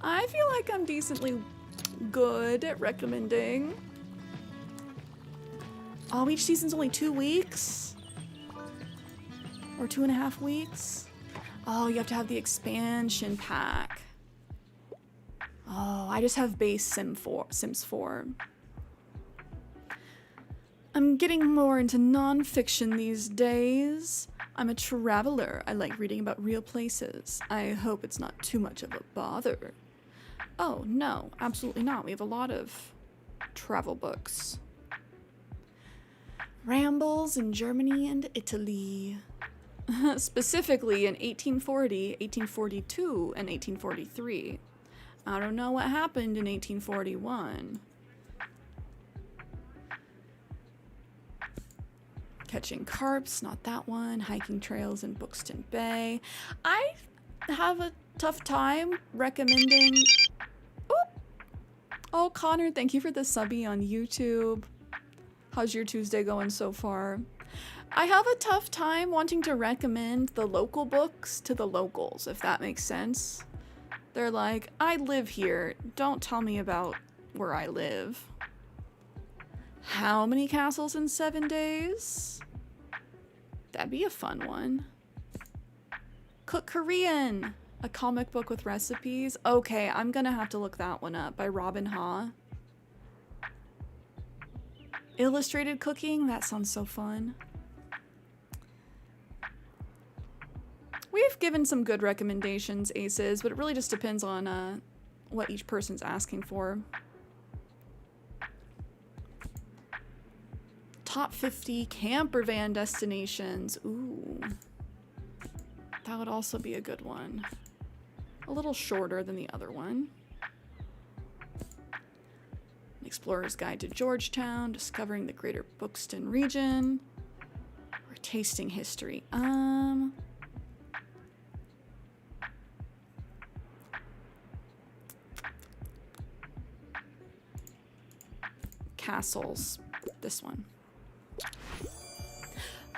I feel like I'm decently good at recommending. Oh, each season's only 2 weeks? Or 2.5 weeks? Oh, you have to have the expansion pack. Oh, I just have base Sims 4. I'm getting more into non-fiction these days. I'm a traveler. I like reading about real places. I hope it's not too much of a bother. Oh, no, absolutely not. We have a lot of travel books. Rambles in Germany and Italy. Specifically in 1840, 1842, and 1843. I don't know what happened in 1841. Catching carps, not that one. Hiking trails in Buxton Bay. I have a tough time recommending... Oop. Oh, Connor, thank you for the subby on YouTube. How's your Tuesday going so far? I have a tough time wanting to recommend the local books to the locals, if that makes sense. They're like, I live here. Don't tell me about where I live. How many castles in 7 days? That'd be a fun one. Cook Korean. A comic book with recipes. Okay, I'm gonna have to look that one up by Robin Ha. Illustrated cooking. That sounds so fun. We've given some good recommendations, Aces, but it really just depends on what each person's asking for. Top 50 camper van destinations. Ooh. That would also be a good one. A little shorter than the other one. An Explorer's Guide to Georgetown, discovering the greater Buxton region, or tasting history. Castles. This one.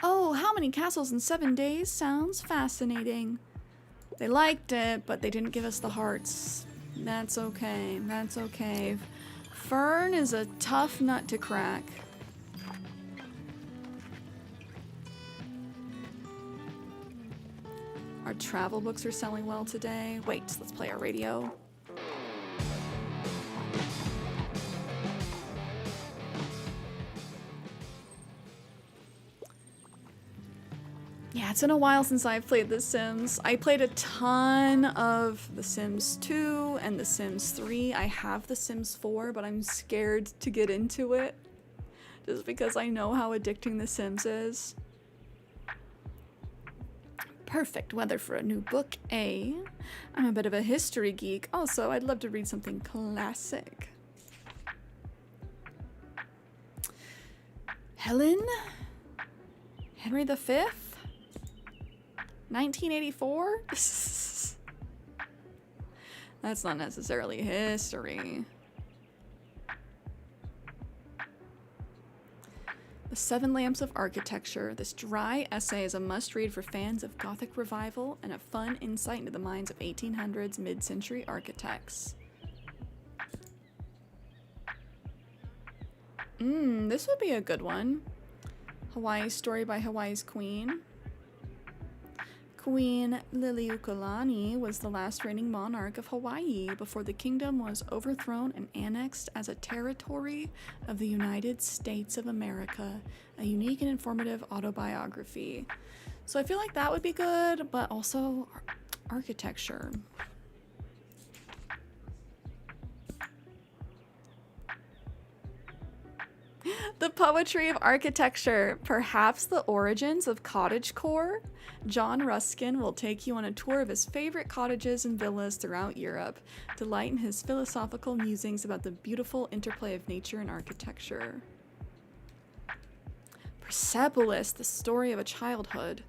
Oh, how many castles in 7 days? Sounds fascinating. They liked it, but they didn't give us the hearts. That's okay. That's okay. Fern is a tough nut to crack. Our travel books are selling well today. Wait, let's play our radio. Yeah, it's been a while since I've played The Sims. I played a ton of The Sims 2 and The Sims 3. I have The Sims 4, but I'm scared to get into it. Just because I know how addicting The Sims is. Perfect weather for a new book, eh? I'm a bit of a history geek. Also, I'd love to read something classic. Helen? Henry V? 1984? That's not necessarily history. The Seven Lamps of Architecture. This dry essay is a must-read for fans of Gothic revival and a fun insight into the minds of 1800s mid-century architects. This would be a good one. Hawaii's Story by Hawaii's Queen. Queen Liliuokalani was the last reigning monarch of Hawaii before the kingdom was overthrown and annexed as a territory of the United States of America. A unique and informative autobiography. So I feel like that would be good, but also architecture. The Poetry of Architecture, perhaps the origins of cottagecore. John Ruskin will take you on a tour of his favorite cottages and villas throughout Europe. Delight in his philosophical musings about the beautiful interplay of nature and architecture. Persepolis, the story of a childhood.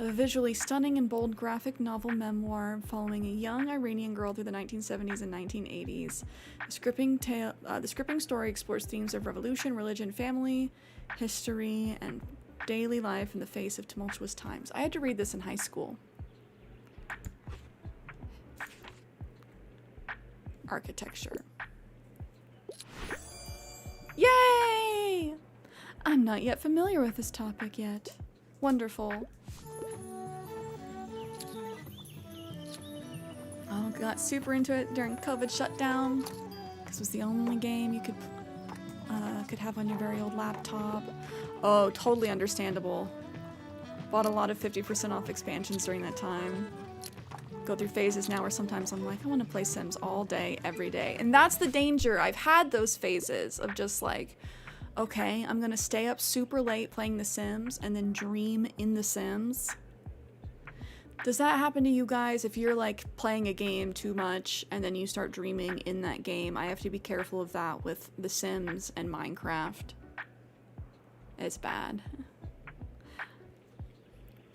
A visually stunning and bold graphic novel memoir following a young Iranian girl through the 1970s and 1980s. The scripting story explores themes of revolution, religion, family, history, and daily life in the face of tumultuous times. I had to read this in high school. Architecture. Yay! I'm not yet familiar with this topic yet. Wonderful. Oh, got super into it during COVID shutdown. This was the only game you could have on your very old laptop. Oh, totally understandable. Bought a lot of 50% off expansions during that time. Go through phases now where sometimes I'm like, I want to play Sims all day, every day. And that's the danger. I've had those phases of just like, okay, I'm going to stay up super late playing The Sims and then dream in The Sims. Does that happen to you guys if you're like playing a game too much and then you start dreaming in that game? I have to be careful of that with The Sims and Minecraft. It's bad.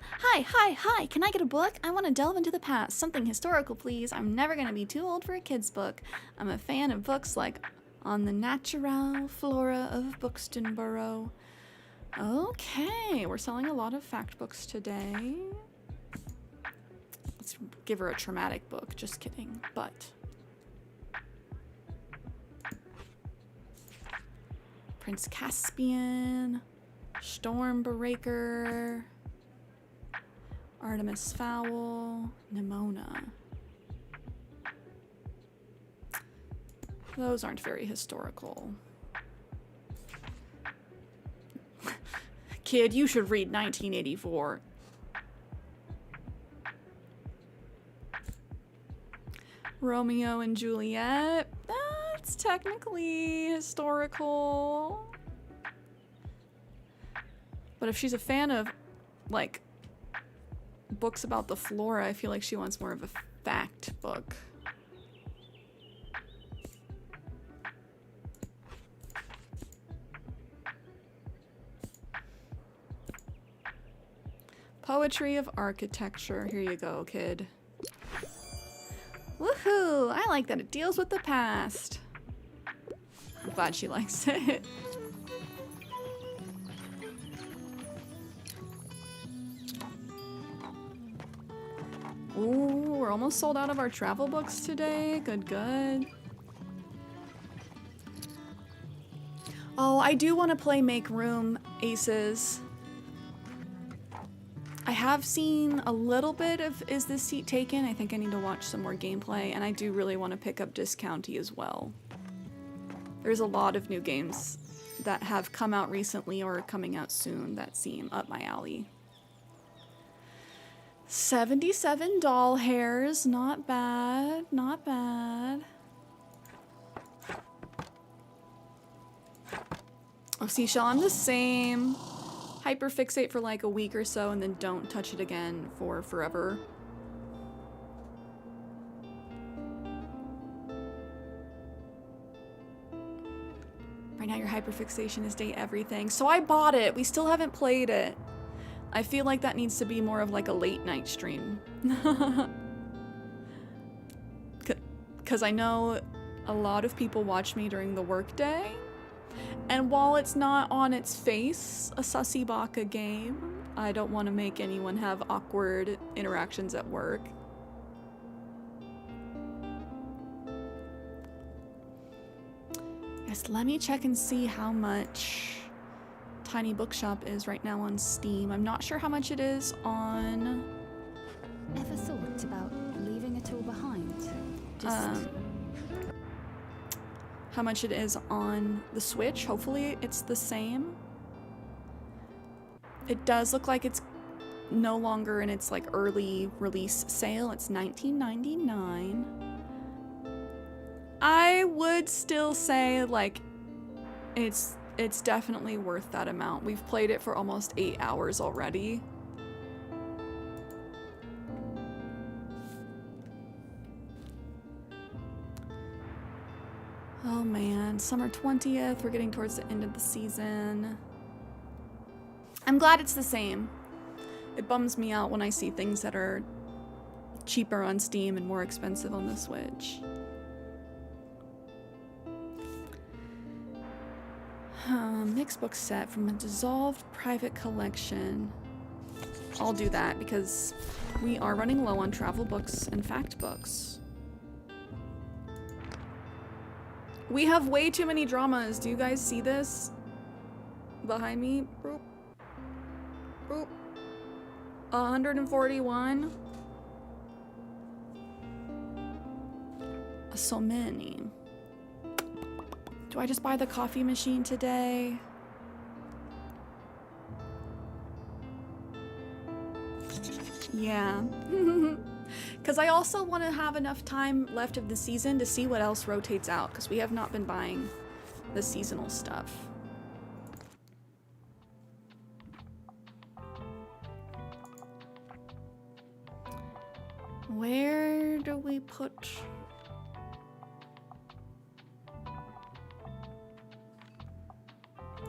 Hi, can I get a book? I want to delve into the past. Something historical, please. I'm never going to be too old for a kid's book. I'm a fan of books like On the Natural Flora of Buxtonborough. Okay, we're selling a lot of fact books today. Let's give her a traumatic book. Just kidding. But Prince Caspian, Stormbreaker, Artemis Fowl, Nimona. Those aren't very historical. Kid, you should read 1984. Romeo and Juliet. That's technically historical. But if she's a fan of, like, books about the flora, I feel like she wants more of a fact book. Poetry of Architecture. Here you go, kid. Woohoo! I like that it deals with the past. I'm glad she likes it. Ooh, we're almost sold out of our travel books today. Good, good. Oh, I do want to play Make Room, Aces. I have seen a little bit of Is This Seat Taken? I think I need to watch some more gameplay, and I do really want to pick up Discounty as well. There's a lot of new games that have come out recently or are coming out soon that seem up my alley. 77 doll hairs. Not bad. Not bad. Oh, seashell, I'm the same. Hyperfixate for like a week or so and then don't touch it again for forever. Right now your hyperfixation is day everything. So I bought it. We still haven't played it. I feel like that needs to be more of like a late night stream. Because I know a lot of people watch me during the workday. And while it's not on its face a sussy baka game, I don't want to make anyone have awkward interactions at work. Yes, let me check and see how much Tiny Bookshop is right now on Steam. I'm not sure how much it is on... Ever thought about leaving it all behind? Just... how much it is on the Switch. Hopefully it's the same. It does look like it's no longer in its like early release sale. It's $19.99. I would still say like it's definitely worth that amount. We've played it for almost 8 hours already. Oh man, summer 20th, we're getting towards the end of the season. I'm glad it's the same. It bums me out when I see things that are cheaper on Steam and more expensive on the Switch. Mixed book set from a dissolved private collection. I'll do that because we are running low on travel books and fact books. We have way too many dramas. Do you guys see this? Behind me? Boop. Boop. 141. So many. Do I just buy the coffee machine today? Yeah. Because I also want to have enough time left of the season to see what else rotates out, because we have not been buying the seasonal stuff. Where do we put...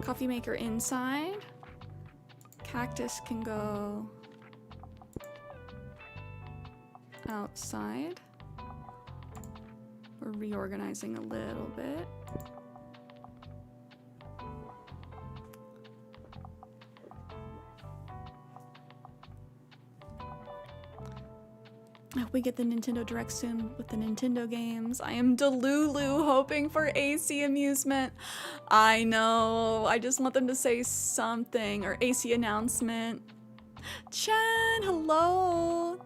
coffee maker inside? Cactus can go... outside. We're reorganizing a little bit. I hope we get the Nintendo Direct soon with the Nintendo games. I am Delulu hoping for AC amusement. I know. I just want them to say something, or AC announcement. Chan, hello.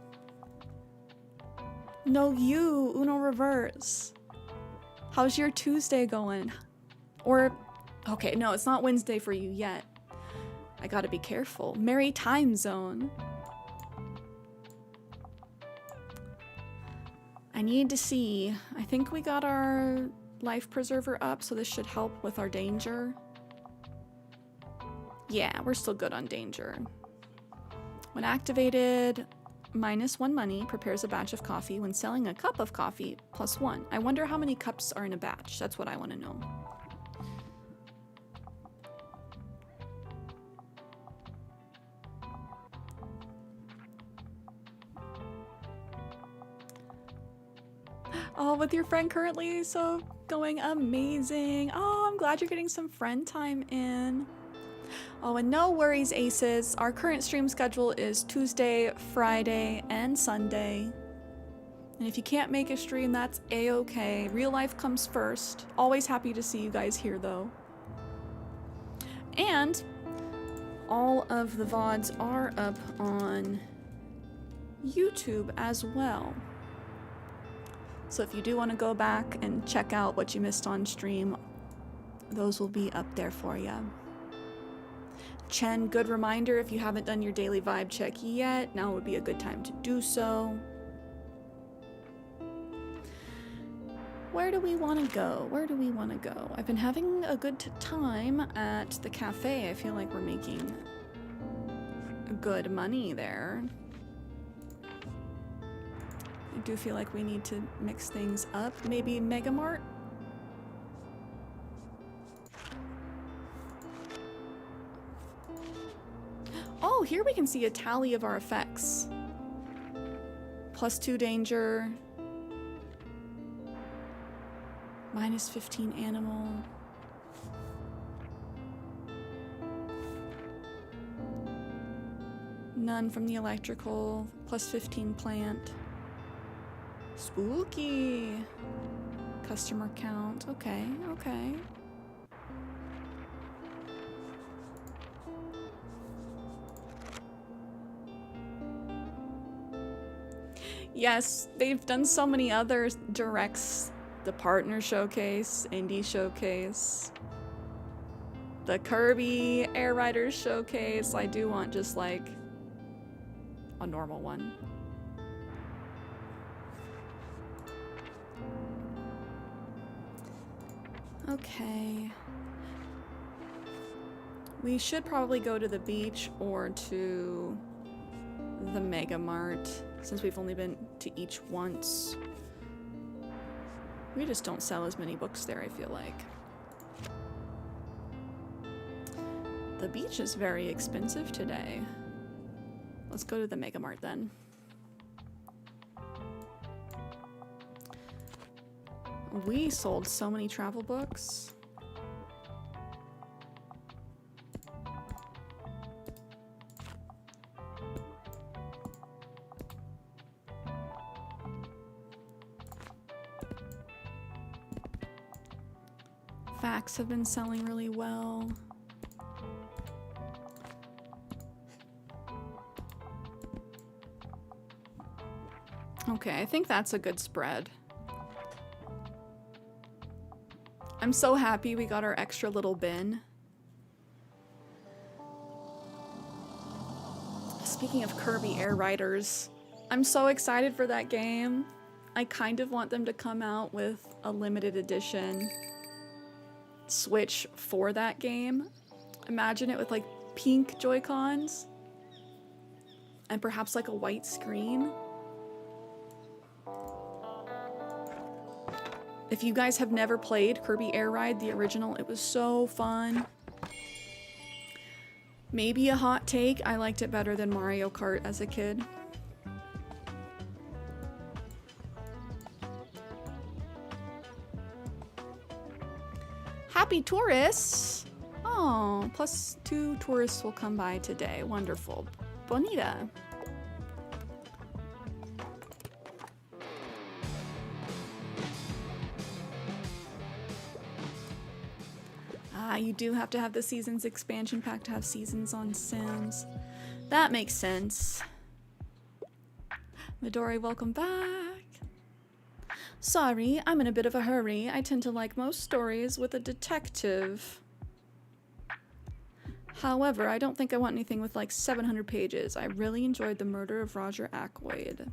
No, you, Uno Reverse. How's your Tuesday going? Or, okay, no, it's not Wednesday for you yet. I gotta be careful. Merry time zone. I need to see. I think we got our life preserver up, so this should help with our danger. Yeah, we're still good on danger. When activated, -1 money prepares a batch of coffee. When selling a cup of coffee, +1. I wonder how many cups are in a batch. That's what I want to know. Oh, with your friend currently, so going amazing. Oh, I'm glad you're getting some friend time in. Oh, and no worries, Aces. Our current stream schedule is Tuesday, Friday, and Sunday. And if you can't make a stream, that's a-okay. Real life comes first. Always happy to see you guys here, though. And all of the VODs are up on YouTube as well. So if you do want to go back and check out what you missed on stream, those will be up there for you. Chen, good reminder, if you haven't done your daily vibe check yet, now would be a good time to do so. Where do we want to go? Where do we want to go? I've been having a good time at the cafe. I feel like we're making good money there. I do feel like we need to mix things up. Maybe Mega Mart? Oh, here we can see a tally of our effects. +2 danger. -15 animal. None from the electrical. +15 plant. Spooky. Customer count. Okay, okay. Yes, they've done so many other directs. The partner showcase, indie showcase, the Kirby Air Riders showcase. I do want just like a normal one. Okay. We should probably go to the beach or to the Mega Mart, since we've only been to each once. We just don't sell as many books there, I feel like. The beach is very expensive today. Let's go to the Mega Mart then. We sold so many travel books. Facts have been selling really well. Okay, I think that's a good spread. I'm so happy we got our extra little bin. Speaking of Kirby Air Riders, I'm so excited for that game. I kind of want them to come out with a limited edition Switch for that game. Imagine it with like pink Joy-Cons and perhaps like a white screen. If you guys have never played Kirby Air Ride, the original, it was so fun. Maybe a hot take, I liked it better than Mario Kart as a kid. Happy tourists! Oh, +2 tourists will come by today. Wonderful. Bonita. You do have to have the Seasons expansion pack to have Seasons on Sims. That makes sense. Midori, welcome back. Sorry, I'm in a bit of a hurry. I tend to like most stories with a detective. However, I don't think I want anything with like 700 pages. I really enjoyed The Murder of Roger Ackroyd.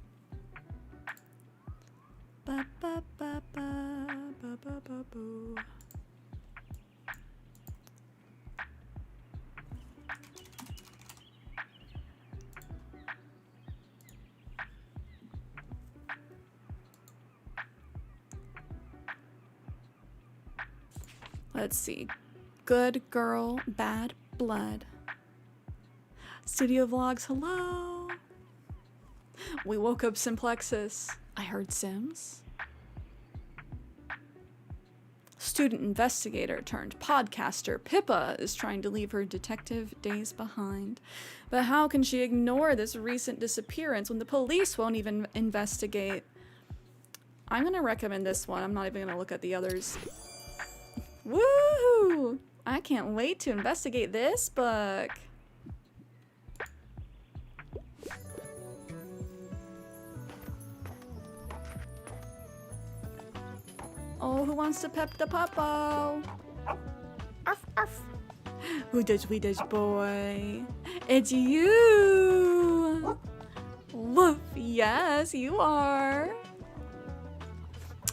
Ba ba ba ba ba ba ba boo. Let's see. Good girl, bad blood. Studio vlogs, hello. We woke up Simplexus. I heard Sims. Student investigator turned podcaster Pippa is trying to leave her detective days behind. But how can she ignore this recent disappearance when the police won't even investigate? I'm gonna recommend this one. I'm not even gonna look at the others. Woo! I can't wait to investigate this book. Oh, who wants to pep the puppo? Arf, arf. Who does boy? It's you! Woof, yes, you are.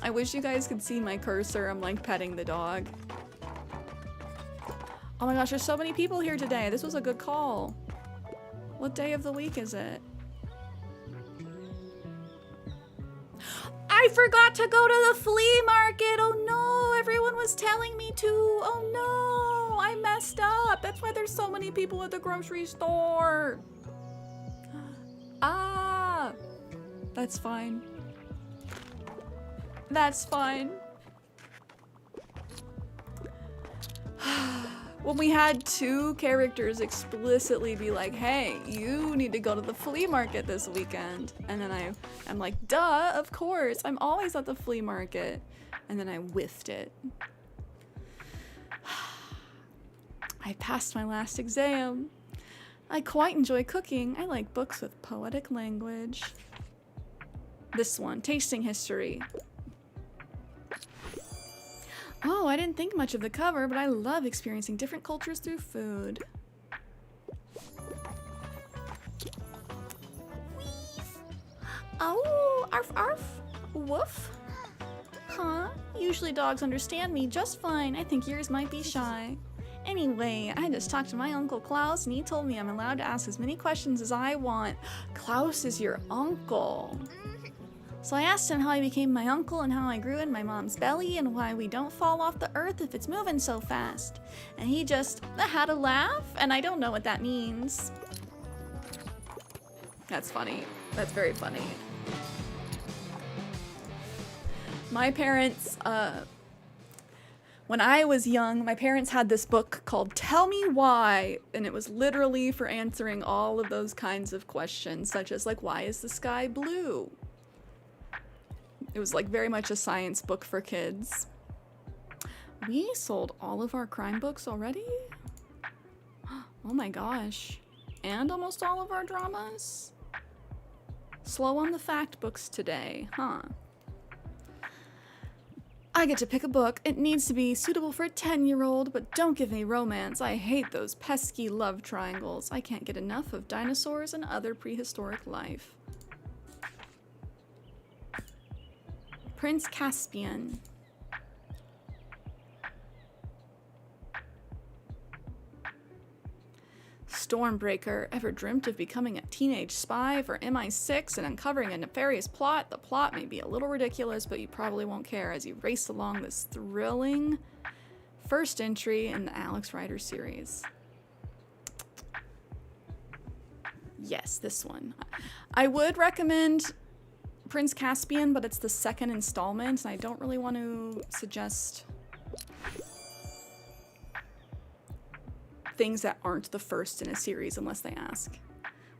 I wish you guys could see my cursor. I'm like petting the dog. Oh my gosh, there's so many people here today. This was a good call. What day of the week is it? I forgot to go to the flea market. Oh no, everyone was telling me to. Oh no, I messed up. That's why there's so many people at the grocery store. Ah, that's fine. That's fine. When we had two characters explicitly be like, hey, you need to go to the flea market this weekend. And then I'm like, duh, of course. I'm always at the flea market. And then I whiffed it. I passed my last exam. I quite enjoy cooking. I like books with poetic language. This one, tasting history. Oh, I didn't think much of the cover, but I love experiencing different cultures through food. Oh, arf arf. Woof. Huh? Usually dogs understand me just fine. I think yours might be shy. Anyway, I just talked to my Uncle Klaus and he told me I'm allowed to ask as many questions as I want. Klaus is your uncle. So I asked him how he became my uncle and how I grew in my mom's belly and why we don't fall off the earth if it's moving so fast. And he just had a laugh, and I don't know what that means. That's funny. That's very funny. My parents, when I was young, my parents had this book called Tell Me Why, and it was literally for answering all of those kinds of questions, such as like, why is the sky blue? It was like very much a science book for kids. We sold all of our crime books already? Oh my gosh. And almost all of our dramas? Slow on the fact books today, huh? I get to pick a book. It needs to be suitable for a 10-year-old, but don't give me romance. I hate those pesky love triangles. I can't get enough of dinosaurs and other prehistoric life. Prince Caspian. Stormbreaker. Ever dreamt of becoming a teenage spy for MI6 and uncovering a nefarious plot? The plot may be a little ridiculous, but you probably won't care as you race along this thrilling first entry in the Alex Rider series. Yes, this one. I would recommend Prince Caspian, but it's the second installment, and I don't really want to suggest things that aren't the first in a series unless they ask.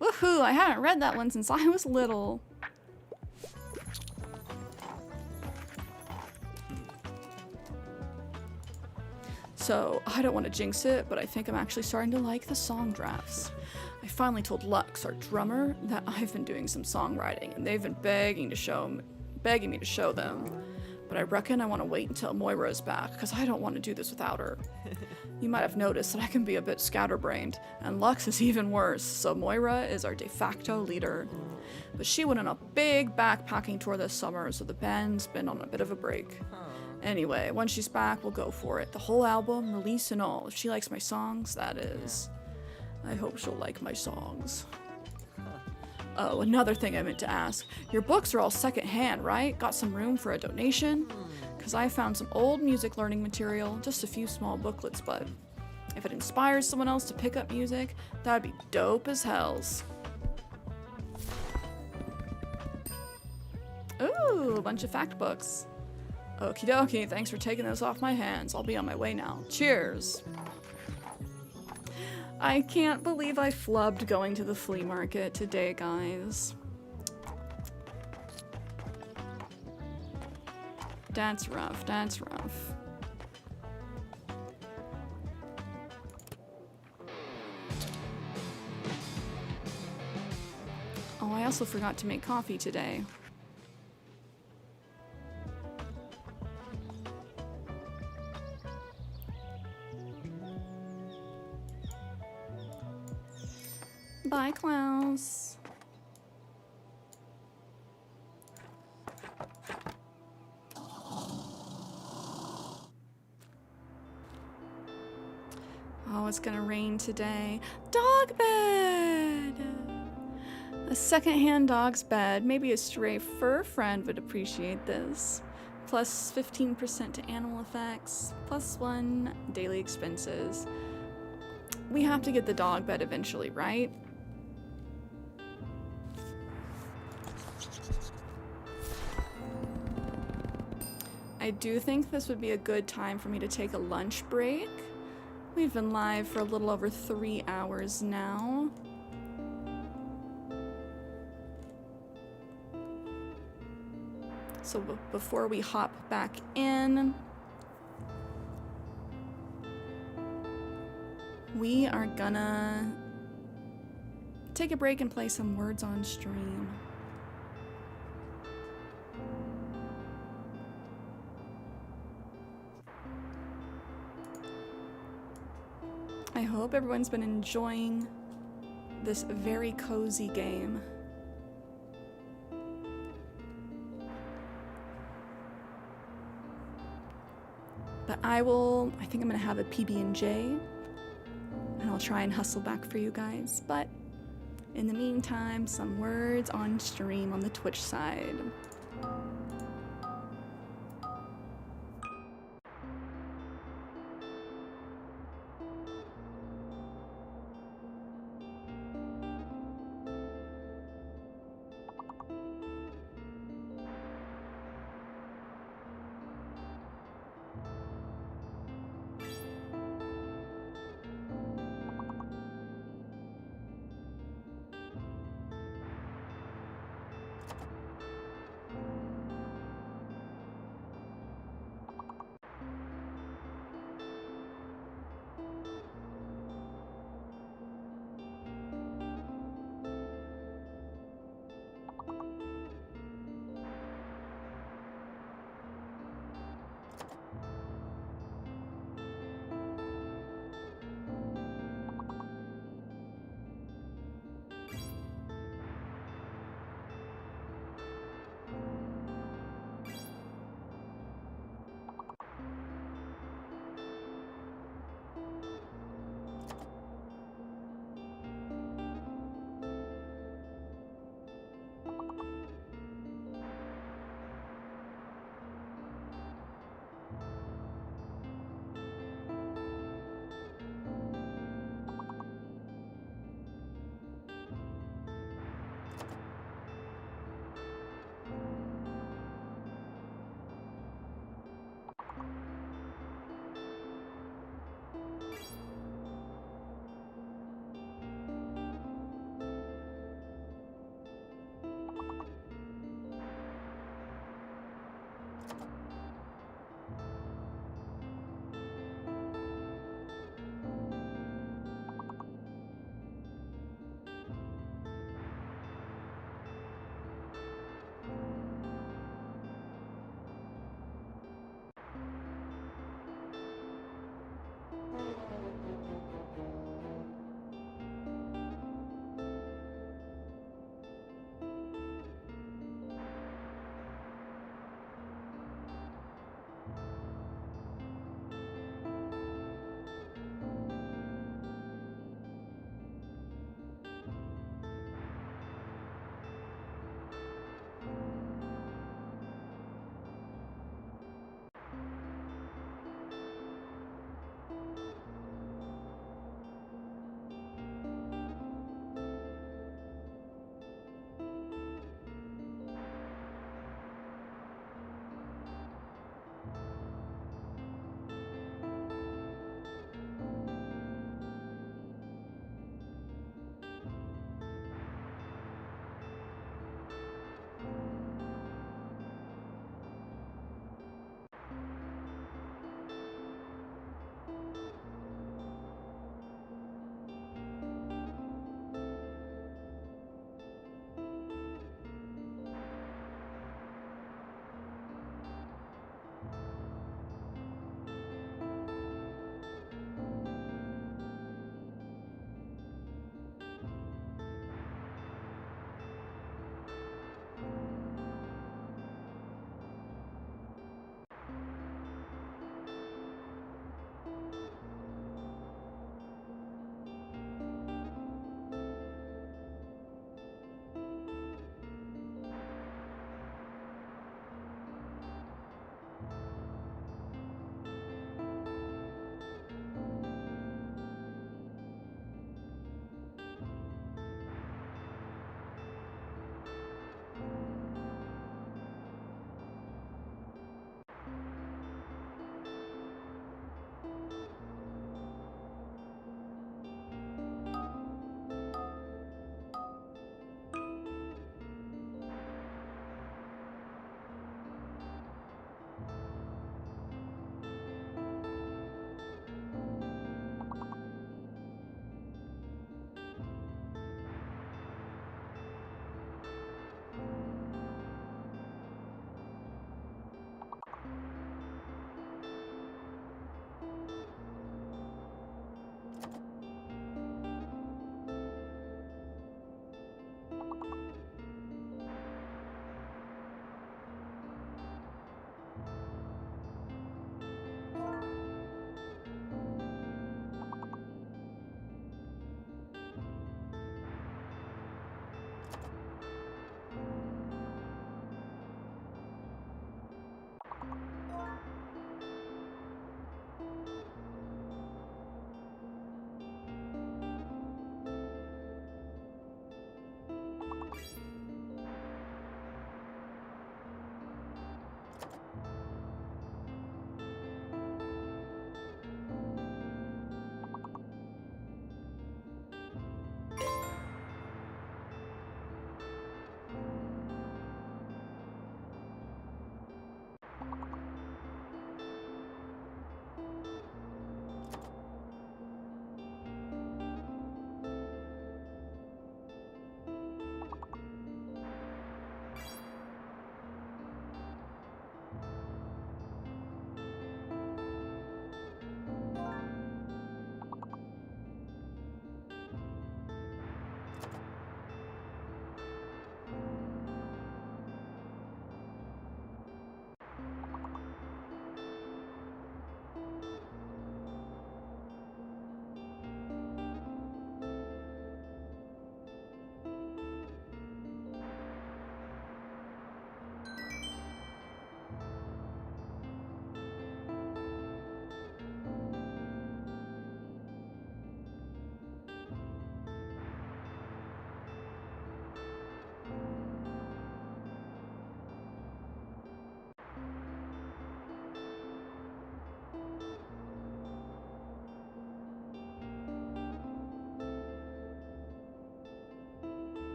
Woohoo! I haven't read that one since I was little. So, I don't want to jinx it, but I think I'm actually starting to like the song drafts. I finally told Lux, our drummer, that I've been doing some songwriting, and they've been begging me to show them. But I reckon I want to wait until Moira is back, because I don't want to do this without her. You might have noticed that I can be a bit scatterbrained, and Lux is even worse, so Moira is our de facto leader. But she went on a big backpacking tour this summer, so the band's been on a bit of a break. Anyway, when she's back, we'll go for it. The whole album, release and all. If she likes my songs, that is. I hope she'll like my songs. Oh, another thing I meant to ask. Your books are all secondhand, right? Got some room for a donation? Because I found some old music learning material, just a few small booklets, but if it inspires someone else to pick up music, that'd be dope as hells. Ooh, a bunch of fact books. Okie dokie, thanks for taking those off my hands. I'll be on my way now. Cheers! I can't believe I flubbed going to the flea market today, guys. That's rough, that's rough. Oh, I also forgot to make coffee today. Bye, Klaus. Oh, it's gonna rain today. Dog bed! A secondhand dog's bed. Maybe a stray fur friend would appreciate this. Plus 15% to animal effects. Plus 1 daily expenses. We have to get the dog bed eventually, right? I do think this would be a good time for me to take a lunch break. We've been live for a little over 3 hours now. So before we hop back in, we are gonna take a break and play some words on stream. I hope everyone's been enjoying this very cozy game. But I think I'm gonna have a PB&J, and I'll try and hustle back for you guys. But in the meantime, some words on stream on the Twitch side.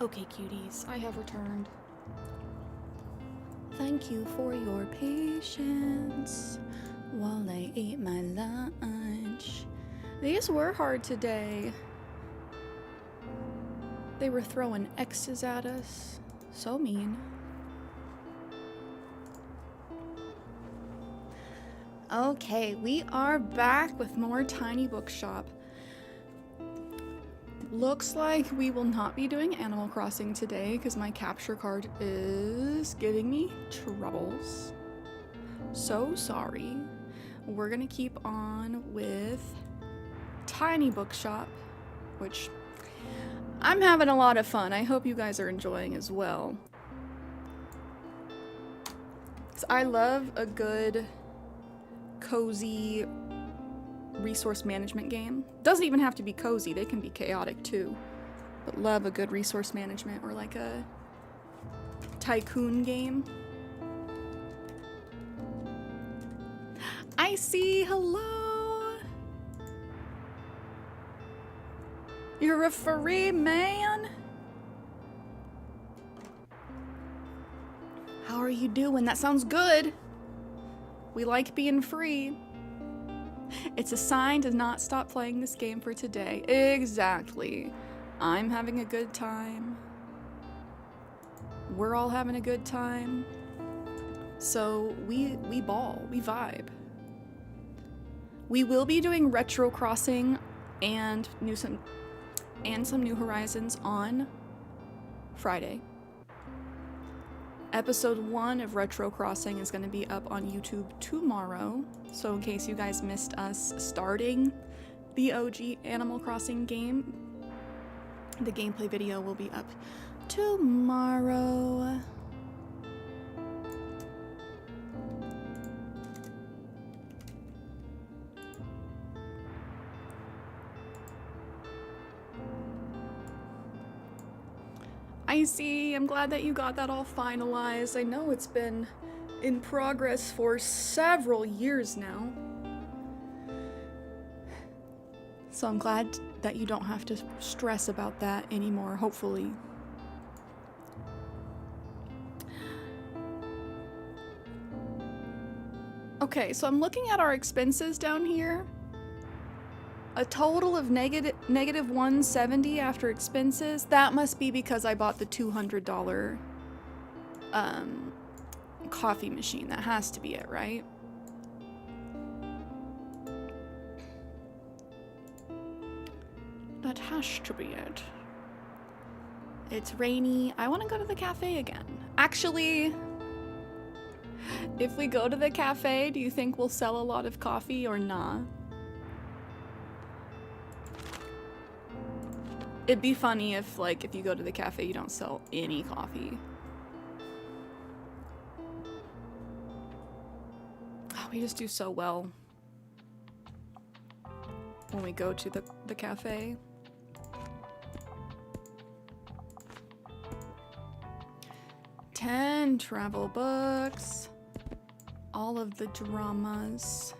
Okay, cuties, I have returned. Thank you for your patience while I ate my lunch. These were hard today. They were throwing X's at us. So mean. Okay, we are back with more Tiny Bookshop. Looks like we will not be doing Animal Crossing today because my capture card is giving me troubles. So sorry. We're gonna keep on with Tiny Bookshop, which I'm having a lot of fun. I hope you guys are enjoying as well. 'Cause I love a good, cozy resource management game. Doesn't even have to be cozy, they can be chaotic too. But love a good resource management or like a tycoon game. I see, hello. You're a furry man? How are you doing? That sounds good. We like being free. It's a sign to not stop playing this game for today. Exactly. I'm having a good time. We're all having a good time. So we ball, we vibe. We will be doing Retro Crossing and some New Horizons on Friday. Episode 1 of Retro Crossing is going to be up on YouTube tomorrow. So in case you guys missed us starting the OG Animal Crossing game, the gameplay video will be up tomorrow. I see. I'm glad that you got that all finalized. I know it's been in progress for several years now. So I'm glad that you don't have to stress about that anymore, hopefully. Okay, so I'm looking at our expenses down here. A total of negative 170 after expenses. That must be because I bought the $200 coffee machine. That has to be it, right? That has to be it. It's rainy. I want to go to the cafe again. Actually, if we go to the cafe, do you think we'll sell a lot of coffee or not? It'd be funny if, like, if you go to the cafe, you don't sell any coffee. Oh, we just do so well when we go to the cafe. $10 travel books. All of the dramas.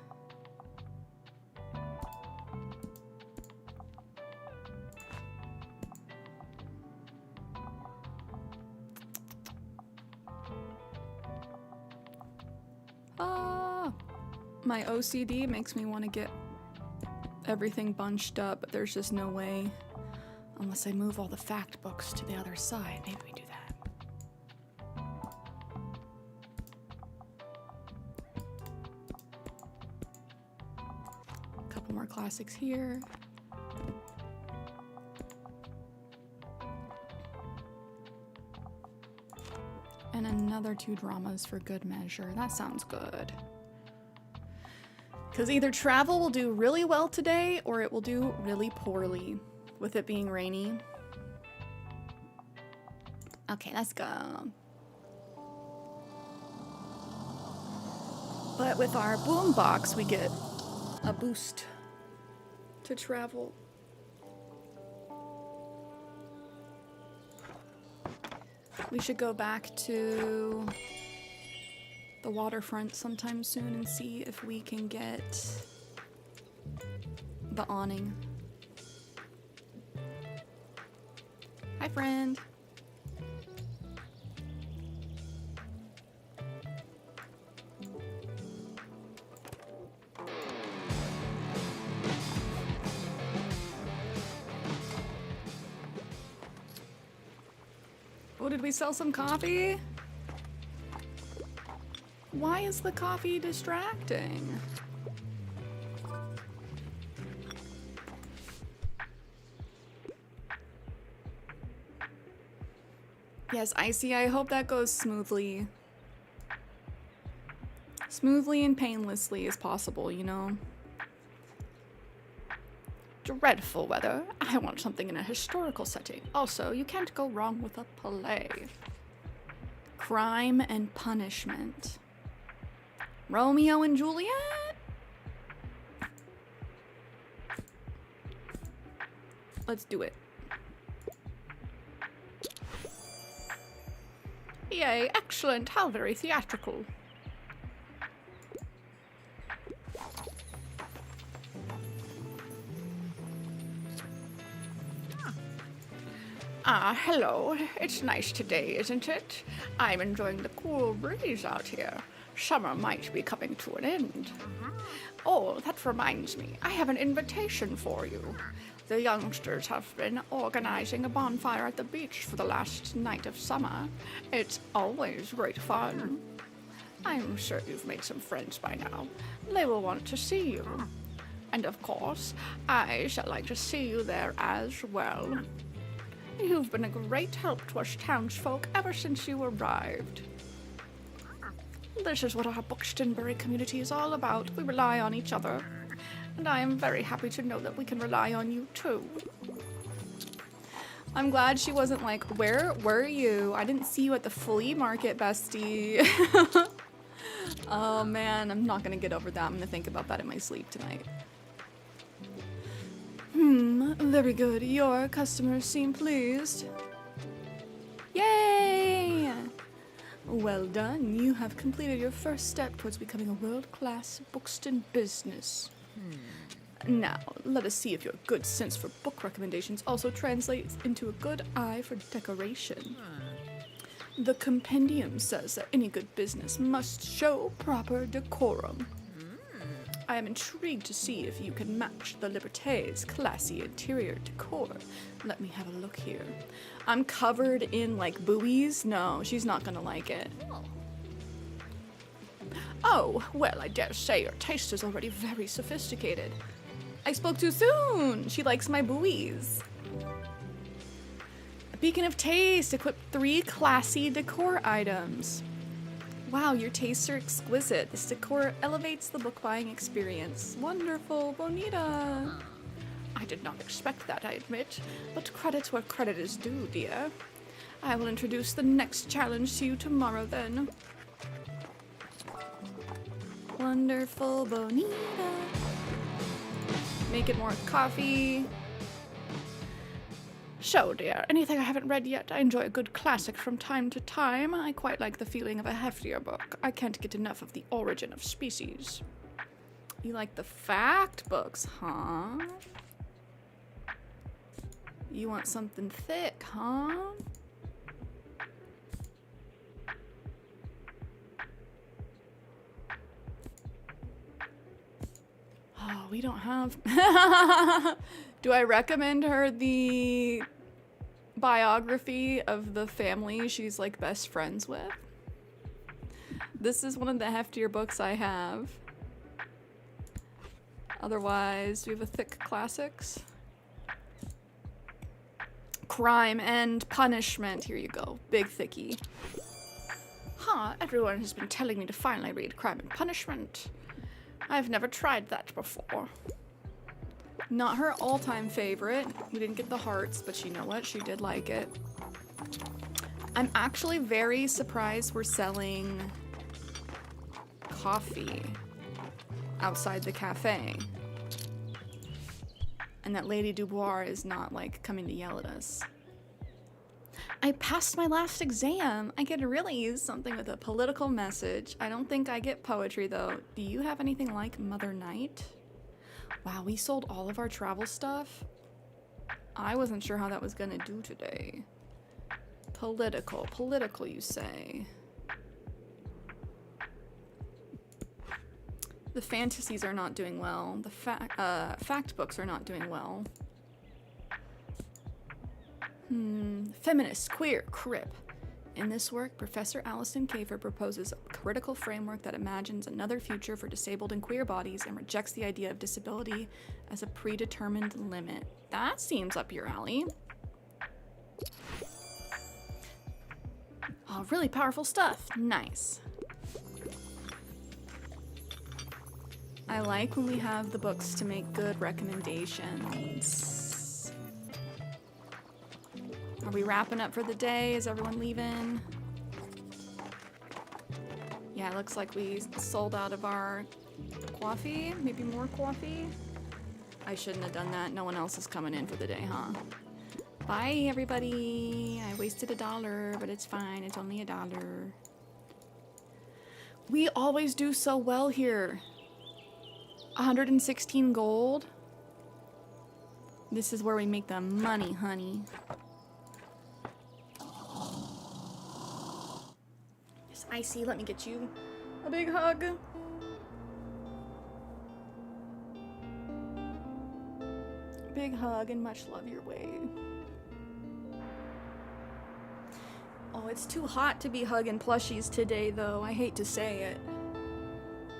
My OCD makes me want to get everything bunched up, but there's just no way. Unless I move all the fact books to the other side. Maybe we do that. A couple more classics here. And another 2 dramas for good measure. That sounds good. Because either travel will do really well today, or it will do really poorly, with it being rainy. Okay, let's go. But with our boombox, we get a boost to travel. We should go back to the waterfront sometime soon and see if we can get the awning. Hi, friend. did we sell some coffee? Why is the coffee distracting? Yes, Icy, I hope that goes smoothly. Smoothly and painlessly as possible, you know? Dreadful weather. I want something in a historical setting. Also, you can't go wrong with a play. Crime and punishment. Romeo and Juliet? Let's do it. Yay, excellent. How very theatrical. Ah, hello. It's nice today, isn't it? I'm enjoying the cool breeze out here. Summer might be coming to an end. Oh, that reminds me. I have an invitation for you. The youngsters have been organizing a bonfire at the beach for the last night of summer. It's always great fun. I'm sure you've made some friends by now. They will want to see you. And of course, I shall like to see you there as well. You've been a great help to us townsfolk ever since you arrived. This is what our Buxtonbury community is all about. We rely on each other. And I am very happy to know that we can rely on you too. I'm glad she wasn't like, where were you? I didn't see you at the flea market, bestie. Oh man, I'm not gonna get over that. I'm gonna think about that in my sleep tonight. Very good. Your customers seem pleased. Yay! Well done. You have completed your first step towards becoming a world-class Buxton business. Now, let us see if your good sense for book recommendations also translates into a good eye for decoration. The compendium says that any good business must show proper decorum. I am intrigued to see if you can match the Liberté's classy interior decor. Let me have a look here. I'm covered in, like, buoys? No, she's not gonna like it. Oh, well, I dare say your taste is already very sophisticated. I spoke too soon! She likes my buoys. A beacon of taste. Equip 3 classy decor items. Wow, your tastes are exquisite. This decor elevates the book buying experience. Wonderful, bonita. I did not expect that, I admit, but credit where credit is due, dear. I will introduce the next challenge to you tomorrow, then. Wonderful, bonita. Make it more coffee. So, dear, anything I haven't read yet? I enjoy a good classic from time to time. I quite like the feeling of a heftier book. I can't get enough of The Origin of Species. You like the fact books, huh? You want something thick, huh? Oh, we don't have... Do I recommend her the biography of the family she's like best friends with? This is one of the heftier books I have. Otherwise, we have a thick classics. Crime and Punishment. Here you go. Big thickie. Huh, everyone has been telling me to finally read Crime and Punishment. I've never tried that before. Not her all-time favorite. We didn't get the hearts, but you know what? She did like it. I'm actually very surprised we're selling coffee outside the cafe. And that Lady Dubois is not, like, coming to yell at us. I passed my last exam. I could really use something with a political message. I don't think I get poetry, though. Do you have anything like Mother Night? Wow, we sold all of our travel stuff. I wasn't sure how that was gonna do today. Political, you say. The fantasies are not doing well. The fact books are not doing well. Feminist, queer, crip. In this work, Professor Alison Kafer proposes a critical framework that imagines another future for disabled and queer bodies and rejects the idea of disability as a predetermined limit. That seems up your alley. Oh, really powerful stuff. Nice. I like when we have the books to make good recommendations. Are we wrapping up for the day? Is everyone leaving? Yeah, it looks like we sold out of our coffee. Maybe more coffee. I shouldn't have done that. No one else is coming in for the day, huh? Bye, everybody. I wasted $1, but it's fine. It's only $1. We always do so well here. 116 gold. This is where we make the money, honey. Yes, Icy, let me get you a big hug. Big hug and much love your way. Oh, it's too hot to be hugging plushies today, though. I hate to say it.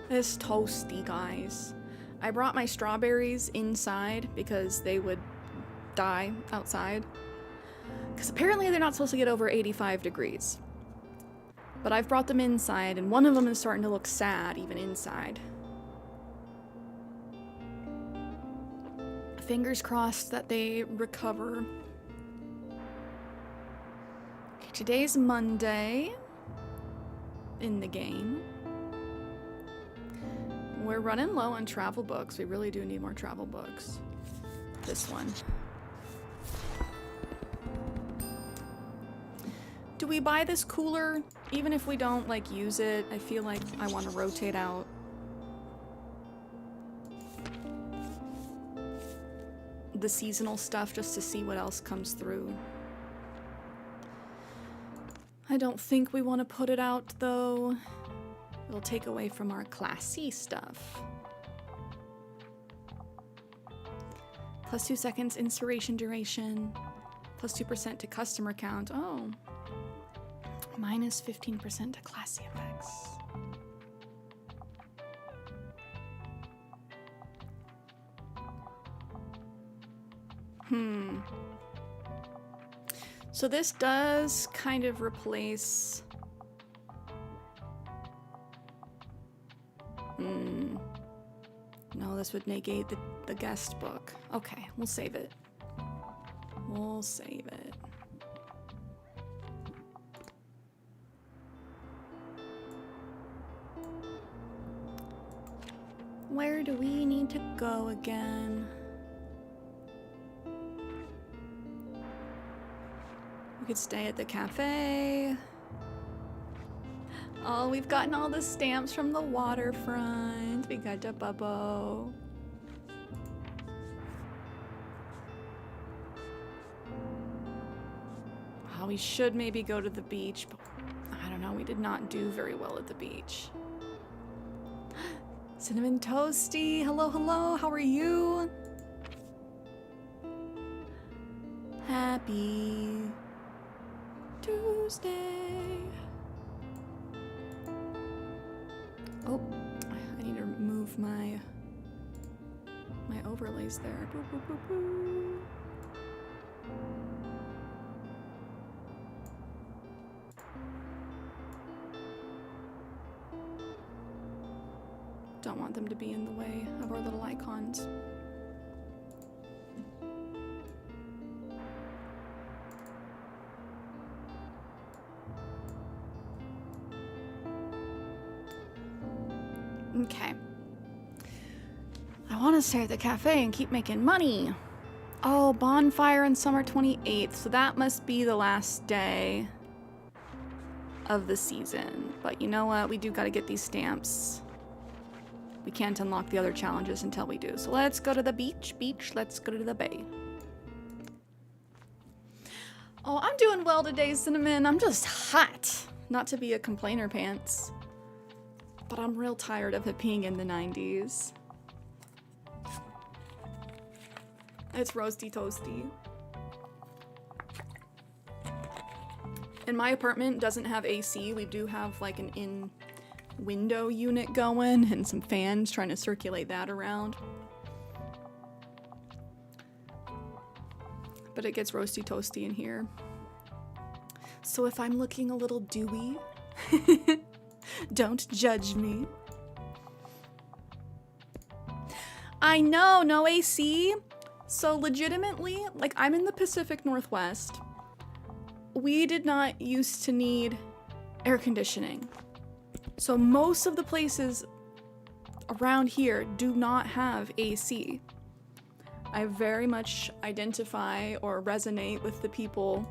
It's toasty, guys. I brought my strawberries inside because they would die outside. Because apparently they're not supposed to get over 85 degrees. But I've brought them inside, and one of them is starting to look sad, even inside. Fingers crossed that they recover. Okay, today's Monday in the game. We're running low on travel books. We really do need more travel books. This one. Do we buy this cooler even if we don't like use it? I feel like I want to rotate out. The seasonal stuff just to see what else comes through. I don't think we want to put it out though. It'll take away from our Class C stuff. Plus 2 seconds inspiration duration. Plus 2% to customer count. Oh. Minus 15% to Class C effects. So this does kind of replace... No, this would negate the guest book. Okay, we'll save it. We'll save it. Where do we need to go again? We could stay at the cafe. Oh, we've gotten all the stamps from the waterfront. We got a bubbo. Oh, we should maybe go to the beach, but I don't know. We did not do very well at the beach. Cinnamon Toasty, hello, hello. How are you? Happy Tuesday. Oh, I need to move my overlays there. Boo, boo, boo, boo. Don't want them to be in the way of our little icons. Okay. I want to stay at the cafe and keep making money. Oh, bonfire on summer 28th. So that must be the last day of the season. But you know what? We do got to get these stamps. We can't unlock the other challenges until we do. So let's go to the beach. Let's go to the bay. Oh, I'm doing well today, Cinnamon. I'm just hot. Not to be a complainer pants. But I'm real tired of it being in the 90s. It's roasty toasty. And my apartment doesn't have AC. We do have like an in-window unit going and some fans trying to circulate that around. But it gets roasty toasty in here. So if I'm looking a little dewy, don't judge me. I know, no AC. So legitimately, like I'm in the Pacific Northwest. We did not used to need air conditioning. So most of the places around here do not have AC. I very much identify or resonate with the people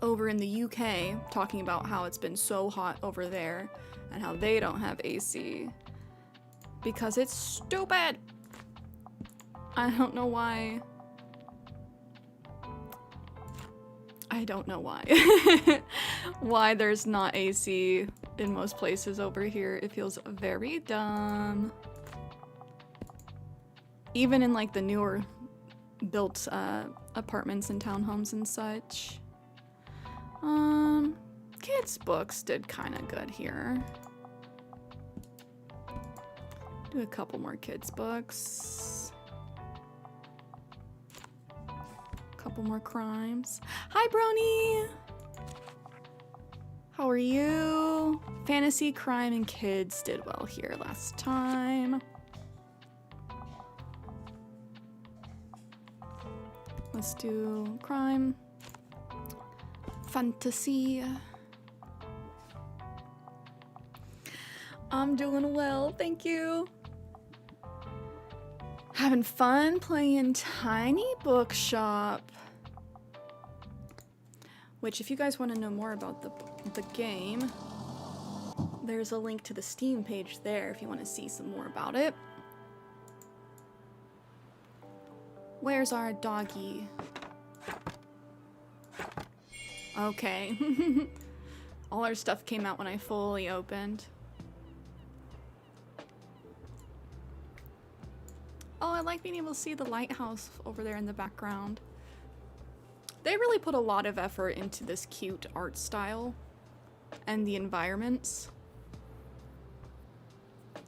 over in the UK talking about how it's been so hot over there and how they don't have AC because it's stupid. I don't know why. I don't know why. Why there's not AC in most places over here. It feels very dumb. Even in like the newer built apartments and townhomes and such. Kids' books did kind of good here. Do a couple more kids' books. Couple more crimes. Hi, Brony! How are you? Fantasy, crime, and kids did well here last time. Let's do crime. Fantasy. I'm doing well, thank you. Having fun playing Tiny Bookshop. Which, if you guys want to know more about the game, there's a link to the Steam page there if you want to see some more about it. Where's our doggy? Okay. All our stuff came out when I fully opened. Oh, I like being able to see the lighthouse over there in the background. They really put a lot of effort into this cute art style and the environments.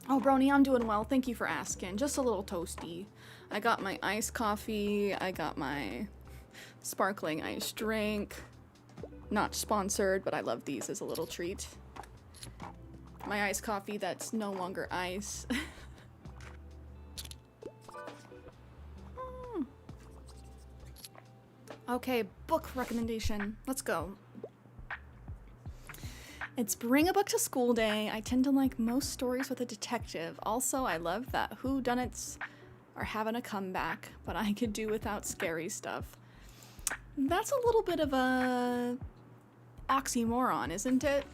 Oh, Brony, I'm doing well. Thank you for asking. Just a little toasty. I got my iced coffee. I got my sparkling iced drink. Not sponsored, but I love these as a little treat. My iced coffee that's no longer ice. Okay, book recommendation. Let's go. It's Bring a Book to School Day. I tend to like most stories with a detective. Also, I love that whodunits are having a comeback, but I could do without scary stuff. That's a little bit of a oxymoron, isn't it?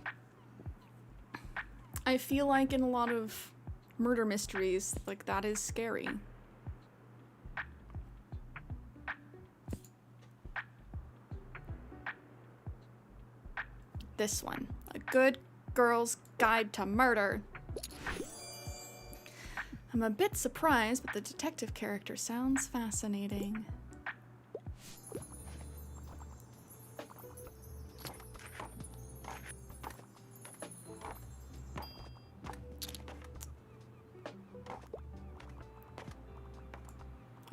I feel like in a lot of murder mysteries, like that is scary. This one, A Good Girl's Guide to Murder. I'm a bit surprised, but the detective character sounds fascinating.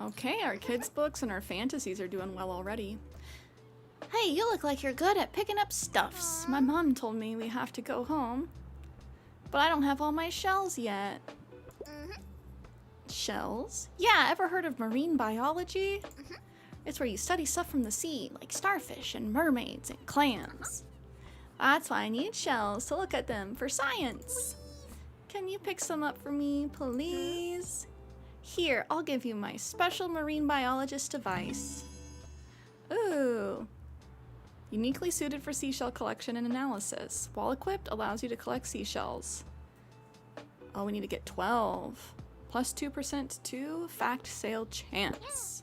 Okay, our kids' books and our fantasies are doing well already. Hey, you look like you're good at picking up stuffs. My mom told me we have to go home, but I don't have all my shells yet. Shells? Yeah, ever heard of marine biology? It's where you study stuff from the sea, like starfish and mermaids and clams. That's why I need shells to look at them for science. Can you pick some up for me, please? Here, I'll give you my special marine biologist device. Ooh. Uniquely suited for seashell collection and analysis. While equipped, allows you to collect seashells. Oh, we need to get 12. Plus 2% to fact sale chance.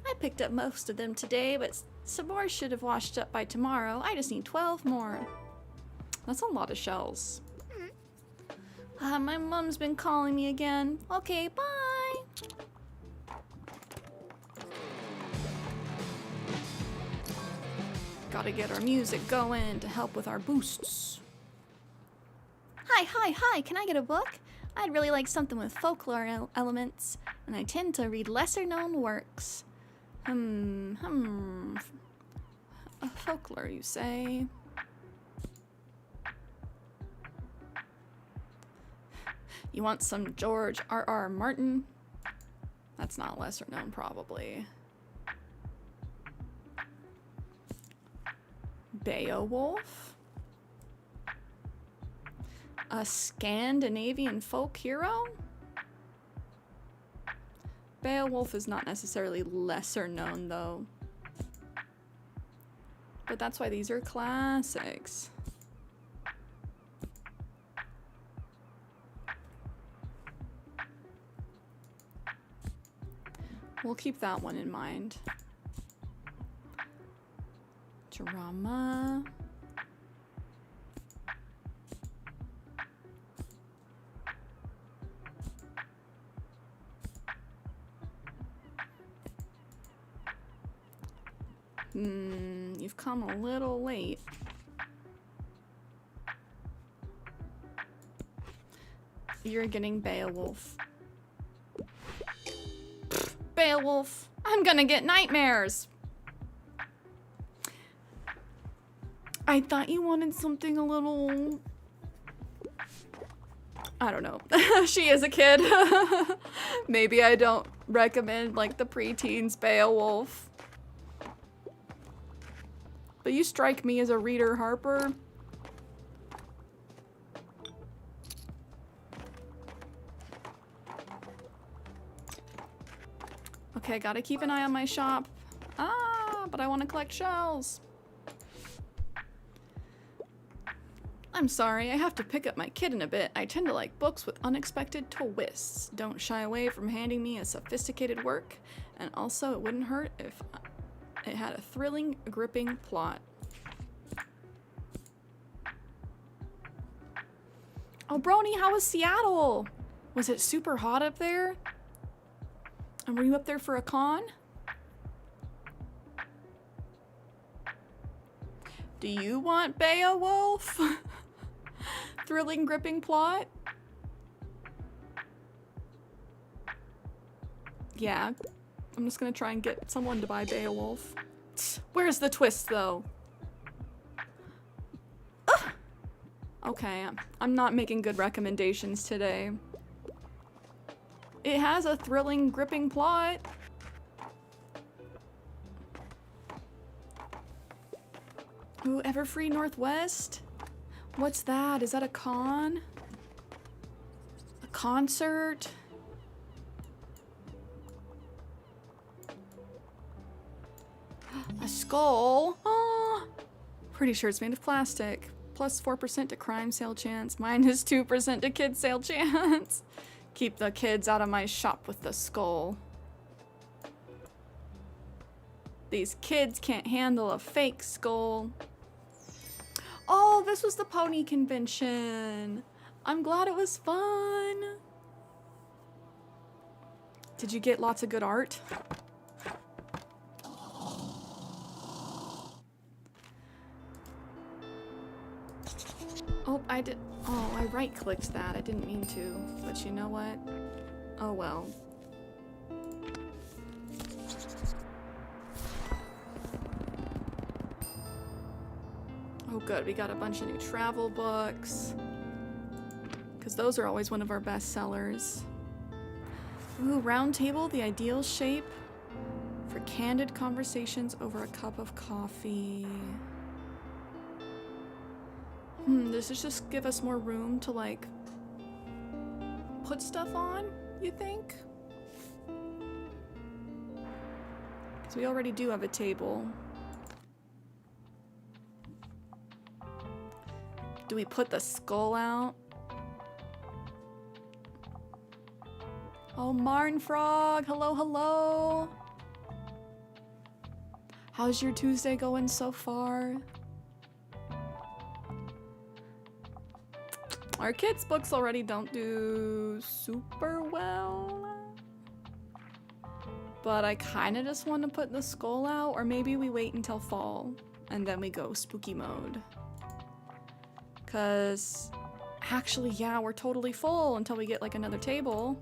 I picked up most of them today, but some more should have washed up by tomorrow. I just need 12 more. That's a lot of shells. My mom's been calling me again. Okay, bye. Gotta get our music going to help with our boosts. Hi, can I get a book? I'd really like something with folklore elements, and I tend to read lesser known works. Folklore, you say? You want some George R.R. Martin? That's not lesser known, probably. Beowulf? A Scandinavian folk hero? Beowulf is not necessarily lesser known, though. But that's why these are classics. We'll keep that one in mind. Drama. You've come a little late. You're getting Beowulf. Beowulf, I'm gonna get nightmares. I thought you wanted something a little... I don't know. She is a kid. Maybe I don't recommend like the preteens Beowulf. But you strike me as a reader, Harper. Okay, gotta keep an eye on my shop. But I want to collect shells. I'm sorry, I have to pick up my kid in a bit. I tend to like books with unexpected twists. Don't shy away from handing me a sophisticated work. And also, it wouldn't hurt if it had a thrilling, gripping plot. Oh, Brony, how was Seattle? Was it super hot up there? And were you up there for a con? Do you want Beowulf? Thrilling, gripping plot? Yeah. I'm just gonna try and get someone to buy Beowulf. Where's the twist, though? Ugh. Okay, I'm not making good recommendations today. It has a thrilling, gripping plot. Ooh, Everfree Northwest? What's that? Is that a con? A concert? A skull? Oh, pretty sure it's made of plastic. Plus 4% to crime sale chance. Minus 2% to kid sale chance. Keep the kids out of my shop with the skull. These kids can't handle a fake skull. Oh, this was the pony convention. I'm glad it was fun. Did you get lots of good art? Oh, I did. Oh, I right-clicked that. I didn't mean to. But you know what? Oh well. Oh good, we got a bunch of new travel books. Because those are always one of our best sellers. Ooh, round table, the ideal shape for candid conversations over a cup of coffee. Does this just give us more room to, like, put stuff on, you think? Because we already do have a table. Do we put the skull out? Oh, Marn Frog, hello, hello. How's your Tuesday going so far? Our kids' books already don't do super well. But I kind of just want to put the skull out, or maybe we wait until fall and then we go spooky mode. Cause actually, yeah, we're totally full until we get like another table.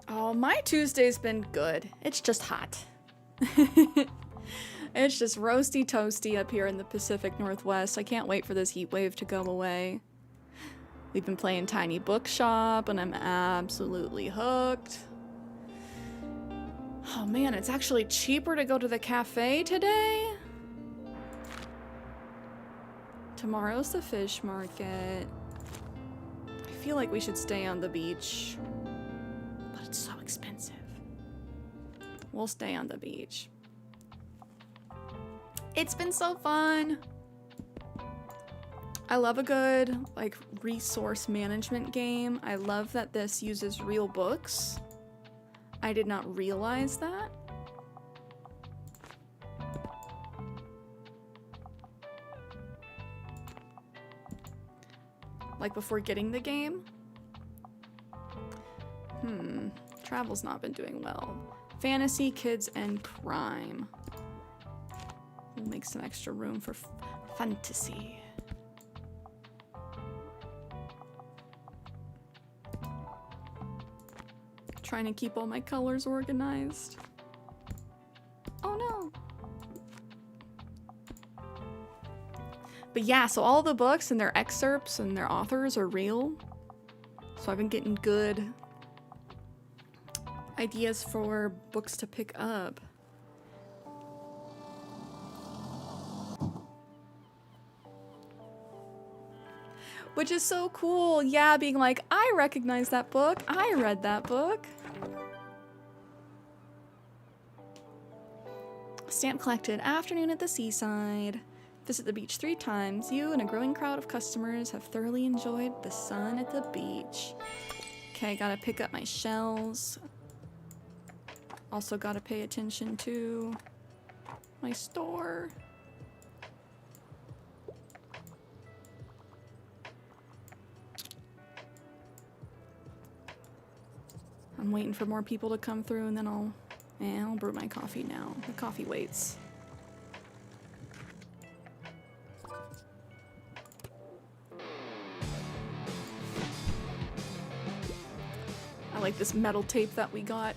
Oh, my Tuesday's been good. It's just hot. It's just roasty toasty up here in the Pacific Northwest. I can't wait for this heat wave to go away. We've been playing Tiny Bookshop and I'm absolutely hooked. Oh man, it's actually cheaper to go to the cafe today. Tomorrow's the fish market. I feel like we should stay on the beach, but it's so expensive. We'll stay on the beach. It's been so fun. I love a good like resource management game. I love that this uses real books. I did not realize that. Like before getting the game. Travel's not been doing well. Fantasy, kids, and crime. We'll make some extra room for fantasy. Trying to keep all my colors organized. Oh no. But yeah, so all the books and their excerpts and their authors are real. So I've been getting good ideas for books to pick up. Which is so cool. Yeah, being like, I recognize that book. I read that book. Stamp collected. Afternoon at the seaside. Visit the beach 3 times. You and a growing crowd of customers have thoroughly enjoyed the sun at the beach. Okay, gotta pick up my shells. Also gotta pay attention to my store. I'm waiting for more people to come through and then I'll brew my coffee now. The coffee waits. I like this metal tape that we got.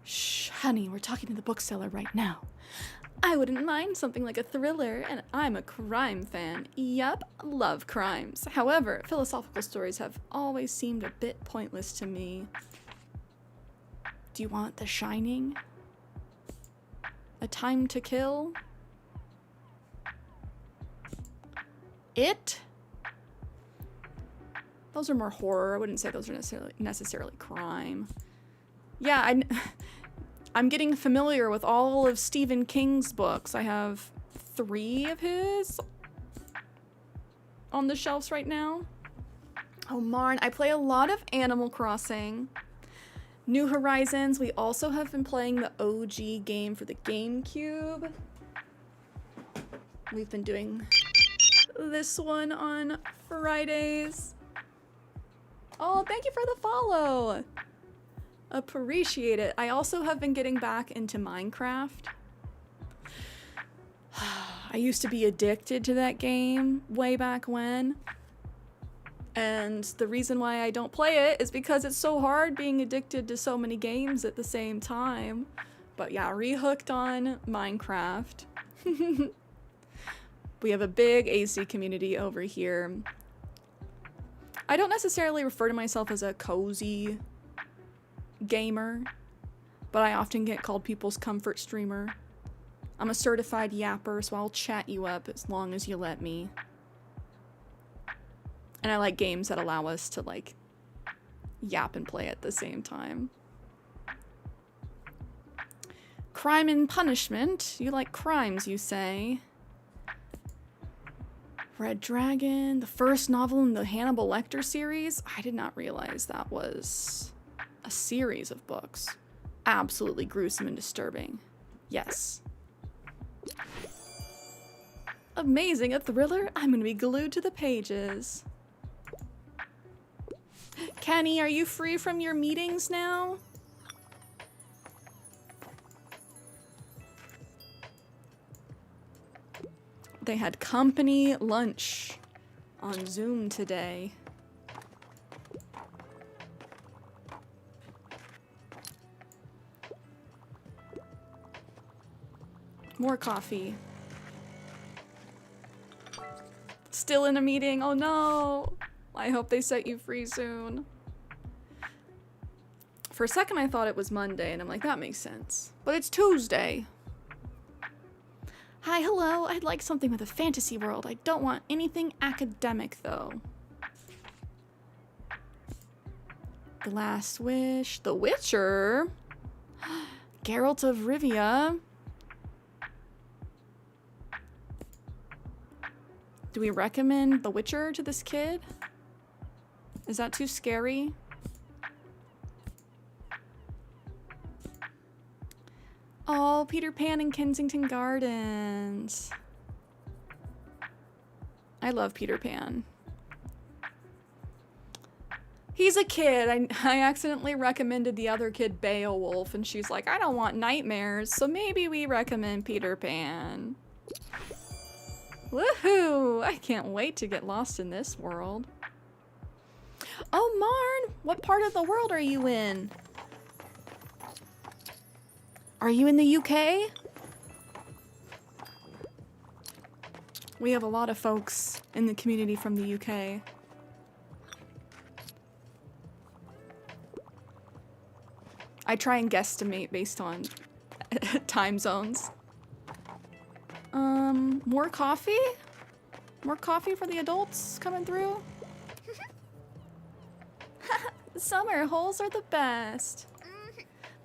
Shh, honey, we're talking to the bookseller right now. I wouldn't mind something like a thriller, and I'm a crime fan. Yup, love crimes. However, philosophical stories have always seemed a bit pointless to me. Do you want The Shining? A Time to Kill? It? Those are more horror. I wouldn't say those are necessarily crime. Yeah, I'm getting familiar with all of Stephen King's books. I have 3 of his on the shelves right now. Oh, Marn, I play a lot of Animal Crossing. New Horizons. We also have been playing the OG game for the GameCube. We've been doing this one on Fridays. Oh, thank you for the follow. Appreciate it. I also have been getting back into Minecraft. I used to be addicted to that game way back when. And the reason why I don't play it is because it's so hard being addicted to so many games at the same time. But yeah, rehooked on Minecraft. We have a big AC community over here. I don't necessarily refer to myself as a cozy gamer, but I often get called people's comfort streamer. I'm a certified yapper, so I'll chat you up as long as you let me. And I like games that allow us to like yap and play at the same time. Crime and Punishment. You like crimes, you say. Red Dragon, the first novel in the Hannibal Lecter series. I did not realize that was a series of books. Absolutely gruesome and disturbing. Yes. Amazing, a thriller? I'm gonna be glued to the pages. Kenny, are you free from your meetings now? They had company lunch on Zoom today. More coffee. Still in a meeting. Oh no. I hope they set you free soon. For a second I thought it was Monday and I'm like, that makes sense. But it's Tuesday. Hi, hello. I'd like something with a fantasy world. I don't want anything academic though. The Last Wish. The Witcher. Geralt of Rivia. Do we recommend The Witcher to this kid? Is that too scary? Oh, Peter Pan in Kensington Gardens. I love Peter Pan. He's a kid. I accidentally recommended the other kid Beowulf, and she's like, I don't want nightmares, so maybe we recommend Peter Pan. Woohoo! I can't wait to get lost in this world. Oh, Marn! What part of the world are you in? Are you in the UK? We have a lot of folks in the community from the UK. I try and guesstimate based on time zones. More coffee? More coffee for the adults coming through? Summer holes are the best.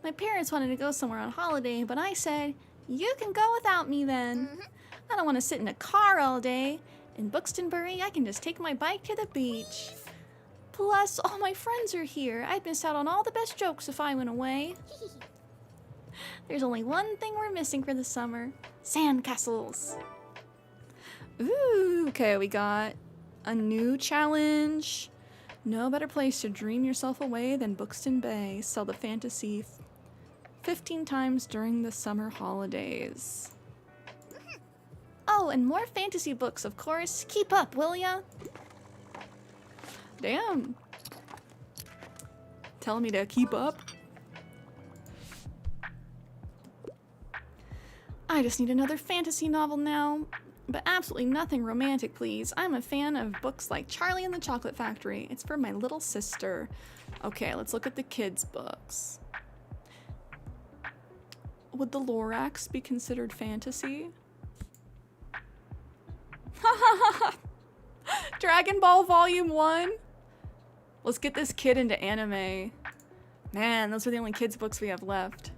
My parents wanted to go somewhere on holiday, but I said, you can go without me then. I don't want to sit in a car all day. In Buxtonbury, I can just take my bike to the beach. Plus, all my friends are here. I'd miss out on all the best jokes if I went away. There's only one thing we're missing for the summer. Sandcastles. Ooh, okay, we got a new challenge. No better place to dream yourself away than Buxton Bay. Sell the fantasy 15 times during the summer holidays. Oh, and more fantasy books, of course. Keep up, will ya? Damn. Telling me to keep up? I just need another fantasy novel now. But absolutely nothing romantic, please. I'm a fan of books like Charlie and the Chocolate Factory. It's for my little sister. Okay, let's look at the kids' books. Would the Lorax be considered fantasy? Dragon Ball Volume 1? Let's get this kid into anime. Man, those are the only kids' books we have left.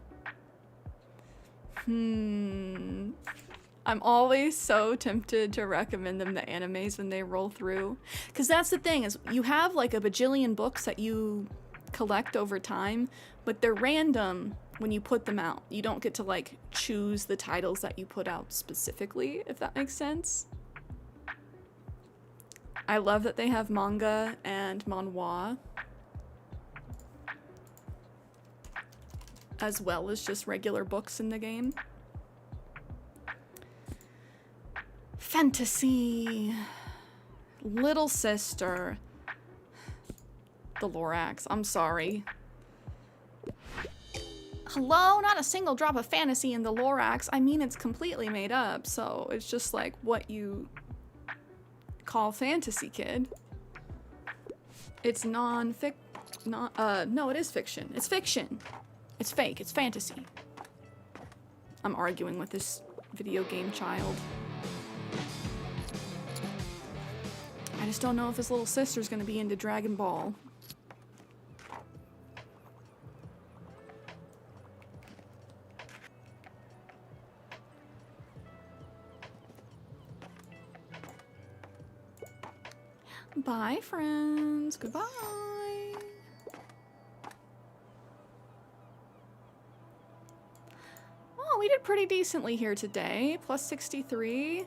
I'm always so tempted to recommend them the animes when they roll through. Because that's the thing, is you have like a bajillion books that you collect over time, but they're random when you put them out. You don't get to like choose the titles that you put out specifically, if that makes sense. I love that they have manga and manhwa, as well as just regular books in the game. Fantasy. Little sister. The Lorax. I'm sorry. Hello? Not a single drop of fantasy in the Lorax. I mean, it's completely made up, so it's just like what you call fantasy, kid. It's no, it is fiction. It's fiction. It's fake. It's fantasy. I'm arguing with this video game child. I just don't know if his little sister's gonna be into Dragon Ball. Bye, friends. Goodbye. Oh, we did pretty decently here today. Plus 63.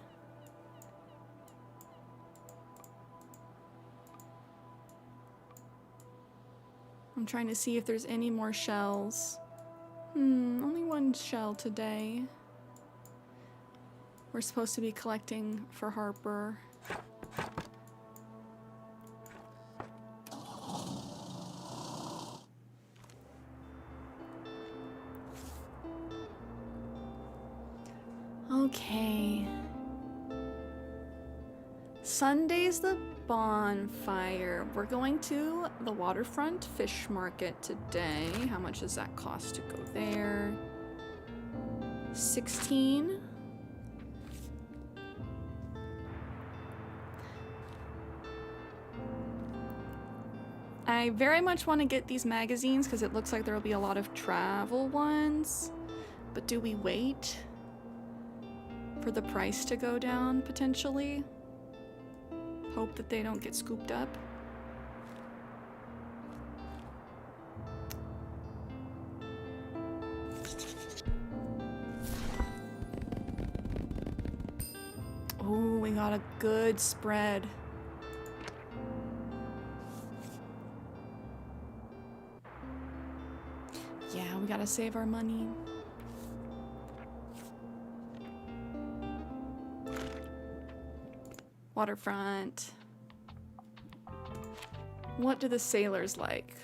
I'm trying to see if there's any more shells. Only one shell today. we're supposed to be collecting for Harper. Okay. Sunday's the bonfire. We're going to the waterfront fish market today. How much does that cost to go there? 16. I very much want to get these magazines because it looks like there will be a lot of travel ones. But do we wait for the price to go down potentially? Hope that they don't get scooped up. Oh, we got a good spread. Yeah, we gotta save our money. Waterfront. What do the sailors like?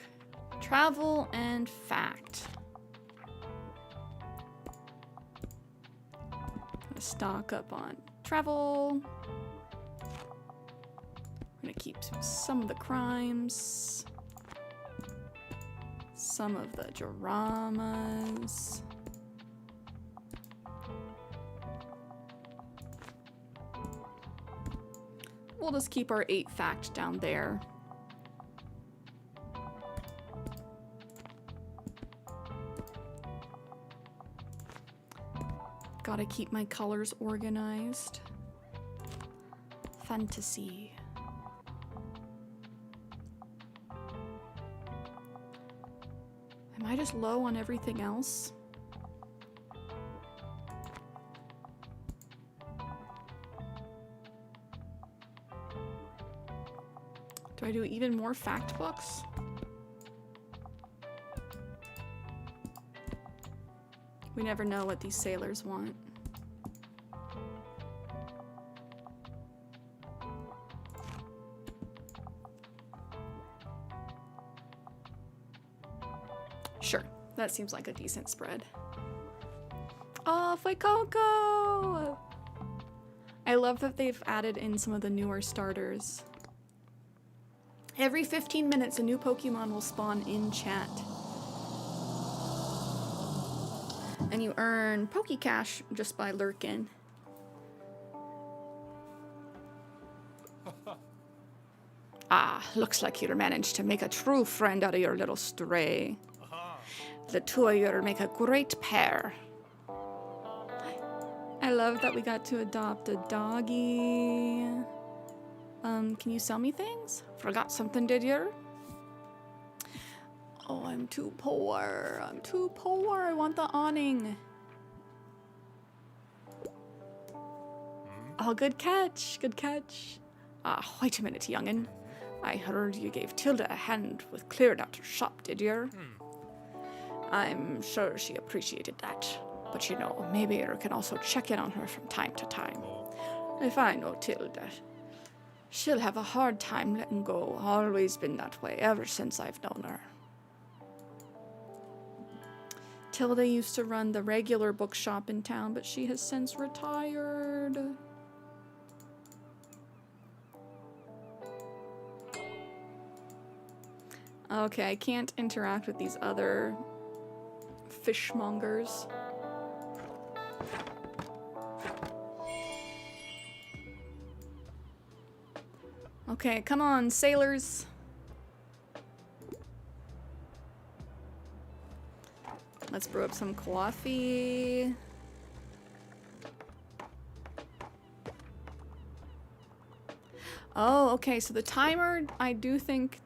Travel and fact. Gonna stock up on travel. We're gonna keep some of the crimes. Some of the dramas. We'll just keep our 8 fact down there. Gotta keep my colors organized. Fantasy. Am I just low on everything else? Do I do even more fact books? We never know what these sailors want. Sure, that seems like a decent spread. Oh, Fuecoco! I love that they've added in some of the newer starters. Every 15 minutes, a new Pokemon will spawn in chat. And you earn Pokecash just by lurking. Ah, looks like you managed to make a true friend out of your little stray. The two of you make a great pair. I love that we got to adopt a doggy. Can you sell me things? Forgot something, did you? Oh, I'm too poor. I'm too poor. I want the awning. Oh, good catch. Good catch. Ah, wait a minute, youngin'. I heard you gave Tilda a hand with clearing out her shop, did you? I'm sure she appreciated that. But you know, maybe you can also check in on her from time to time. If I know Tilda, she'll have a hard time letting go. Always been that way ever since I've known her. Tilda used to run the regular bookshop in town, but she has since retired. Okay, I can't interact with these other fishmongers. Okay, come on, sailors. Let's brew up some coffee. Oh, okay, so the timer, I do think,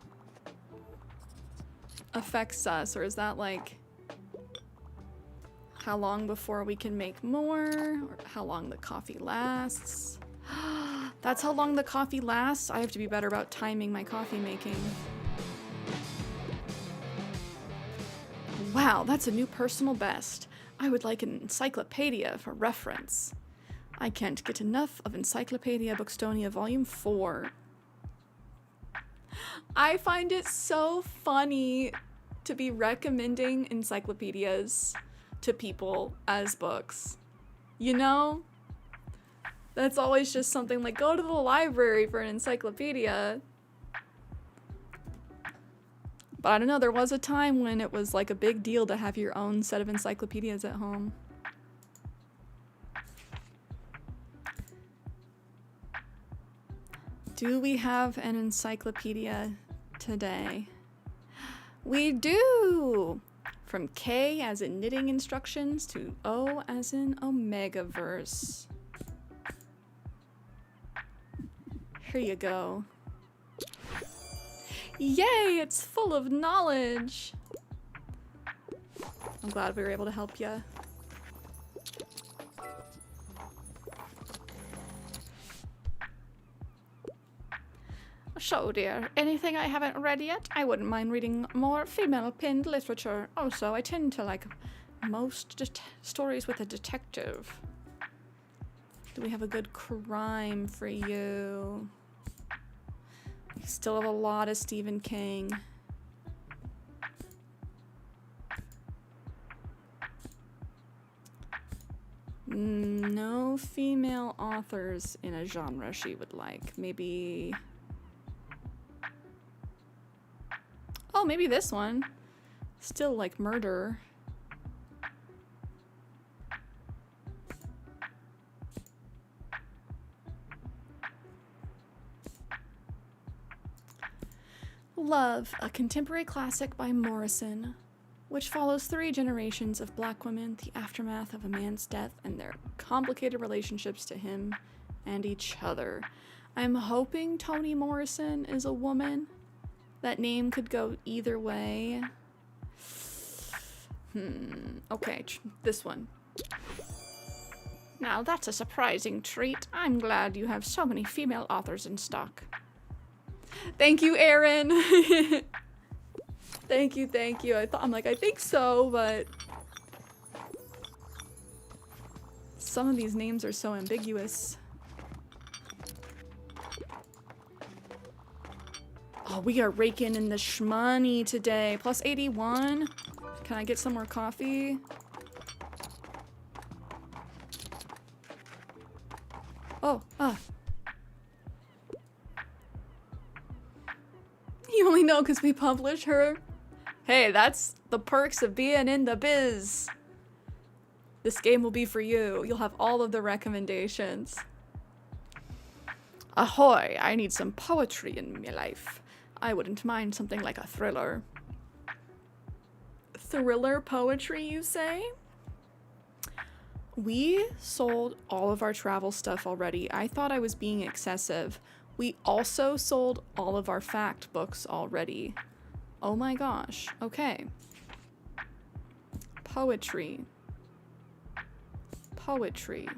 affects us, or is that like how long before we can make more, or how long the coffee lasts? That's how long the coffee lasts? I have to be better about timing my coffee making. Wow, that's a new personal best. I would like an encyclopedia for reference. I can't get enough of Encyclopedia Bookstonia Volume 4. I find it so funny to be recommending encyclopedias to people as books. You know? That's always just something like, go to the library for an encyclopedia. But I don't know, there was a time when it was like a big deal to have your own set of encyclopedias at home. Do we have an encyclopedia today? We do! From K as in knitting instructions to O as in Omegaverse. Here you go. Yay, it's full of knowledge! I'm glad we were able to help you. So dear, anything I haven't read yet? I wouldn't mind reading more female-pinned literature. Also, I tend to like most stories with a detective. Do we have a good crime for you? We still have a lot of Stephen King. No female authors in a genre she would like. Maybe... Oh, maybe this one. Still like murder. Love, a contemporary classic by Morrison, which follows 3 generations of Black women, the aftermath of a man's death, and their complicated relationships to him and each other. I'm hoping Toni Morrison is a woman. That name could go either way. Okay, this one. Now that's a surprising treat. I'm glad you have so many female authors in stock. Thank you, Erin. Thank you, thank you. I'm like, I think so, but some of these names are so ambiguous. Oh, we are raking in the shmoney today. Plus 81. Can I get some more coffee? Oh, You only know because we publish her. Hey, that's the perks of being in the biz. This game will be for you. You'll have all of the recommendations. Ahoy, I need some poetry in my life. I wouldn't mind something like a thriller. Thriller poetry, you say? We sold all of our travel stuff already. I thought I was being excessive. We also sold all of our fact books already. Oh my gosh. Okay. Poetry. Poetry.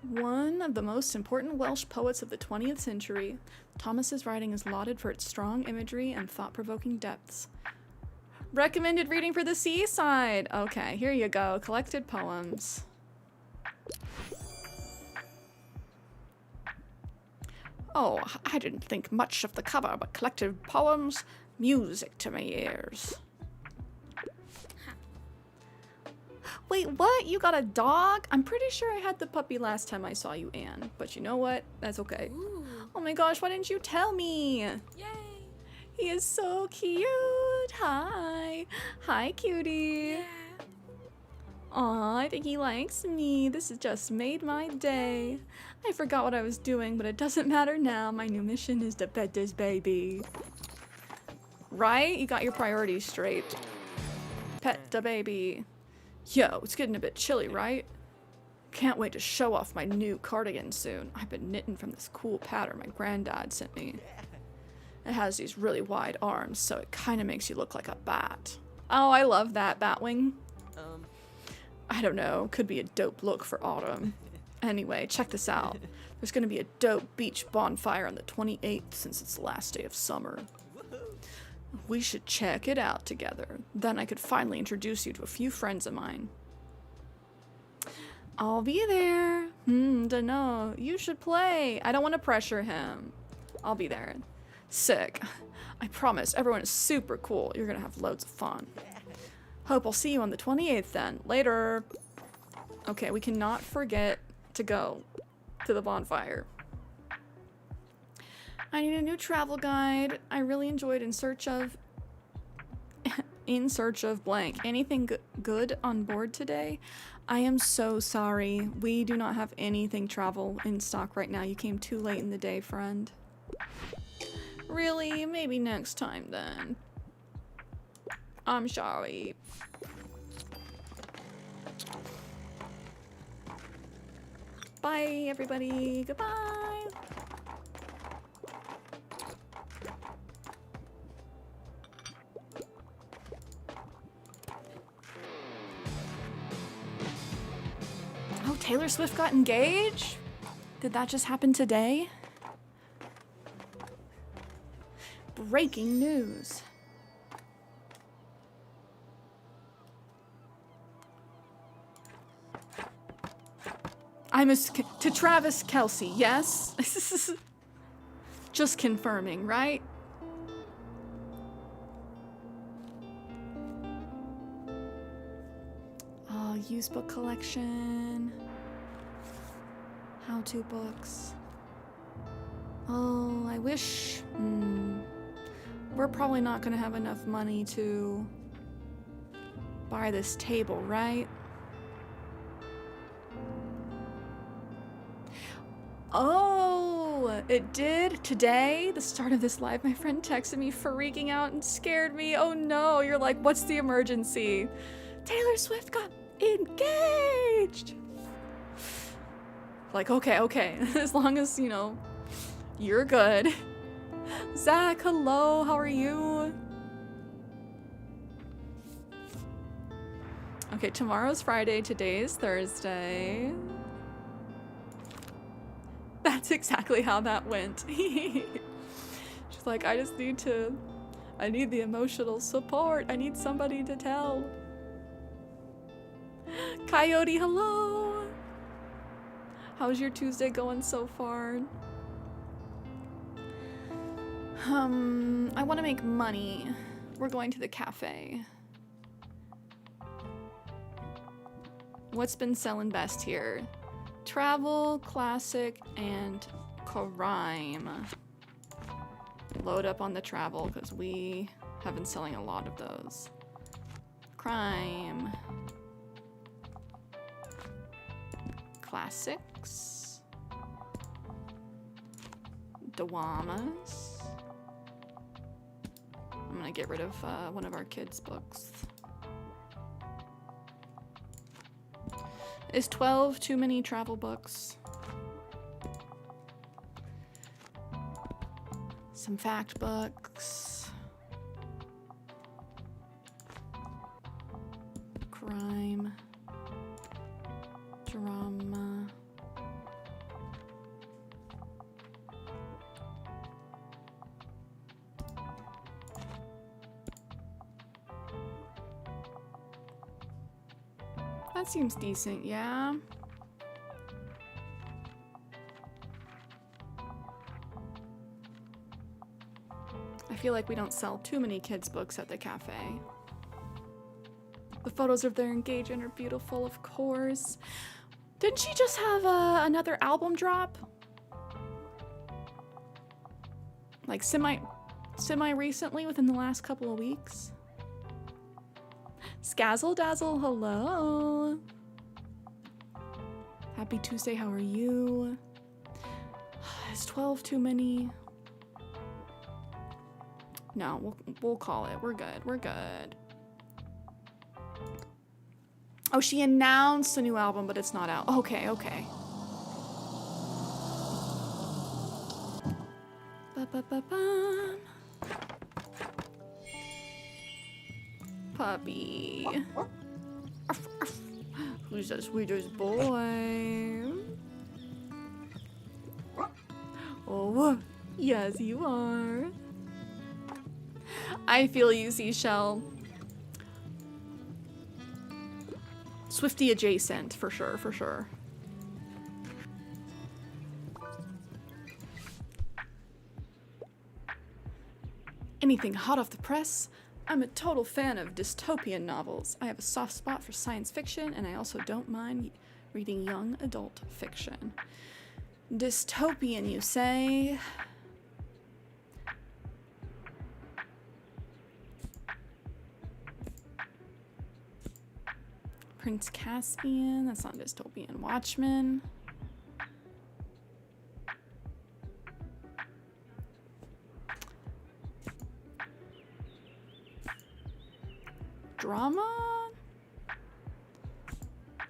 One of the most important Welsh poets of the 20th century, Thomas's writing is lauded for its strong imagery and thought-provoking depths. Recommended reading for the seaside. Okay, here you go. Collected poems. Oh, I didn't think much of the cover, but collected poems, music to my ears. Wait, what? You got a dog? I'm pretty sure I had the puppy last time I saw you, Anne. But you know what? That's okay. Ooh. Oh my gosh, why didn't you tell me? Yay! He is so cute. Hi. Hi, cutie. Yeah. Aw, I think he likes me. This has just made my day. I forgot what I was doing, but it doesn't matter now. My new mission is to pet this baby. Right? You got your priorities straight. Pet the baby. Yo, it's getting a bit chilly, right? Can't wait to show off my new cardigan soon. I've been knitting from this cool pattern my granddad sent me. It has these really wide arms, so it kind of makes you look like a bat. Oh, I love that, Batwing. I don't know, could be a dope look for autumn. Anyway, check this out. There's gonna be a dope beach bonfire on the 28th since it's the last day of summer. We should check it out together. Then I could finally introduce you to a few friends of mine. I'll be there. Dunno. You should play. I don't want to pressure him. I'll be there. Sick. I promise. Everyone is super cool. You're gonna have loads of fun. Hope I'll see you on the 28th then. Later. Okay, we cannot forget to go to the bonfire. I need a new travel guide. I really enjoyed In Search of blank. Anything good on board today? I am so sorry. We do not have anything travel in stock right now. You came too late in the day, friend. Really? Maybe next time then. I'm sorry. Bye, everybody. Goodbye. Oh, Taylor Swift got engaged? Did that just happen today? Breaking news. To Travis Kelce, yes? Just confirming, right? Oh, used book collection. How-to books. Oh, I wish... We're probably not gonna have enough money to buy this table, right? Oh, it did today, the start of this live. My friend texted me freaking out and scared me. Oh no, you're like, what's the emergency? Taylor Swift got engaged. Like, okay, as long as, you know, you're good. Zach, hello, how are you? Okay, tomorrow's Friday, today is Thursday. That's exactly how that went. She's like, I need the emotional support. I need somebody to tell. Coyote, hello. How's your Tuesday going so far? I want to make money. We're going to the cafe. What's been selling best here? Travel, classic, and crime. Load up on the travel because we have been selling a lot of those. Crime. Classics. Dawamas. I'm gonna get rid of one of our kids' books. Is 12 too many travel books? Some fact books. Crime. Drama. That seems decent, yeah. I feel like we don't sell too many kids' books at the cafe. The photos of their engagement are beautiful, of course. Didn't she just have another album drop? Like semi recently, within the last couple of weeks? Scazzle Dazzle, hello. Happy Tuesday, how are you? Is 12 too many? No, we'll call it. We're good. We're good. Oh, she announced a new album, but it's not out. Okay, okay. Ba-ba-ba-bum. Puppy. Arf, arf. Who's the sweetest boy? Oh, yes, you are. I feel you, Seashell. Swiftie adjacent, for sure, for sure. Anything hot off the press? I'm a total fan of dystopian novels. I have a soft spot for science fiction, and I also don't mind reading young adult fiction. Dystopian, you say? Prince Caspian, that's not dystopian. Watchmen. Drama?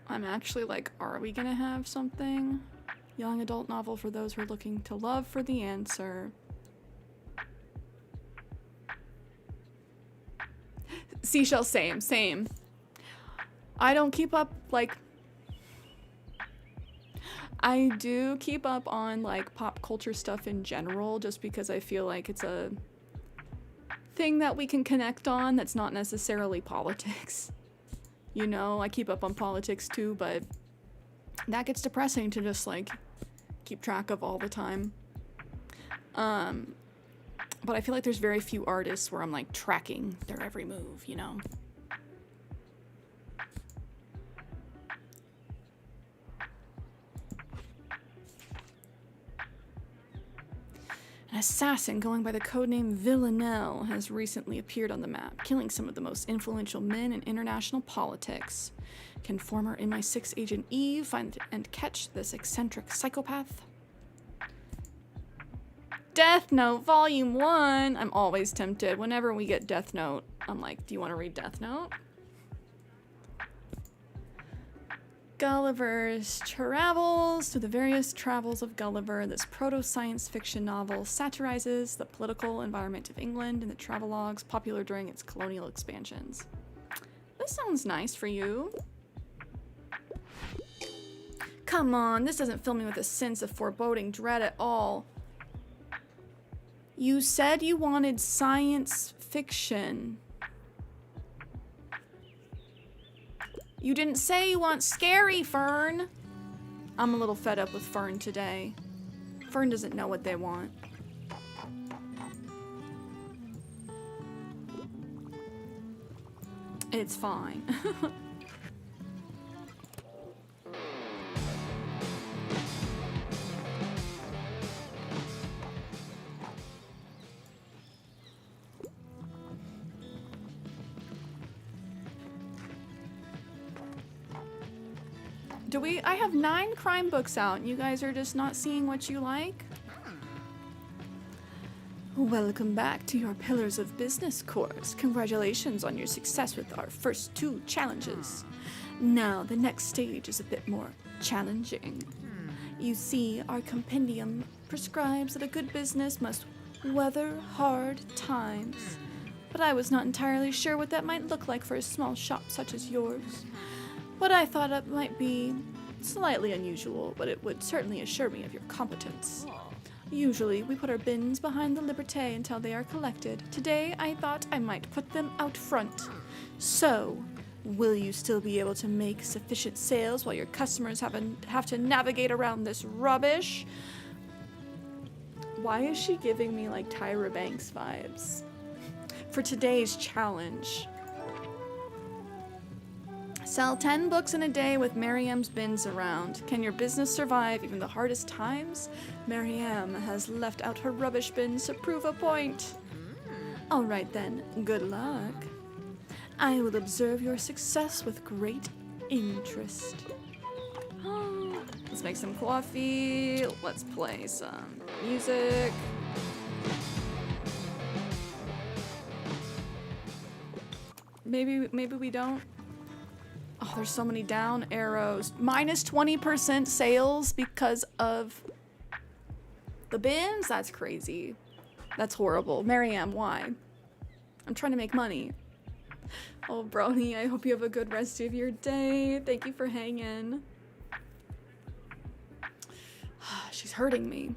I'm actually like, are we gonna have something? Young adult novel for those who are looking to love for the answer. Seashell, same. I don't keep up, like, I do keep up on like pop culture stuff in general, just because I feel like it's a thing that we can connect on that's not necessarily politics. You know, I keep up on politics too, but that gets depressing to just like keep track of all the time. But I feel like there's very few artists where I'm like tracking their every move, you know? An assassin going by the codename Villanelle has recently appeared on the map, killing some of the most influential men in international politics. Can former MI6 agent Eve find and catch this eccentric psychopath? Death Note Volume 1! I'm always tempted. Whenever we get Death Note, I'm like, do you want to read Death Note? Gulliver's Travels. Through the various travels of Gulliver, this proto-science fiction novel satirizes the political environment of England and the travelogues popular during its colonial expansions. This sounds nice for you. Come on, this doesn't fill me with a sense of foreboding dread at all. You said you wanted science fiction. You didn't say you want scary, Fern. I'm a little fed up with Fern today. Fern doesn't know what they want. It's fine. I have 9 crime books out, and you guys are just not seeing what you like? Welcome back to your Pillars of Business course. Congratulations on your success with our first 2 challenges. Now, the next stage is a bit more challenging. You see, our compendium prescribes that a good business must weather hard times. But I was not entirely sure what that might look like for a small shop such as yours. What I thought it might be slightly unusual, but it would certainly assure me of your competence. Usually, we put our bins behind the Liberté until they are collected. Today, I thought I might put them out front. So, will you still be able to make sufficient sales while your customers have to navigate around this rubbish? Why is she giving me like Tyra Banks vibes? For today's challenge, sell 10 books in a day with Mariam's bins around. Can your business survive even the hardest times? Mariam has left out her rubbish bins to prove a point. All right then, good luck. I will observe your success with great interest. Let's make some coffee. Let's play some music. Maybe we don't. Oh, there's so many down arrows. Minus 20% sales because of the bins? That's crazy. That's horrible. Mariam, why? I'm trying to make money. Oh, Brony, I hope you have a good rest of your day. Thank you for hanging. She's hurting me.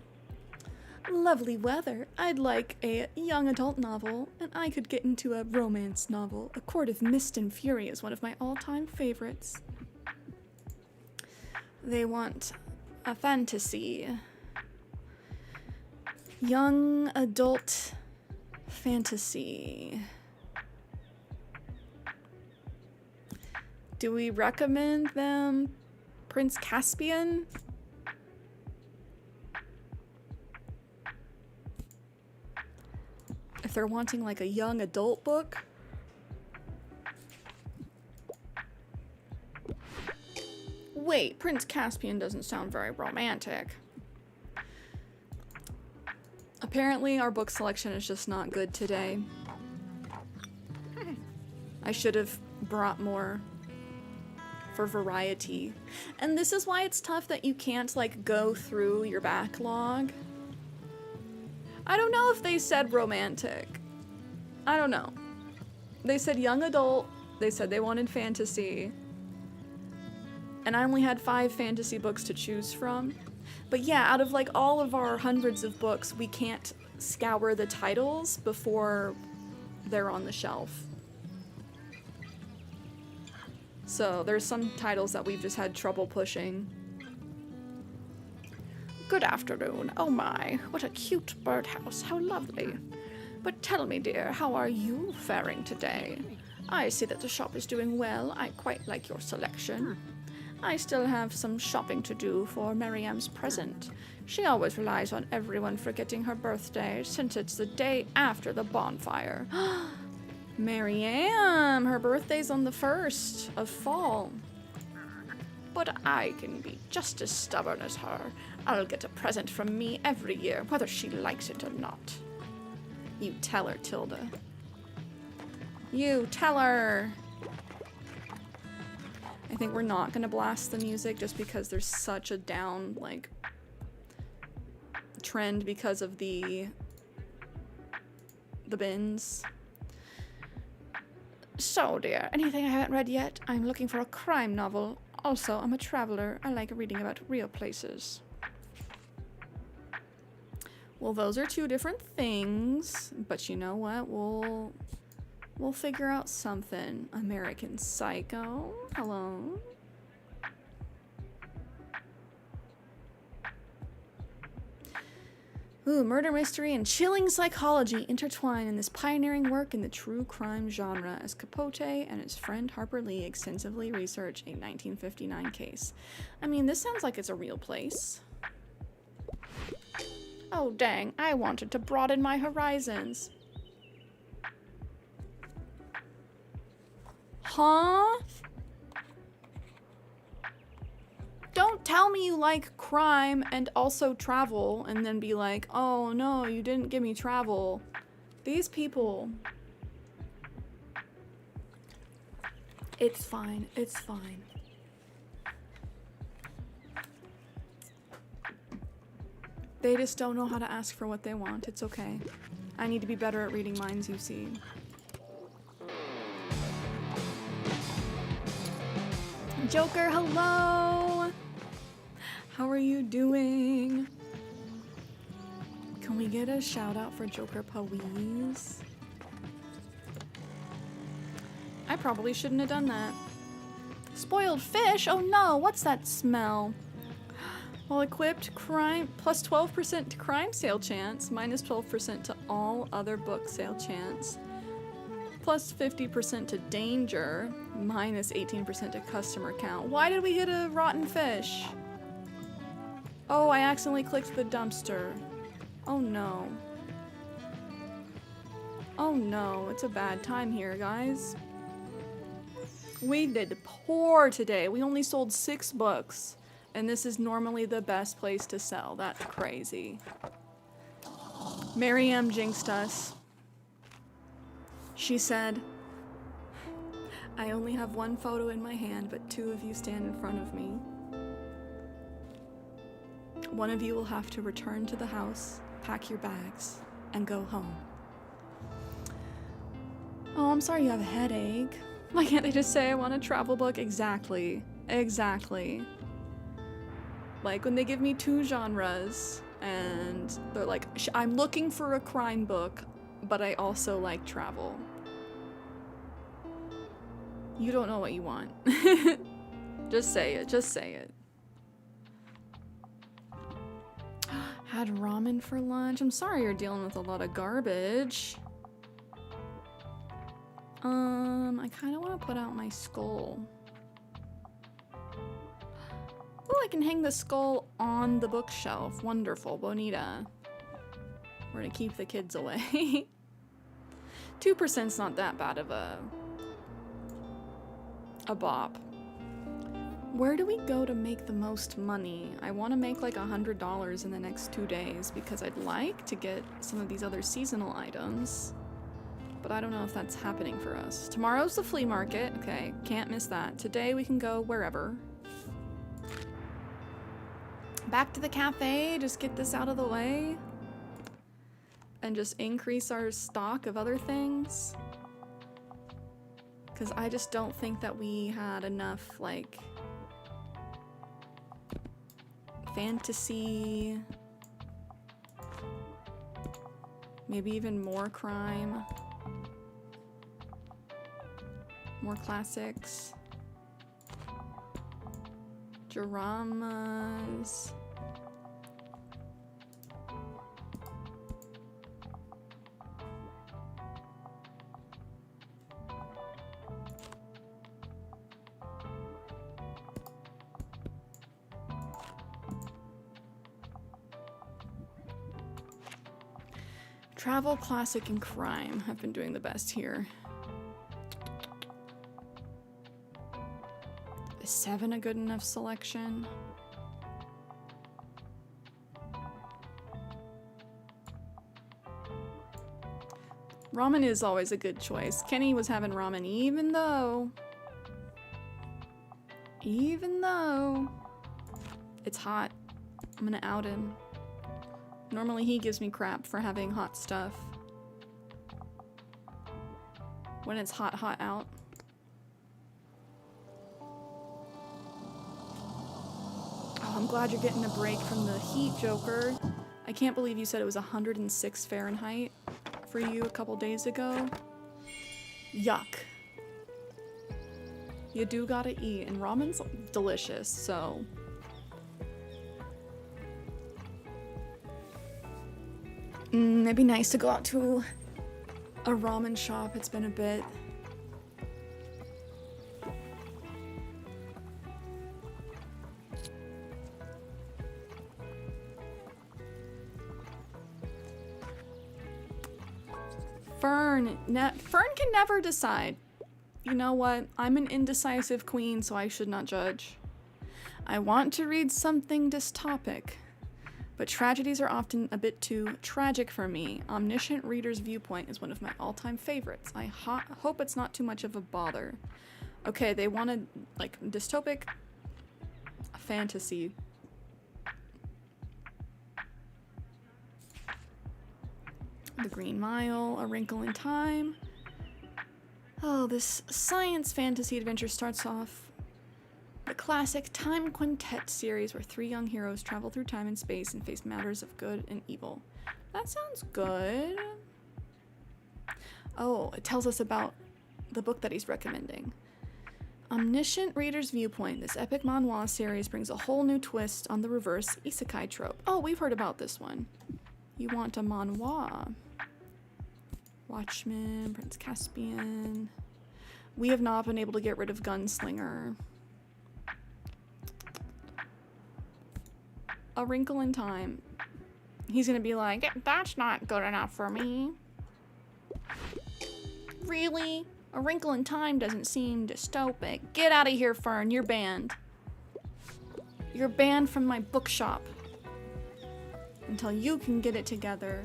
Lovely weather. I'd like a young adult novel, and I could get into a romance novel. A Court of Mist and Fury is one of my all-time favorites. They want a fantasy. Young adult fantasy. Do we recommend them Prince Caspian? If they're wanting like a young adult book? Wait, Prince Caspian doesn't sound very romantic. Apparently our book selection is just not good today. I should have brought more for variety. And this is why it's tough that you can't like go through your backlog. I don't know if they said romantic. I don't know. They said young adult. They said they wanted fantasy. And I only had 5 fantasy books to choose from. But yeah, out of like all of our hundreds of books, we can't scour the titles before they're on the shelf. So there's some titles that we've just had trouble pushing. Good afternoon. Oh my, what a cute birdhouse. How lovely. But tell me, dear, how are you faring today? I see that the shop is doing well. I quite like your selection. I still have some shopping to do for Mariam's present. She always relies on everyone forgetting her birthday, since it's the day after the bonfire. Mariam, her birthday's on the 1st of fall. But I can be just as stubborn as her. I'll get a present from me every year, whether she likes it or not. You tell her, Tilda. You tell her! I think we're not gonna blast the music just because there's such a down, like, trend because of the bins. So, dear, anything I haven't read yet? I'm looking for a crime novel. Also, I'm a traveler. I like reading about real places. Well, those are 2 different things, but you know what? We'll figure out something. American Psycho. Hello. Ooh, murder mystery and chilling psychology intertwine in this pioneering work in the true crime genre as Capote and his friend Harper Lee extensively research a 1959 case. I mean, this sounds like it's a real place. Oh, dang. I wanted to broaden my horizons. Huh? Don't tell me you like crime and also travel and then be like, oh no, you didn't give me travel. These people. It's fine. It's fine. They just don't know how to ask for what they want. It's okay. I need to be better at reading minds, you see. Joker, hello! How are you doing? Can we get a shout out for Joker, please? I probably shouldn't have done that. Spoiled fish? Oh no, what's that smell? Well equipped, crime, plus 12% to crime sale chance, minus 12% to all other book sale chance, plus 50% to danger, minus 18% to customer count. Why did we hit a rotten fish? Oh, I accidentally clicked the dumpster. Oh no. Oh no, it's a bad time here, guys. We did poor today. We only sold 6 books. And this is normally the best place to sell. That's crazy. Mariam jinxed us. She said, I only have 1 photo in my hand, but 2 of you stand in front of me. One of you will have to return to the house, pack your bags, and go home. Oh, I'm sorry you have a headache. Why can't they just say I want a travel book? Exactly. Exactly. Like when they give me 2 genres and they're like, I'm looking for a crime book, but I also like travel. You don't know what you want. Just say it. Just say it. Had ramen for lunch. I'm sorry you're dealing with a lot of garbage. I kind of want to put out my skull. Oh, I can hang the skull on the bookshelf. Wonderful, bonita. We're gonna keep the kids away. 2%'s not that bad of a bop. Where do we go to make the most money? I want to make like $100 in the next 2 days because I'd like to get some of these other seasonal items. But I don't know if that's happening for us. Tomorrow's the flea market. Okay, can't miss that. Today we can go wherever. Back to the cafe, just get this out of the way. And just increase our stock of other things. Because I just don't think that we had enough, like, fantasy. Maybe even more crime. More classics. Dramas. Travel, classic, and crime have been doing the best here. Is 7 a good enough selection? Ramen is always a good choice. Kenny was having ramen even though it's hot. I'm gonna out him. Normally he gives me crap for having hot stuff. When it's hot, hot out. Oh, I'm glad you're getting a break from the heat, Joker. I can't believe you said it was 106 Fahrenheit for you a couple days ago. Yuck. You do gotta eat, and ramen's delicious, so... It'd be nice to go out to a ramen shop. It's been a bit. Fern can never decide. You know what? I'm an indecisive queen, so I should not judge. I want to read something dystopic. But tragedies are often a bit too tragic for me. Omniscient Reader's Viewpoint is one of my all-time favorites. I hope it's not too much of a bother. Okay, they wanted, like, dystopic fantasy. The Green Mile, A Wrinkle in Time. Oh, this science fantasy adventure starts off the classic Time Quintet series where 3 young heroes travel through time and space and face matters of good and evil. That sounds good. Oh, it tells us about the book that he's recommending. Omniscient Reader's Viewpoint. This epic manhwa series brings a whole new twist on the reverse isekai trope. Oh, we've heard about this one. You want a manhwa. Watchmen, Prince Caspian. We have not been able to get rid of Gunslinger. A Wrinkle in Time. He's gonna be like, that's not good enough for me. Really? A Wrinkle in Time doesn't seem dystopic. Get out of here, Fern. You're banned. You're banned from my bookshop. Until you can get it together.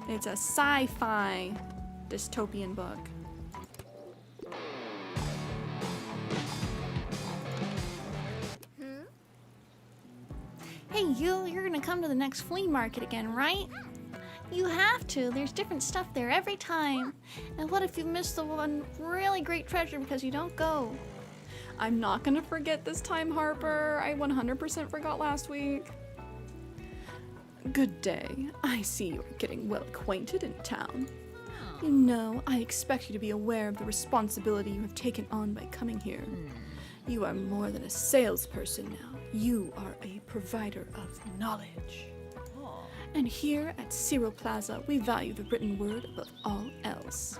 It's a sci-fi dystopian book. Hey, you're gonna come to the next flea market again, right? You have to. There's different stuff there every time. And what if you miss the one really great treasure because you don't go? I'm not gonna forget this time, Harper. I 100% forgot last week. Good day. I see you're getting well acquainted in town. You know, I expect you to be aware of the responsibility you have taken on by coming here. You are more than a salesperson now. You are a provider of knowledge. And here at Cierra Plaza, we value the written word above all else.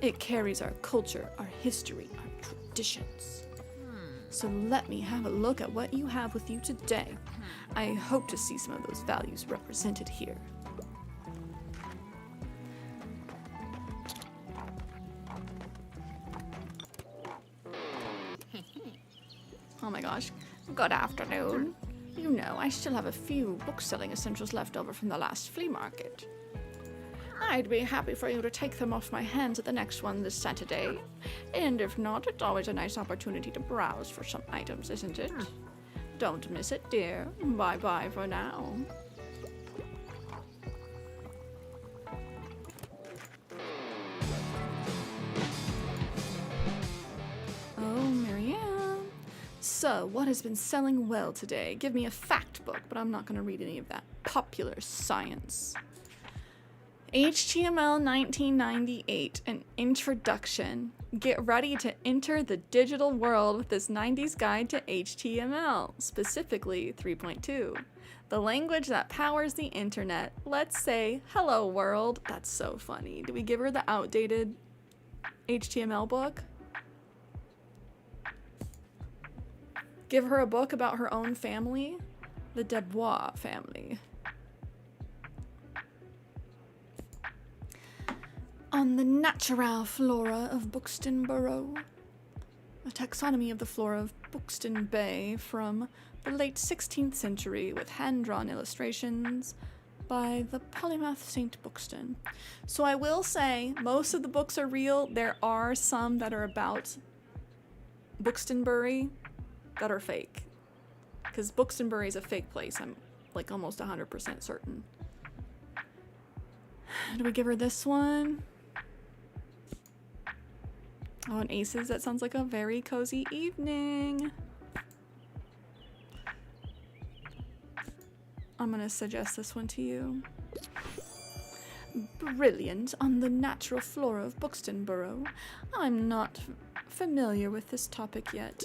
It carries our culture, our history, our traditions. So let me have a look at what you have with you today. I hope to see some of those values represented here. Oh my gosh. Good afternoon. You know, I still have a few book-selling essentials left over from the last flea market. I'd be happy for you to take them off my hands at the next one this Saturday. And if not, it's always a nice opportunity to browse for some items, isn't it? Don't miss it, dear. Bye-bye for now. Oh, Marianne. So, what has been selling well today? Give me a fact book, but I'm not going to read any of that popular science. HTML 1998, an introduction. Get ready to enter the digital world with this 90s guide to HTML, specifically 3.2. The language that powers the internet. Let's say, hello world. That's so funny. Do we give her the outdated HTML book? Give her a book about her own family? The Dubois family. On the natural flora of Buxton Borough. A taxonomy of the flora of Buxton Bay from the late 16th century with hand-drawn illustrations by the polymath Saint Buxton. So I will say, most of the books are real. There are some that are about Buxtonbury that are fake. Because Buxtonbury is a fake place. I'm like almost 100% certain. Do we give her this one? Oh, and Aces, that sounds like a very cozy evening. I'm gonna suggest this one to you. Brilliant on the natural flora of Buxton Borough. I'm not familiar with this topic yet.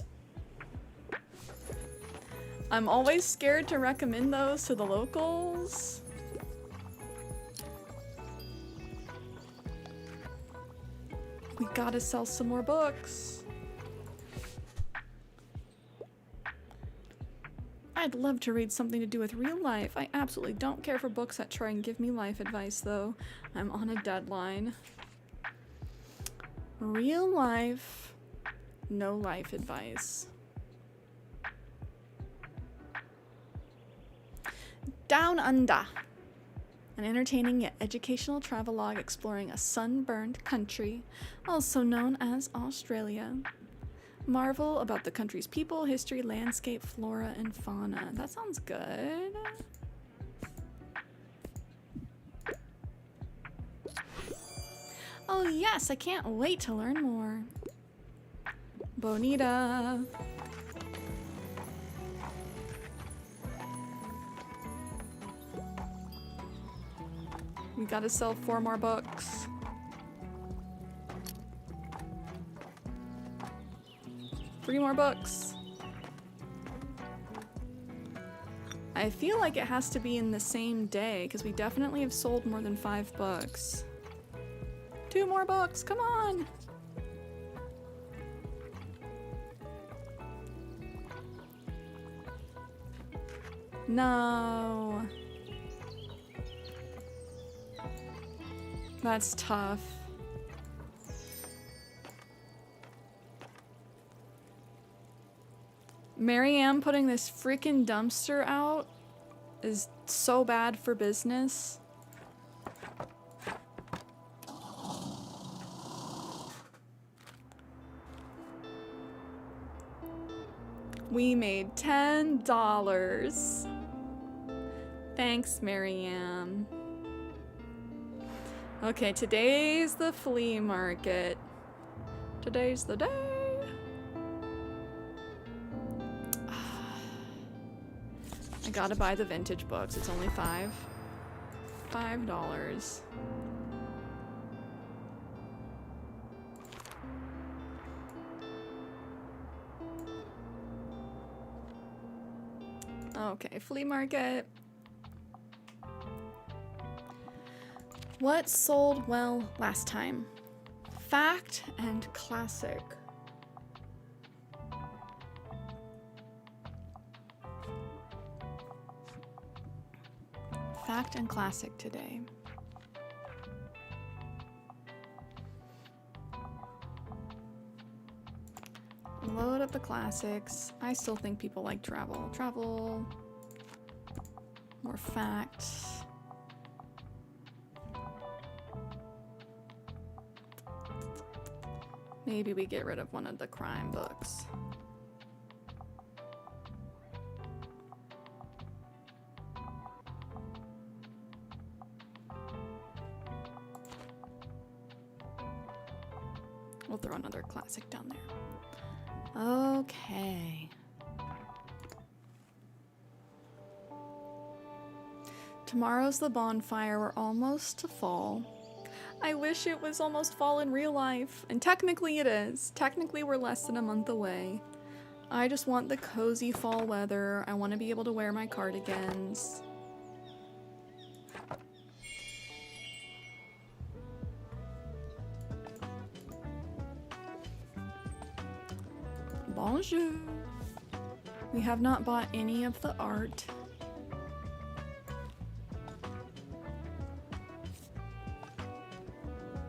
I'm always scared to recommend those to the locals. We gotta sell some more books. I'd love to read something to do with real life. I absolutely don't care for books that try and give me life advice, though. I'm on a deadline. Real life, no life advice. Down Under. An entertaining yet educational travelogue exploring a sunburned country, also known as Australia. Marvel about the country's people, history, landscape, flora, and fauna. That sounds good. Oh yes, I can't wait to learn more. Bonita. We gotta sell 4 more books. Three more books. I feel like it has to be in the same day because we definitely have sold more than 5 books. 2 more books, come on! No. That's tough. Marianne putting this freaking dumpster out is so bad for business. We made $10. Thanks, Marianne. Okay, today's the flea market. Today's the day. I gotta buy the vintage books. It's only $5. Okay, flea market. What sold well last time? Fact and classic. Fact and classic today. Load up the classics. I still think people like travel. Travel. More fact. Maybe we get rid of one of the crime books. We'll throw another classic down there. Okay. Tomorrow's the bonfire. We're almost to fall. I wish it was almost fall in real life. And technically it is. Technically we're less than a month away. I just want the cozy fall weather. I want to be able to wear my cardigans. Bonjour. We have not bought any of the art.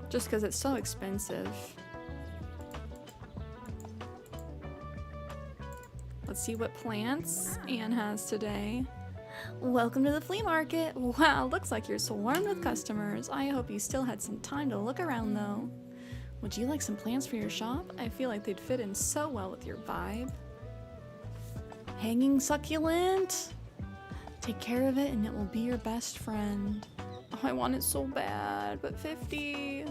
Just because it's so expensive. Let's see what plants Anne has today. Welcome to the flea market. Wow, looks like you're swarmed with customers. I hope you still had some time to look around though. Would you like some plants for your shop? I feel like they'd fit in so well with your vibe. Hanging succulent. Take care of it and it will be your best friend. Oh, I want it so bad, but 50.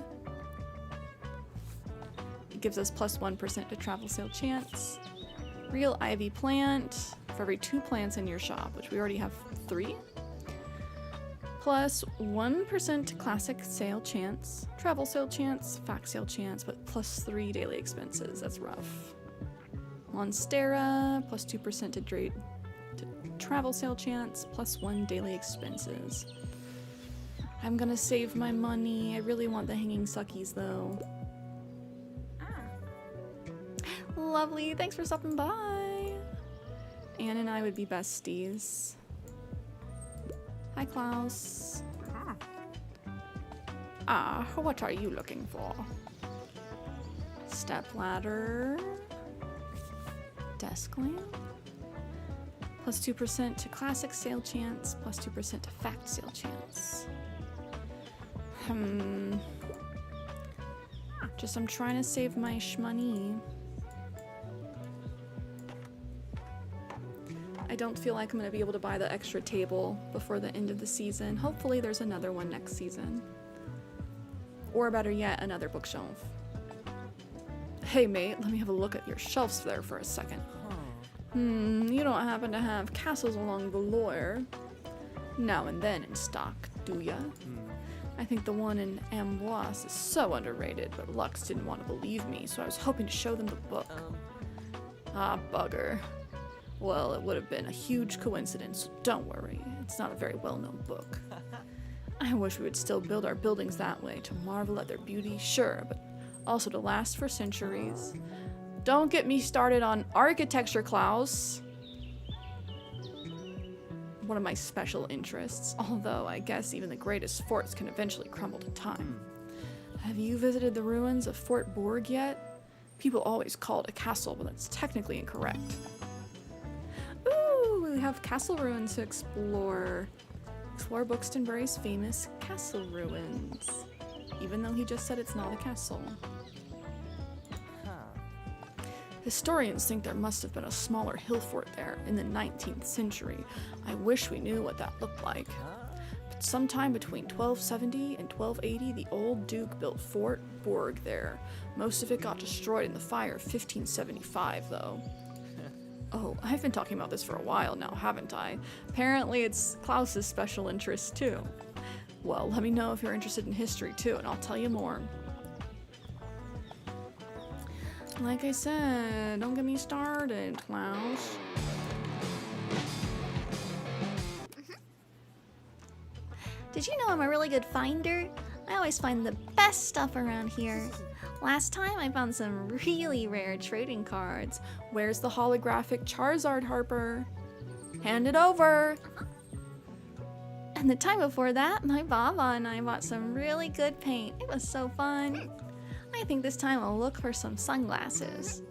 It gives us plus 1% to travel sale chance. Real ivy plant for every 2 plants in your shop, which we already have 3. Plus 1% to classic sale chance, travel sale chance, fact sale chance, but plus 3 daily expenses. That's rough. Monstera, plus 2% to travel sale chance, plus 1 daily expenses. I'm gonna save my money. I really want the hanging suckies though. Lovely, thanks for stopping by. Anne and I would be besties. Hi, Klaus. What are you looking for? Step ladder. Desk lamp. Plus 2% to classic sale chance, plus 2% to fact sale chance. I'm trying to save my shmoney. I don't feel like I'm going to be able to buy the extra table before the end of the season. Hopefully there's another one next season. Or better yet, another bookshelf. Hey mate, let me have a look at your shelves there for a second. You don't happen to have castles along the Loire now and then in stock, do ya? I think the one in Amboise is so underrated, but Lux didn't want to believe me, so I was hoping to show them the book. Ah, bugger. Well, it would have been a huge coincidence, so don't worry. It's not a very well-known book. I wish we would still build our buildings that way, to marvel at their beauty, sure, but also to last for centuries. Don't get me started on architecture, Klaus. One of my special interests, although I guess even the greatest forts can eventually crumble to time. Have you visited the ruins of Fort Bourg yet? People always call it a castle, but that's technically incorrect. Ooh, we have castle ruins to explore. Explore Buxtonbury's famous castle ruins, even though he just said it's not a castle. Historians think there must have been a smaller hill fort there in the 19th century. I wish we knew what that looked like. But sometime between 1270 and 1280, the old Duke built Fort Bourg there. Most of it got destroyed in the fire of 1575, though. Oh, I've been talking about this for a while now, haven't I? Apparently it's Klaus's special interest, too. Well, let me know if you're interested in history, too, and I'll tell you more. Like I said, don't get me started, Klaus. Did you know I'm a really good finder? I always find the best stuff around here. Last time I found some really rare trading cards. Where's the holographic Charizard, Harper? Hand it over. And the time before that, my Baba and I bought some really good paint. It was so fun. I think this time I'll look for some sunglasses.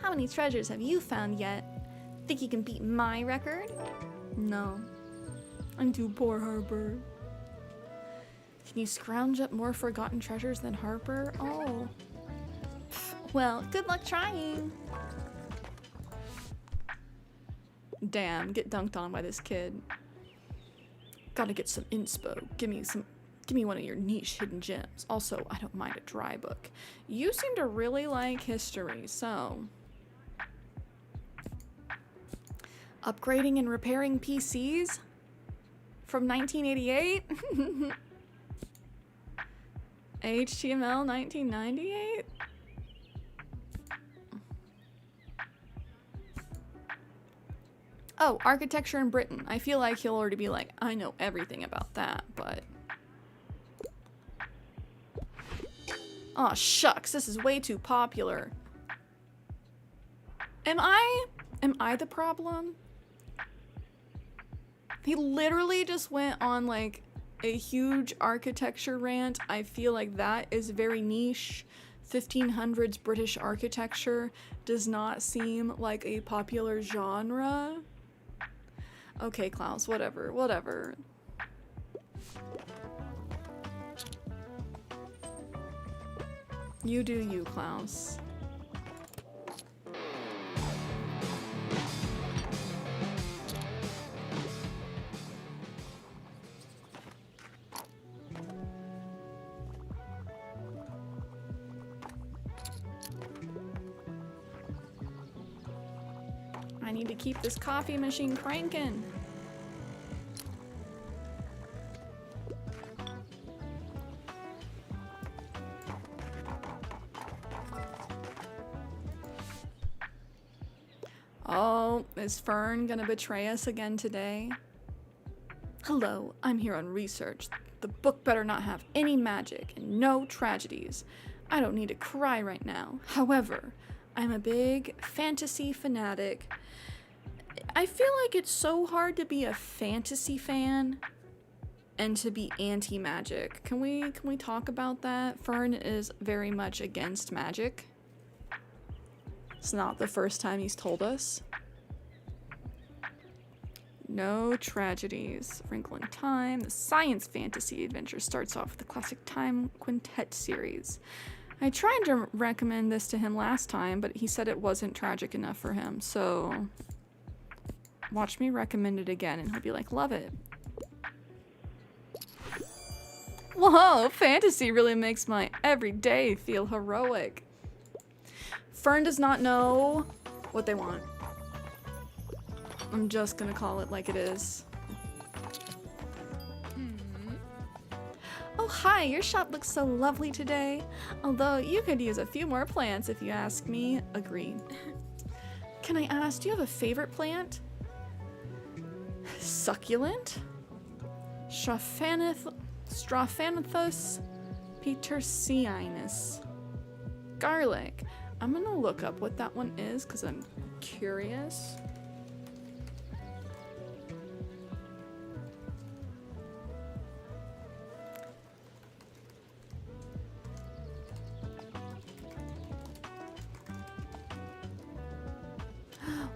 How many treasures have you found yet? Think you can beat my record? No. I'm too poor, Harper. Can you scrounge up more forgotten treasures than Harper? Oh. Well, good luck trying. Damn, get dunked on by this kid. Gotta get some inspo. Give me one of your niche hidden gems. Also, I don't mind a dry book. You seem to really like history, so... Upgrading and repairing PCs? From 1988? HTML 1998? Oh, architecture in Britain. I feel like he'll already be like, I know everything about that, but... Oh, shucks, this is way too popular. Am I the problem? He literally just went on like a huge architecture rant. I feel like that is very niche. 1500s British architecture does not seem like a popular genre. Okay, Klaus, whatever. You do you, Klaus. I need to keep this coffee machine cranking. Oh, is Fern gonna betray us again today? Hello, I'm here on research. The book better not have any magic and no tragedies. I don't need to cry right now. However, I'm a big fantasy fanatic. I feel like it's so hard to be a fantasy fan and to be anti-magic. Can we talk about that? Fern is very much against magic. It's not the first time he's told us. No tragedies. Wrinkle in Time. The science fantasy adventure starts off with the classic Time Quintet series. I tried to recommend this to him last time, but he said it wasn't tragic enough for him, so watch me recommend it again and he'll be like, love it. Whoa, fantasy really makes my everyday feel heroic. Fern does not know what they want. I'm just gonna call it like it is. Oh, hi, your shop looks so lovely today. Although you could use a few more plants if you ask me. Agreed. Can I ask, do you have a favorite plant? Succulent? Strophanthus petersianus. Garlic. I'm gonna look up what that one is because I'm curious.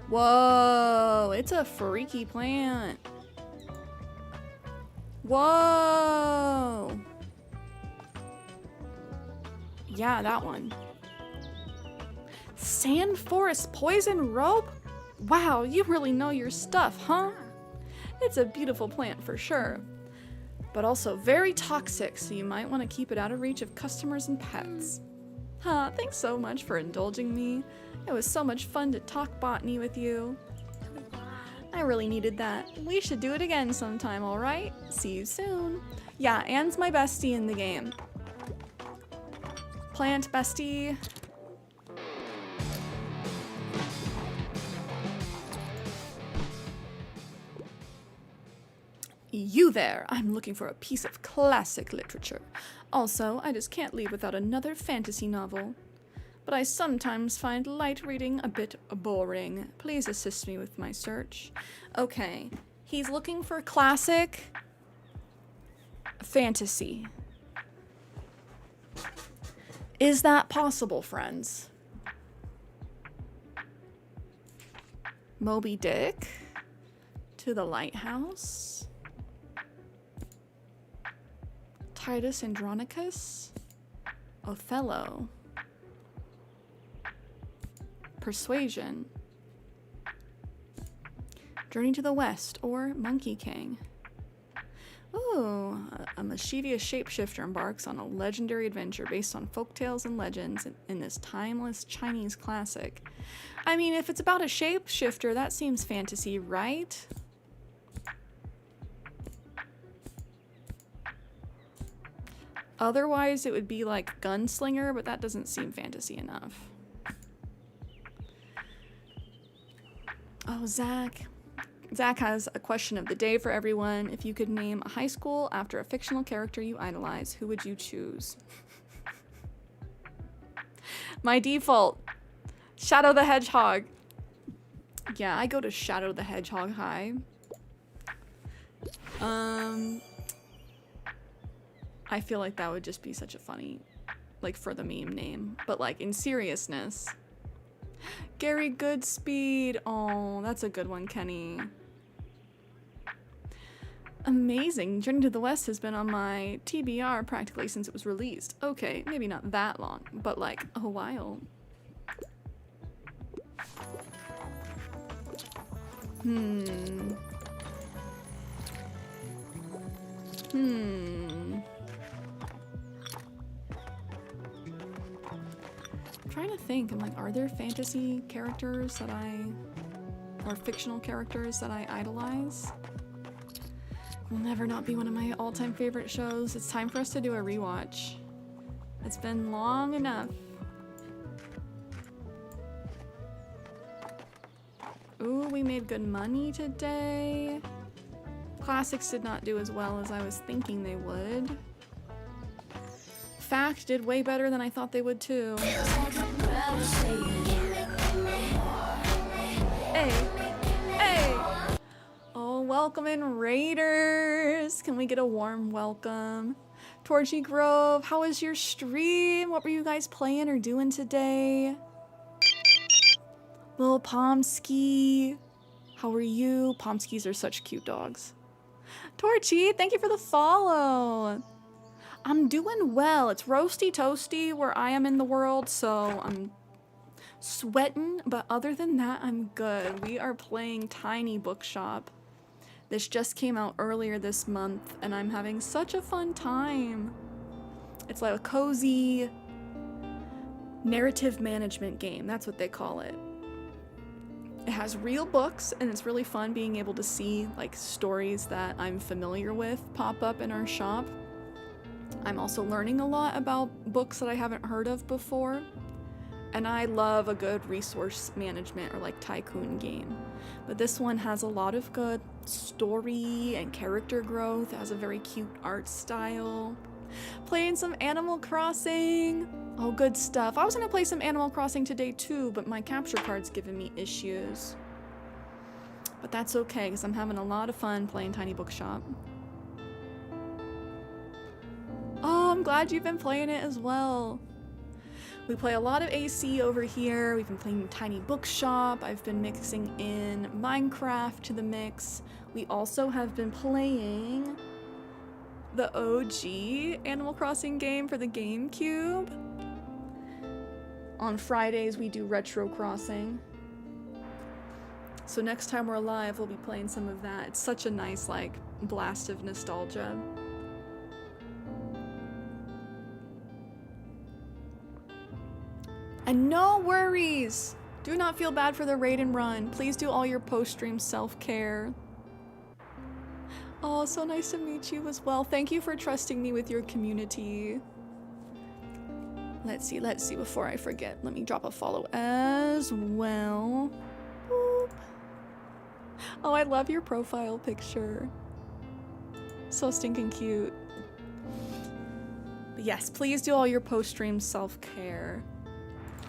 Whoa, it's a freaky plant. Whoa. Yeah, that one. Sand forest poison rope? Wow, you really know your stuff, huh? It's a beautiful plant for sure, but also very toxic, so you might want to keep it out of reach of customers and pets. Huh, thanks so much for indulging me. It was so much fun to talk botany with you. I really needed that. We should do it again sometime, alright? See you soon. Yeah, Anne's my bestie in the game. Plant bestie. You there! I'm looking for a piece of classic literature. Also, I just can't leave without another fantasy novel. But I sometimes find light reading a bit boring. Please assist me with my search. Okay, he's looking for classic fantasy. Is that possible, friends? Moby Dick? To the Lighthouse? Titus Andronicus? Othello? Persuasion? Journey to the West or Monkey King? Ooh, a mischievous shapeshifter embarks on a legendary adventure based on folktales and legends in this timeless Chinese classic. I mean, if it's about a shapeshifter, that seems fantasy, right? Otherwise, it would be like Gunslinger, but that doesn't seem fantasy enough. Oh, Zach. Zach has a question of the day for everyone. If you could name a high school after a fictional character you idolize, who would you choose? My default, Shadow the Hedgehog. Yeah, I go to Shadow the Hedgehog High. I feel like that would just be such a funny, like, for the meme name. But, like, in seriousness. Gary Goodspeed. Oh, that's a good one, Kenny. Amazing. Journey to the West has been on my TBR practically since it was released. Okay, maybe not that long, but like a while. I'm trying to think. I'm like, are there fantasy characters that or fictional characters that I idolize? Will never not be one of my all-time favorite shows. It's time for us to do a rewatch. It's been long enough. Ooh, we made good money today. Classics did not do as well as I was thinking they would. Fact did way better than I thought they would too. Hey, hey! Oh, welcome in, Raiders! Can we get a warm welcome? Torchy Grove, how was your stream? What were you guys playing or doing today? Little Pomsky, how are you? Pomskys are such cute dogs. Torchy, thank you for the follow. I'm doing well. It's roasty toasty where I am in the world, so I'm sweating, but other than that, I'm good. We are playing Tiny Bookshop. This just came out earlier this month, and I'm having such a fun time. It's like a cozy narrative management game. That's what they call it. It has real books, and it's really fun being able to see like stories that I'm familiar with pop up in our shop. I'm also learning a lot about books that I haven't heard of before. And I love a good resource management or like tycoon game. But this one has a lot of good story and character growth. It has a very cute art style. Playing some Animal Crossing. Oh, good stuff. I was gonna play some Animal Crossing today too, but my capture card's giving me issues. But that's okay, because I'm having a lot of fun playing Tiny Bookshop. Oh, I'm glad you've been playing it as well. We play a lot of AC over here. We've been playing Tiny Bookshop. I've been mixing in Minecraft to the mix. We also have been playing the OG Animal Crossing game for the GameCube. On Fridays, we do Retro Crossing. So next time we're live, we'll be playing some of that. It's such a nice, like, blast of nostalgia. And no worries! Do not feel bad for the raid and run. Please do all your post-stream self-care. Oh, so nice to meet you as well. Thank you for trusting me with your community. Let's see before I forget. Let me drop a follow as well. Boop. Oh, I love your profile picture. So stinking cute. But yes, please do all your post-stream self-care.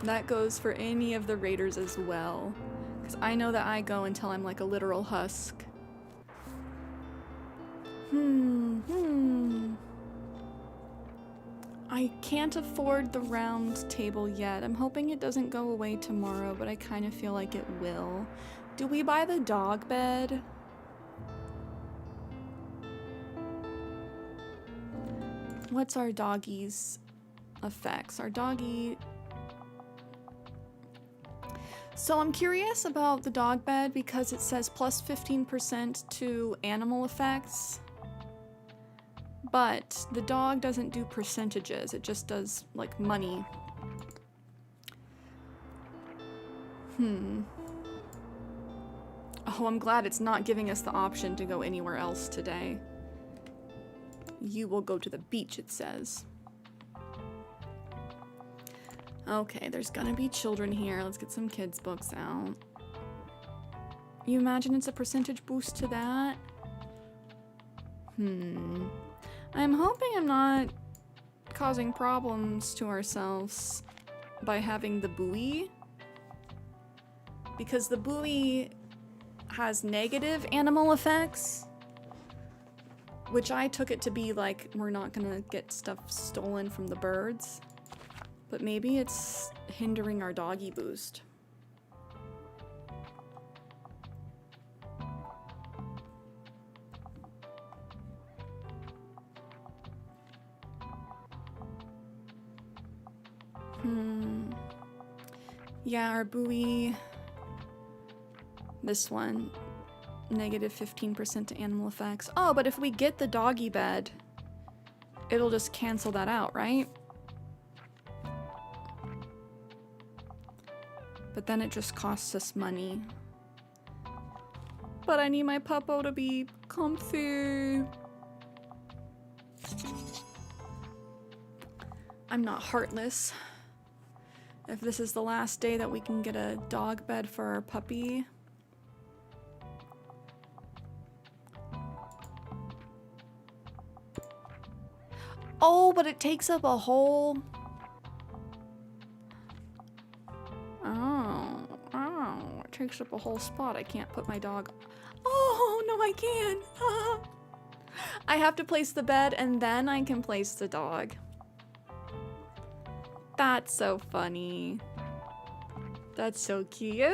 That goes for any of the raiders as well. Because I know that I go until I'm like a literal husk. I can't afford the round table yet. I'm hoping it doesn't go away tomorrow, but I kind of feel like it will. Do we buy the dog bed? What's our doggie's effects? Our doggie... So I'm curious about the dog bed because it says plus 15% to animal effects. But the dog doesn't do percentages, it just does like money. Oh, I'm glad it's not giving us the option to go anywhere else today. You will go to the beach, it says. Okay, there's gonna be children here. Let's get some kids' books out. You imagine it's a percentage boost to that? I'm hoping I'm not causing problems to ourselves by having the buoy. Because the buoy has negative animal effects. Which I took it to be like, we're not gonna get stuff stolen from the birds. But maybe it's hindering our doggy boost. Yeah, our buoy, this one, negative 15% to animal effects. Oh, but if we get the doggy bed, it'll just cancel that out, right? But then it just costs us money. But I need my puppo to be comfy. I'm not heartless. If this is the last day that we can get a dog bed for our puppy. Oh, but it takes up a whole... Oh, it takes up a whole spot. I can't put my dog... Oh, no, I can. I have to place the bed and then I can place the dog. That's so funny. That's so cute.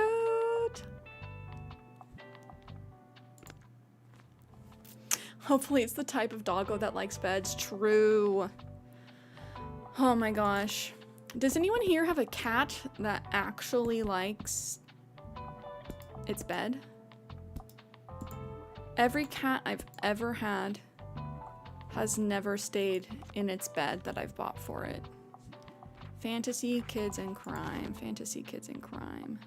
Hopefully it's the type of doggo that likes beds. True. Oh my gosh. Does anyone here have a cat that actually likes its bed? Every cat I've ever had has never stayed in its bed that I've bought for it. Fantasy, kids, and crime. Fantasy, kids, and crime.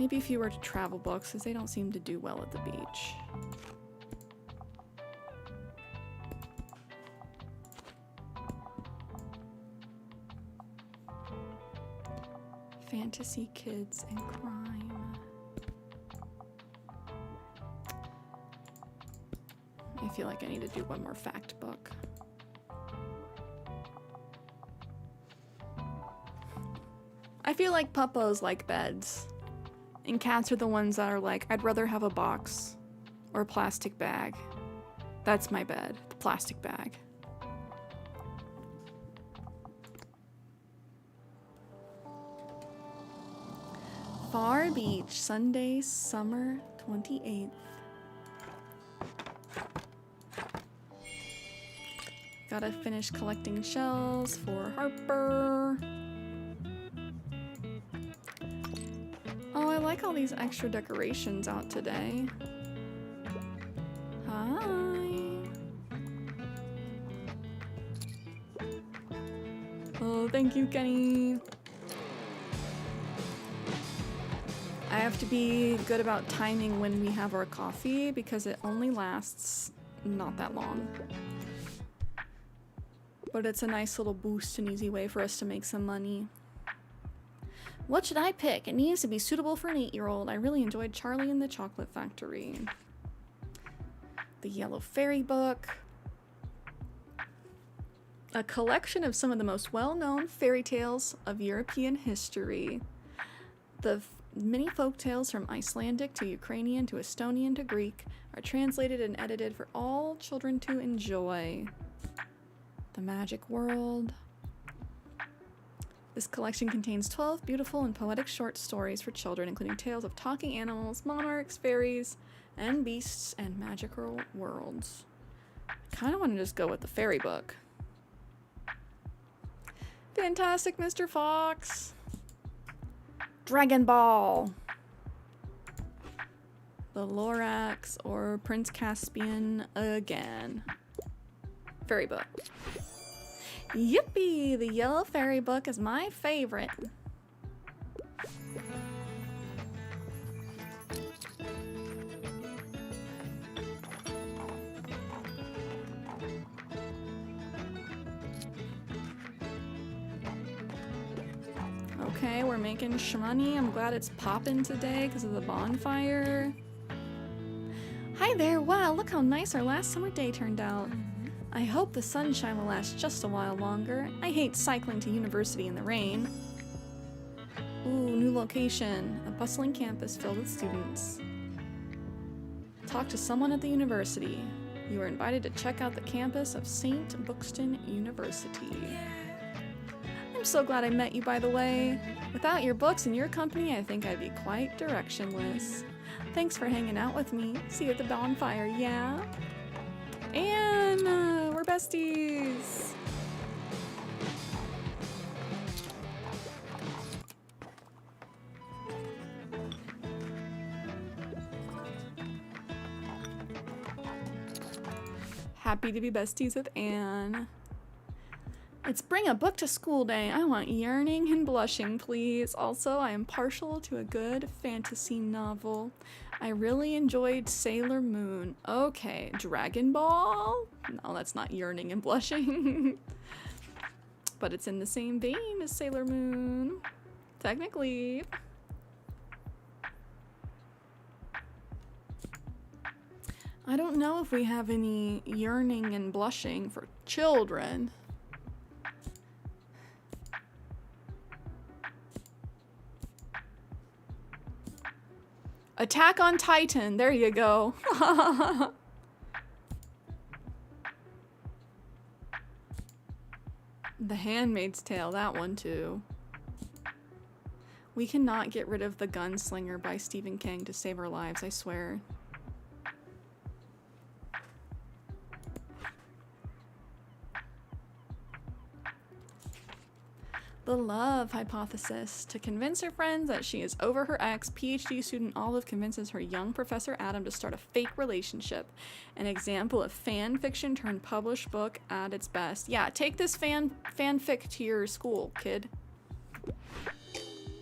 Maybe fewer travel books, because they don't seem to do well at the beach. Fantasy, kids, and crime. I feel like I need to do one more fact book. I feel like puppos like beds. And cats are the ones that are like, I'd rather have a box or a plastic bag. That's my bed, the plastic bag. Far Beach, Sunday, summer 28th. Gotta finish collecting shells for Harper. Oh, I like all these extra decorations out today. Hi. Oh, thank you, Kenny. I have to be good about timing when we have our coffee because it only lasts not that long. but it's a nice little boost and easy way for us to make some money. What should I pick? It needs to be suitable for an 8-year-old. I really enjoyed Charlie and the Chocolate Factory. The Yellow Fairy book. A collection of some of the most well-known fairy tales of European history. The many folk tales from Icelandic to Ukrainian to Estonian to Greek are translated and edited for all children to enjoy. The Magic World. This collection contains 12 beautiful and poetic short stories for children, including tales of talking animals, monarchs, fairies, and beasts, and magical worlds. Kind of want to just go with the fairy book. Fantastic Mr. Fox. Dragon Ball. The Lorax or Prince Caspian again. Fairy book. Yippee! The Yellow Fairy book is my favorite. Okay, we're making shmoney. I'm glad it's popping today because of the bonfire. Hi there. Wow, look how nice our last summer day turned out. I hope the sunshine will last just a while longer. I hate cycling to university in the rain. Ooh, new location. A bustling campus filled with students. Talk to someone at the university. You are invited to check out the campus of St. Buxton University. I'm so glad I met you, by the way. Without your books and your company, I think I'd be quite directionless. Thanks for hanging out with me. See you at the bonfire, yeah? And we're besties. Happy to be besties with Anne. It's bring a book to school day. I want yearning and blushing, please. Also, I am partial to a good fantasy novel. I really enjoyed Sailor Moon. Okay, Dragon Ball? No, that's not yearning and blushing. But it's in the same vein as Sailor Moon. Technically. I don't know if we have any yearning and blushing for children. Attack on Titan. There you go. The Handmaid's Tale. That one too. We cannot get rid of The Gunslinger by Stephen King to save our lives, I swear. The Love Hypothesis. To convince her friends that she is over her ex, PhD student Olive convinces her young Professor Adam to start a fake relationship. An example of fan fiction turned published book at its best. Yeah, take this fanfic to your school, kid.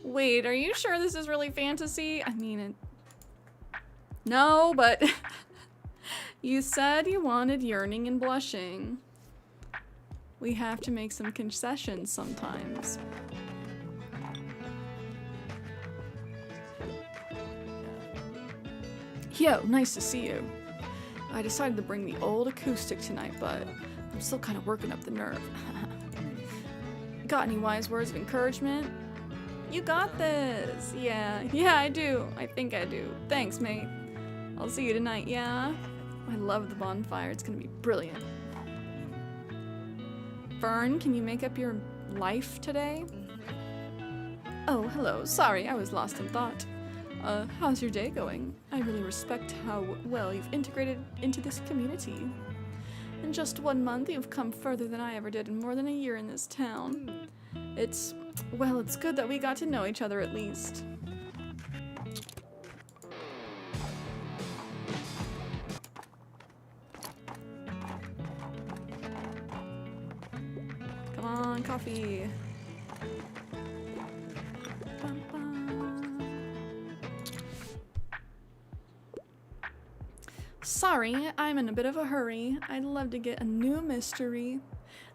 Wait, are you sure this is really fantasy? I mean, no, but you said you wanted yearning and blushing. We have to make some concessions sometimes. Yo, nice to see you. I decided to bring the old acoustic tonight, but I'm still kind of working up the nerve. Got any wise words of encouragement? You got this. Yeah, I do. I think I do. Thanks, mate. I'll see you tonight, yeah? I love the bonfire. It's gonna be brilliant. Fern, can you make up your life today? Oh, hello. Sorry, I was lost in thought. How's your day going? I really respect how well you've integrated into this community. In just 1 month, you've come further than I ever did in more than a year in this town. It's good that we got to know each other at least. Come on, coffee. Bum, bum. Sorry, I'm in a bit of a hurry. I'd love to get a new mystery.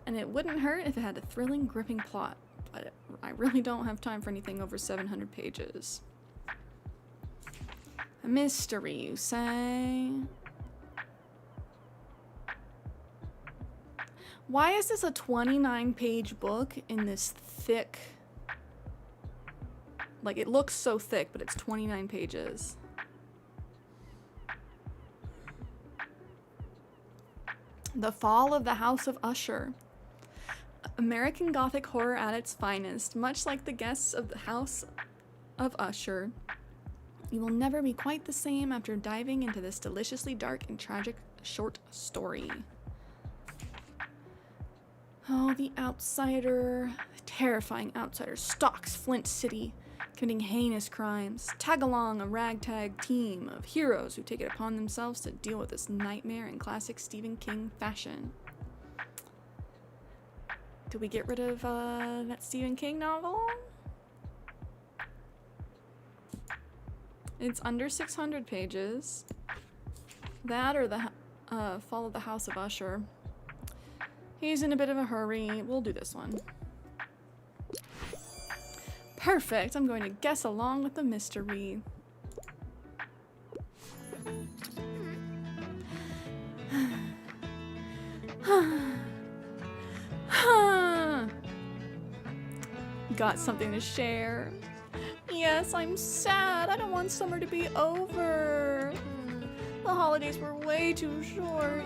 And it wouldn't hurt if it had a thrilling, gripping plot, but I really don't have time for anything over 700 pages. A mystery, you say? Why is this a 29-page book in this thick... Like, it looks so thick, but it's 29 pages. The Fall of the House of Usher. American Gothic horror at its finest. Much like the guests of the House of Usher, you will never be quite the same after diving into this deliciously dark and tragic short story. Oh, the outsider. The terrifying outsider stalks Flint City, committing heinous crimes. Tag along a ragtag team of heroes who take it upon themselves to deal with this nightmare in classic Stephen King fashion. Did we get rid of that Stephen King novel? It's under 600 pages. That or the Fall of the House of Usher. He's in a bit of a hurry. We'll do this one. Perfect. I'm going to guess along with the mystery. Got something to share. Yes, I'm sad. I don't want summer to be over. The holidays were way too short.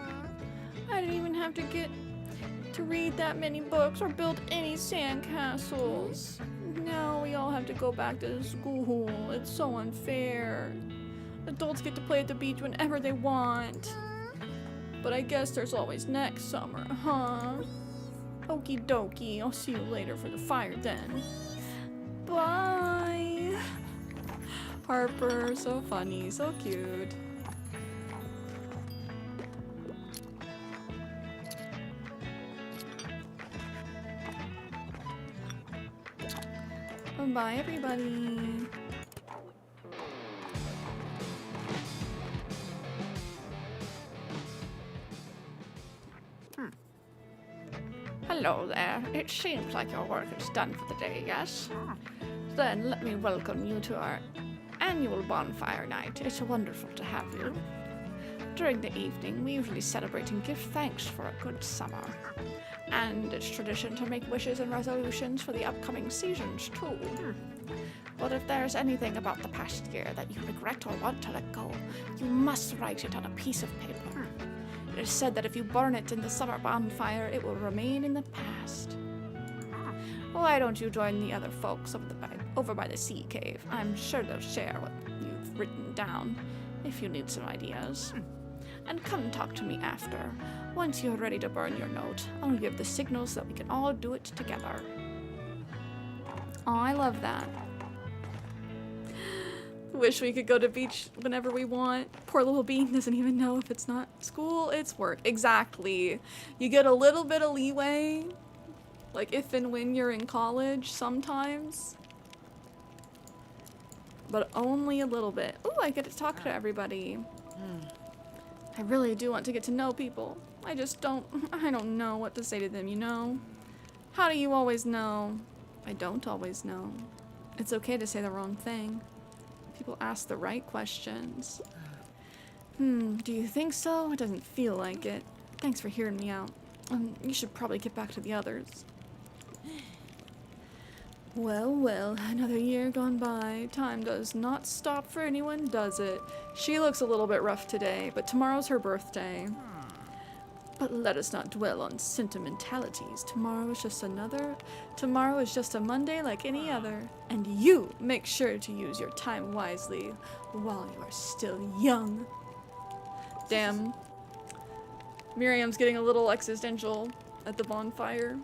I didn't even have to get to read that many books or build any sandcastles. Now we all have to go back to school. It's so unfair. Adults get to play at the beach whenever they want. But I guess there's always next summer, huh? Okie dokie, I'll see you later for the fire then. Bye! Harper, so funny, so cute. Bye, everybody. Hello there. It seems like your work is done for the day, yes? Then let me welcome you to our annual bonfire night. It's wonderful to have you. During the evening, we usually celebrate and give thanks for a good summer. And it's tradition to make wishes and resolutions for the upcoming seasons, too. But if there's anything about the past year that you regret or want to let go, you must write it on a piece of paper. It is said that if you burn it in the summer bonfire, it will remain in the past. Why don't you join the other folks over by the sea cave? I'm sure they'll share what you've written down, if you need some ideas. And come talk to me after. Once you're ready to burn your note, I'll give the signal so that we can all do it together. Oh, I love that. Wish we could go to beach whenever we want. Poor little bean doesn't even know if it's not school, it's work. Exactly. You get a little bit of leeway, like if and when you're in college sometimes. But only a little bit. Ooh, I get to talk to everybody. I really do want to get to know people. I don't know what to say to them, you know? How do you always know? I don't always know. It's okay to say the wrong thing. People ask the right questions. Do you think so? It doesn't feel like it. Thanks for hearing me out. You should probably get back to the others. Well, well, another year gone by. Time does not stop for anyone, does it? She looks a little bit rough today, but tomorrow's her birthday. But let us not dwell on sentimentalities. Tomorrow is just a Monday like any other. And you make sure to use your time wisely while you are still young. Damn. Miriam's getting a little existential at the bonfire.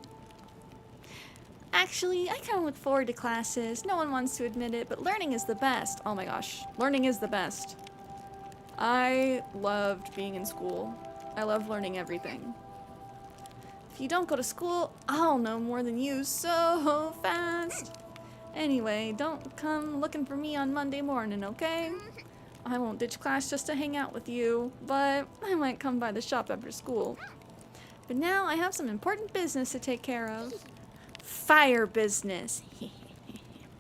Actually, I kind of look forward to classes. No one wants to admit it, but learning is the best. Oh my gosh. Learning is the best. I loved being in school. I love learning everything. If you don't go to school, I'll know more than you so fast. Anyway, don't come looking for me on Monday morning, okay? I won't ditch class just to hang out with you, but I might come by the shop after school. But now I have some important business to take care of. Fire business.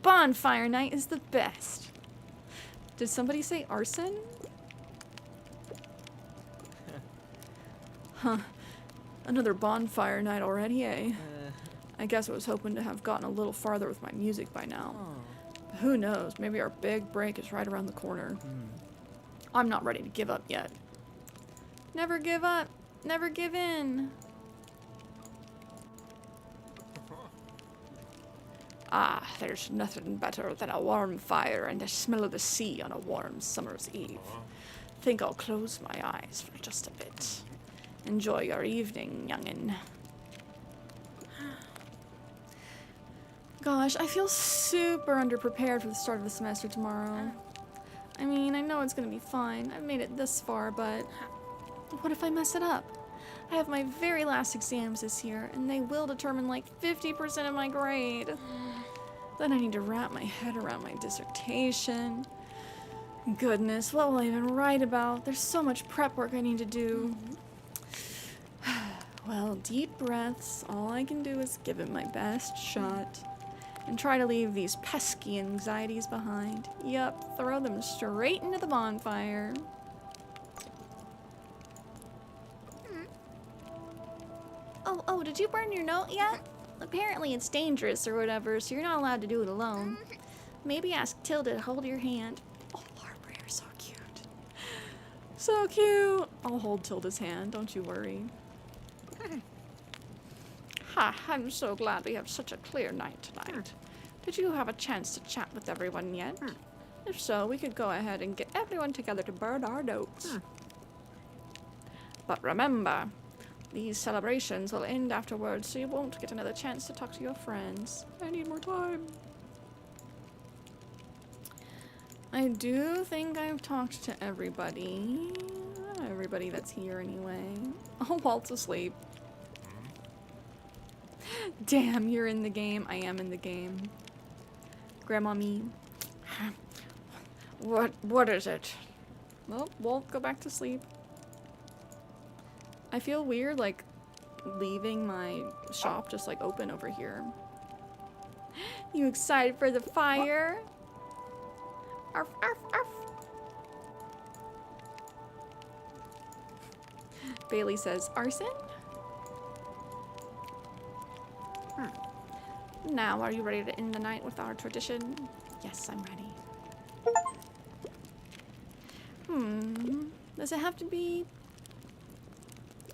Bonfire night is the best. Did somebody say arson? Huh. Another bonfire night already, eh? I guess I was hoping to have gotten a little farther with my music by now. But who knows? Maybe our big break is right around the corner. I'm not ready to give up yet. Never give up. Never give in. Ah, there's nothing better than a warm fire and the smell of the sea on a warm summer's eve. Think I'll close my eyes for just a bit. Enjoy your evening, youngin'. Gosh, I feel super underprepared for the start of the semester tomorrow. I mean, I know it's gonna be fine. I've made it this far, but what if I mess it up? I have my very last exams this year, and they will determine like 50% of my grade. Then I need to wrap my head around my dissertation. Goodness, what will I even write about? There's so much prep work I need to do. Well, deep breaths. All I can do is give it my best shot. And try to leave these pesky anxieties behind. Yup, throw them straight into the bonfire. Oh, did you burn your note yet? Apparently it's dangerous or whatever, so you're not allowed to do it alone. Maybe ask Tilda to hold your hand. Oh, Barbara, you're so cute. So cute. I'll hold Tilda's hand, don't you worry. Ha, I'm so glad we have such a clear night tonight. Did you have a chance to chat with everyone yet? If so, we could go ahead and get everyone together to burn our notes. But remember, these celebrations will end afterwards, so you won't get another chance to talk to your friends. I need more time. I do think I've talked to everybody. Everybody that's here anyway. Oh, Walt's asleep. Damn, you're in the game. I am in the game. Grandma me. What is it? Well, Walt, go back to sleep. I feel weird, like, leaving my shop just, like, open over here. You excited for the fire? Arf, arf, arf. Bailey says, arson? Now, are you ready to end the night with our tradition? Yes, I'm ready. Does it have to be...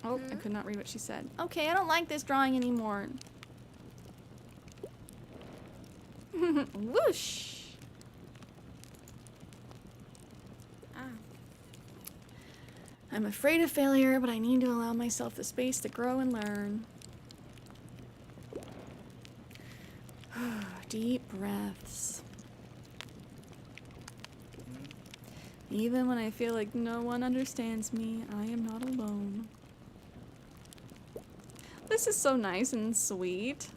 Oh, I could not read what she said. Okay, I don't like this drawing anymore. Whoosh! I'm afraid of failure, but I need to allow myself the space to grow and learn. Deep breaths. Even when I feel like no one understands me, I am not alone. This is so nice and sweet.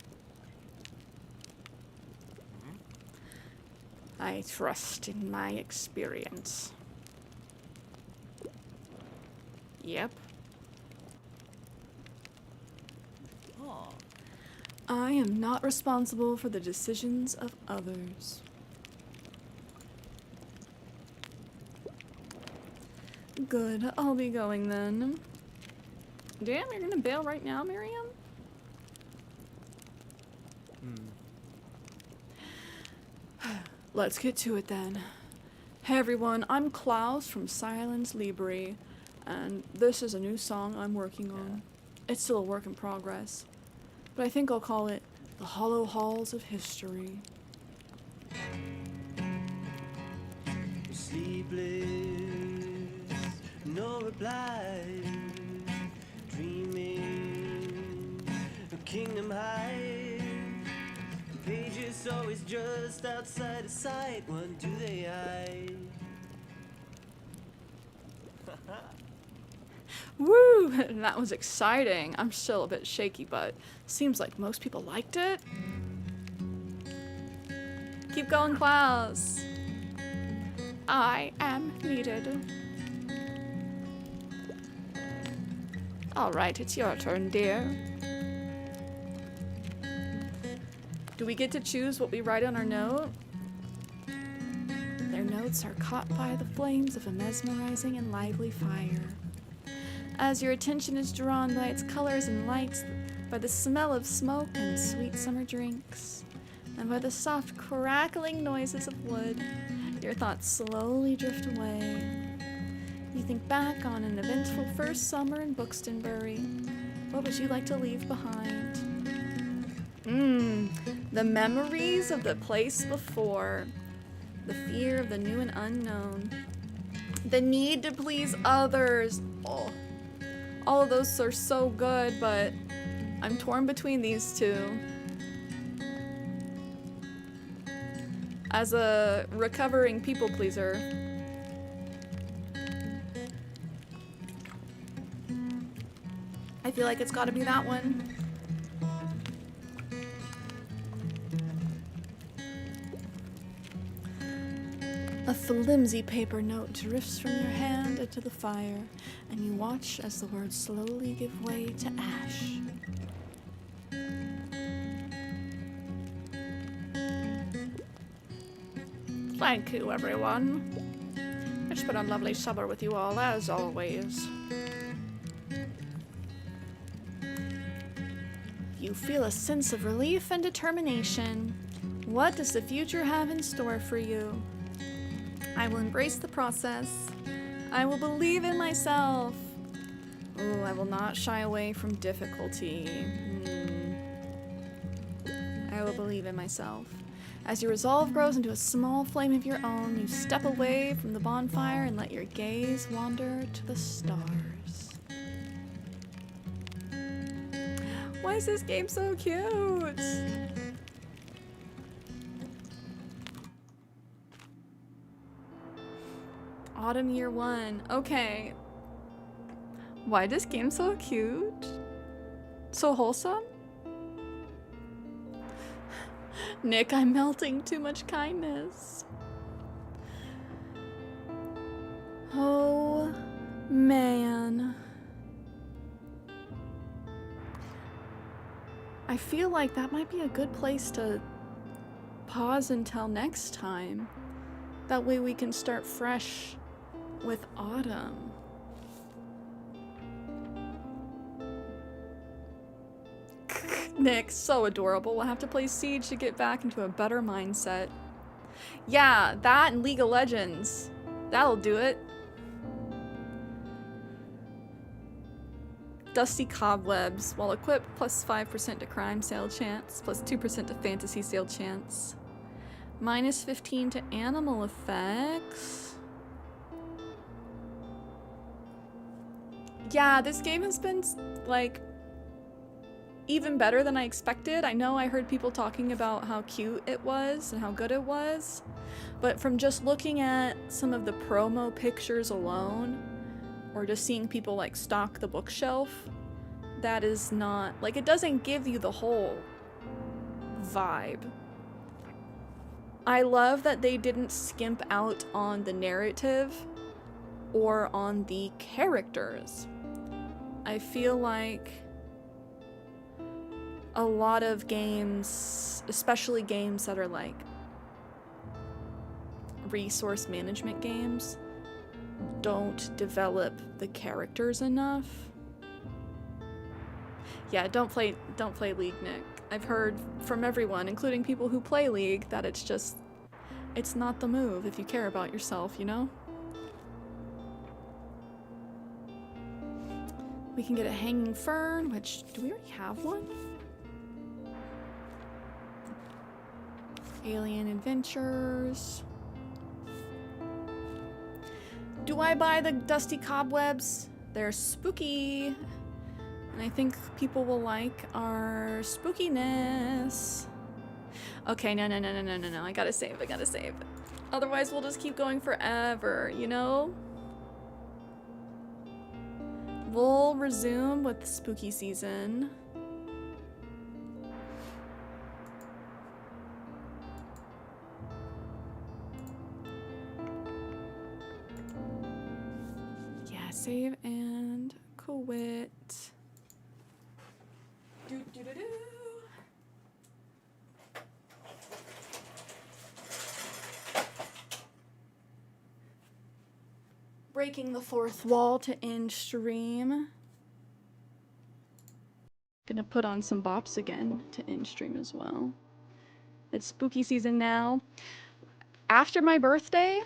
I trust in my experience. Yep. I am not responsible for the decisions of others. Good, I'll be going then. Damn, you're gonna bail right now, Miriam? Let's get to it then. Hey everyone, I'm Klaus from Silence Libre, and this is a new song I'm working on. It's still a work in progress, but I think I'll call it The Hollow Halls of History. Sleepless, no reply, dreaming of kingdom high. Pages always just outside of sight. What do they hide? Woo! That was exciting. I'm still a bit shaky, but seems like most people liked it. Keep going, Klaus. I am needed. All right, it's your turn, dear. Do we get to choose what we write on our note? Their notes are caught by the flames of a mesmerizing and lively fire. As your attention is drawn by its colors and lights, by the smell of smoke and sweet summer drinks, and by the soft crackling noises of wood, your thoughts slowly drift away. You think back on an eventful first summer in Buxtonbury. What would you like to leave behind? The memories of the place before. The fear of the new and unknown. The need to please others. Oh, all of those are so good, but I'm torn between these two. As a recovering people pleaser, I feel like it's gotta be that one. A flimsy paper note drifts from your hand into the fire, and you watch as the words slowly give way to ash. Thank you, everyone. It's been a lovely summer with you all, as always. You feel a sense of relief and determination. What does the future have in store for you? I will embrace the process. I will believe in myself. Oh, I will not shy away from difficulty. I will believe in myself. As your resolve grows into a small flame of your own, you step away from the bonfire and let your gaze wander to the stars. Why is this game so cute? Autumn Year 1. Okay. Why is this game so cute? So wholesome? Nick, I'm melting. Too much kindness. Oh, man. I feel like that might be a good place to pause until next time. That way we can start fresh with autumn. Nick, so adorable. We'll have to play Siege to get back into a better mindset. Yeah, that and League of Legends. That'll do it. Dusty Cobwebs. While equipped, plus 5% to crime sale chance, plus 2% to fantasy sale chance. Minus 15 to animal effects. Yeah, this game has been, like, even better than I expected. I know I heard people talking about how cute it was and how good it was, but from just looking at some of the promo pictures alone, or just seeing people, like, stock the bookshelf, that is not, like, it doesn't give you the whole vibe. I love that they didn't skimp out on the narrative or on the characters. I feel like a lot of games, especially games that are like resource management games, don't develop the characters enough. Yeah, don't play League, Nick. I've heard from everyone, including people who play League, that it's not the move if you care about yourself, you know? We can get a hanging fern, which, do we already have one? Alien Adventures. Do I buy the Dusty Cobwebs? They're spooky. And I think people will like our spookiness. Okay, no. I gotta save. Otherwise, we'll just keep going forever, you know? We'll resume with spooky season. Yeah, save and quit. Do, do, do, do. Breaking the fourth wall to end stream. Gonna put on some bops again to end stream as well. It's spooky season now. After my birthday,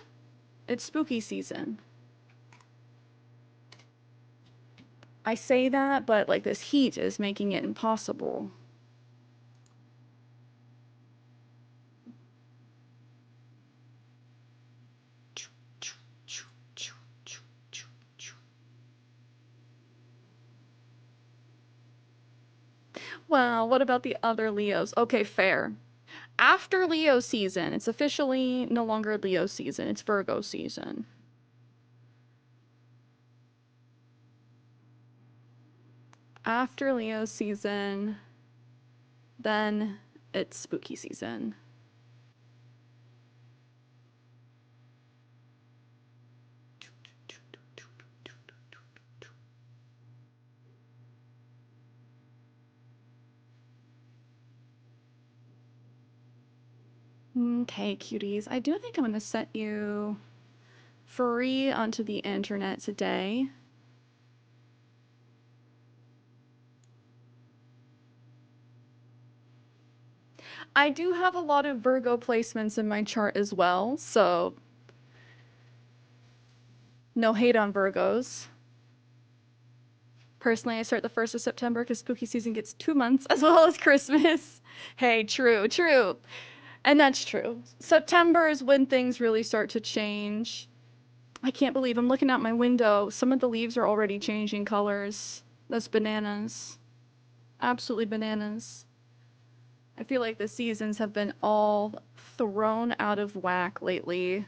it's spooky season. I say that, but like this heat is making it impossible. Well, what about the other Leos? Okay, fair. After Leo season, it's officially no longer Leo season, it's Virgo season. After Leo season, then it's spooky season. Okay, cuties. I do think I'm going to set you free onto the internet today. I do have a lot of Virgo placements in my chart as well, so no hate on Virgos. Personally, I start the 1st of September because spooky season gets 2 months as well as Christmas. Hey, true, true. And that's true. September is when things really start to change. I can't believe I'm looking out my window. Some of the leaves are already changing colors. That's bananas. Absolutely bananas. I feel like the seasons have been all thrown out of whack lately.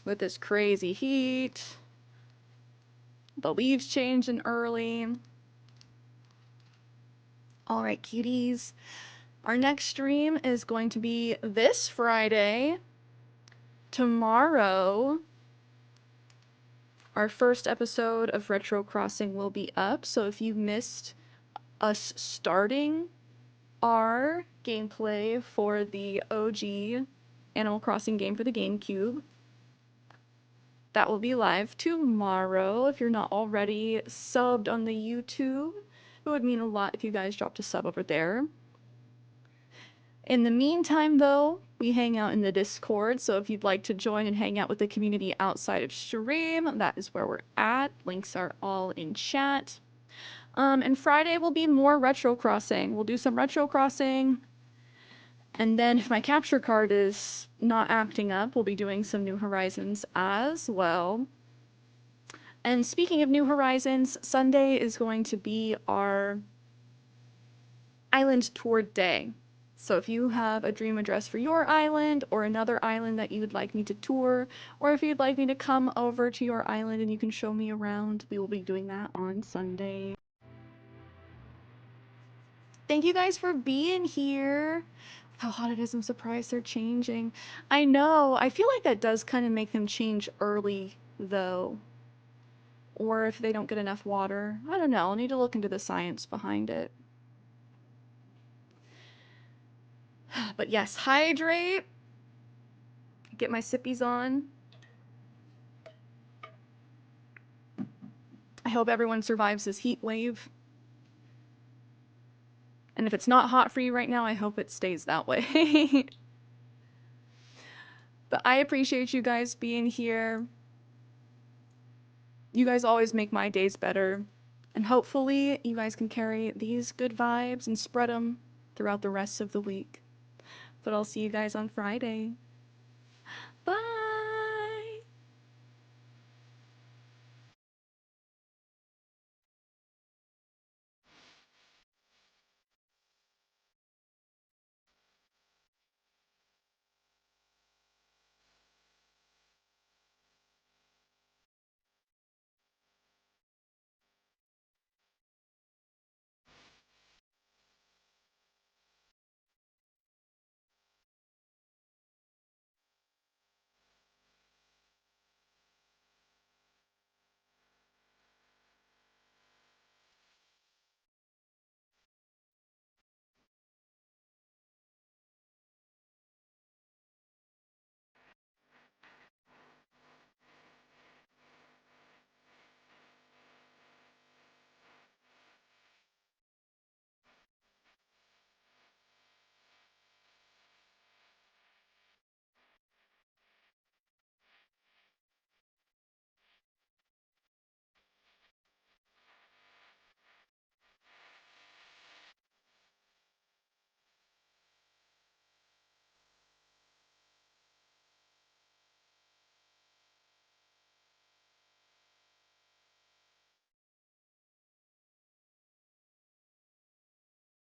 With this crazy heat. The leaves changing early. Alright, cuties. Our next stream is going to be this Friday. Tomorrow, our first episode of Retro Crossing will be up, so if you missed us starting our gameplay for the OG Animal Crossing game for the GameCube, that will be live tomorrow. If you're not already subbed on the YouTube, it would mean a lot if you guys dropped a sub over there. In the meantime, though, we hang out in the Discord, so if you'd like to join and hang out with the community outside of stream, that is where we're at. Links are all in chat. And Friday will be more Retro Crossing. We'll do some Retro Crossing, and then if my capture card is not acting up, we'll be doing some New Horizons as well. And speaking of New Horizons, Sunday is going to be our island tour day. So if you have a dream address for your island or another island that you would like me to tour, or if you'd like me to come over to your island and you can show me around, we will be doing that on Sunday. Thank you guys for being here. How hot it is, I'm surprised they're changing. I know, I feel like that does kind of make them change early though. Or if they don't get enough water. I don't know, I'll need to look into the science behind it. But yes, hydrate. Get my sippies on. I hope everyone survives this heat wave. And if it's not hot for you right now, I hope it stays that way. But I appreciate you guys being here. You guys always make my days better. And hopefully you guys can carry these good vibes and spread them throughout the rest of the week. But I'll see you guys on Friday. Bye!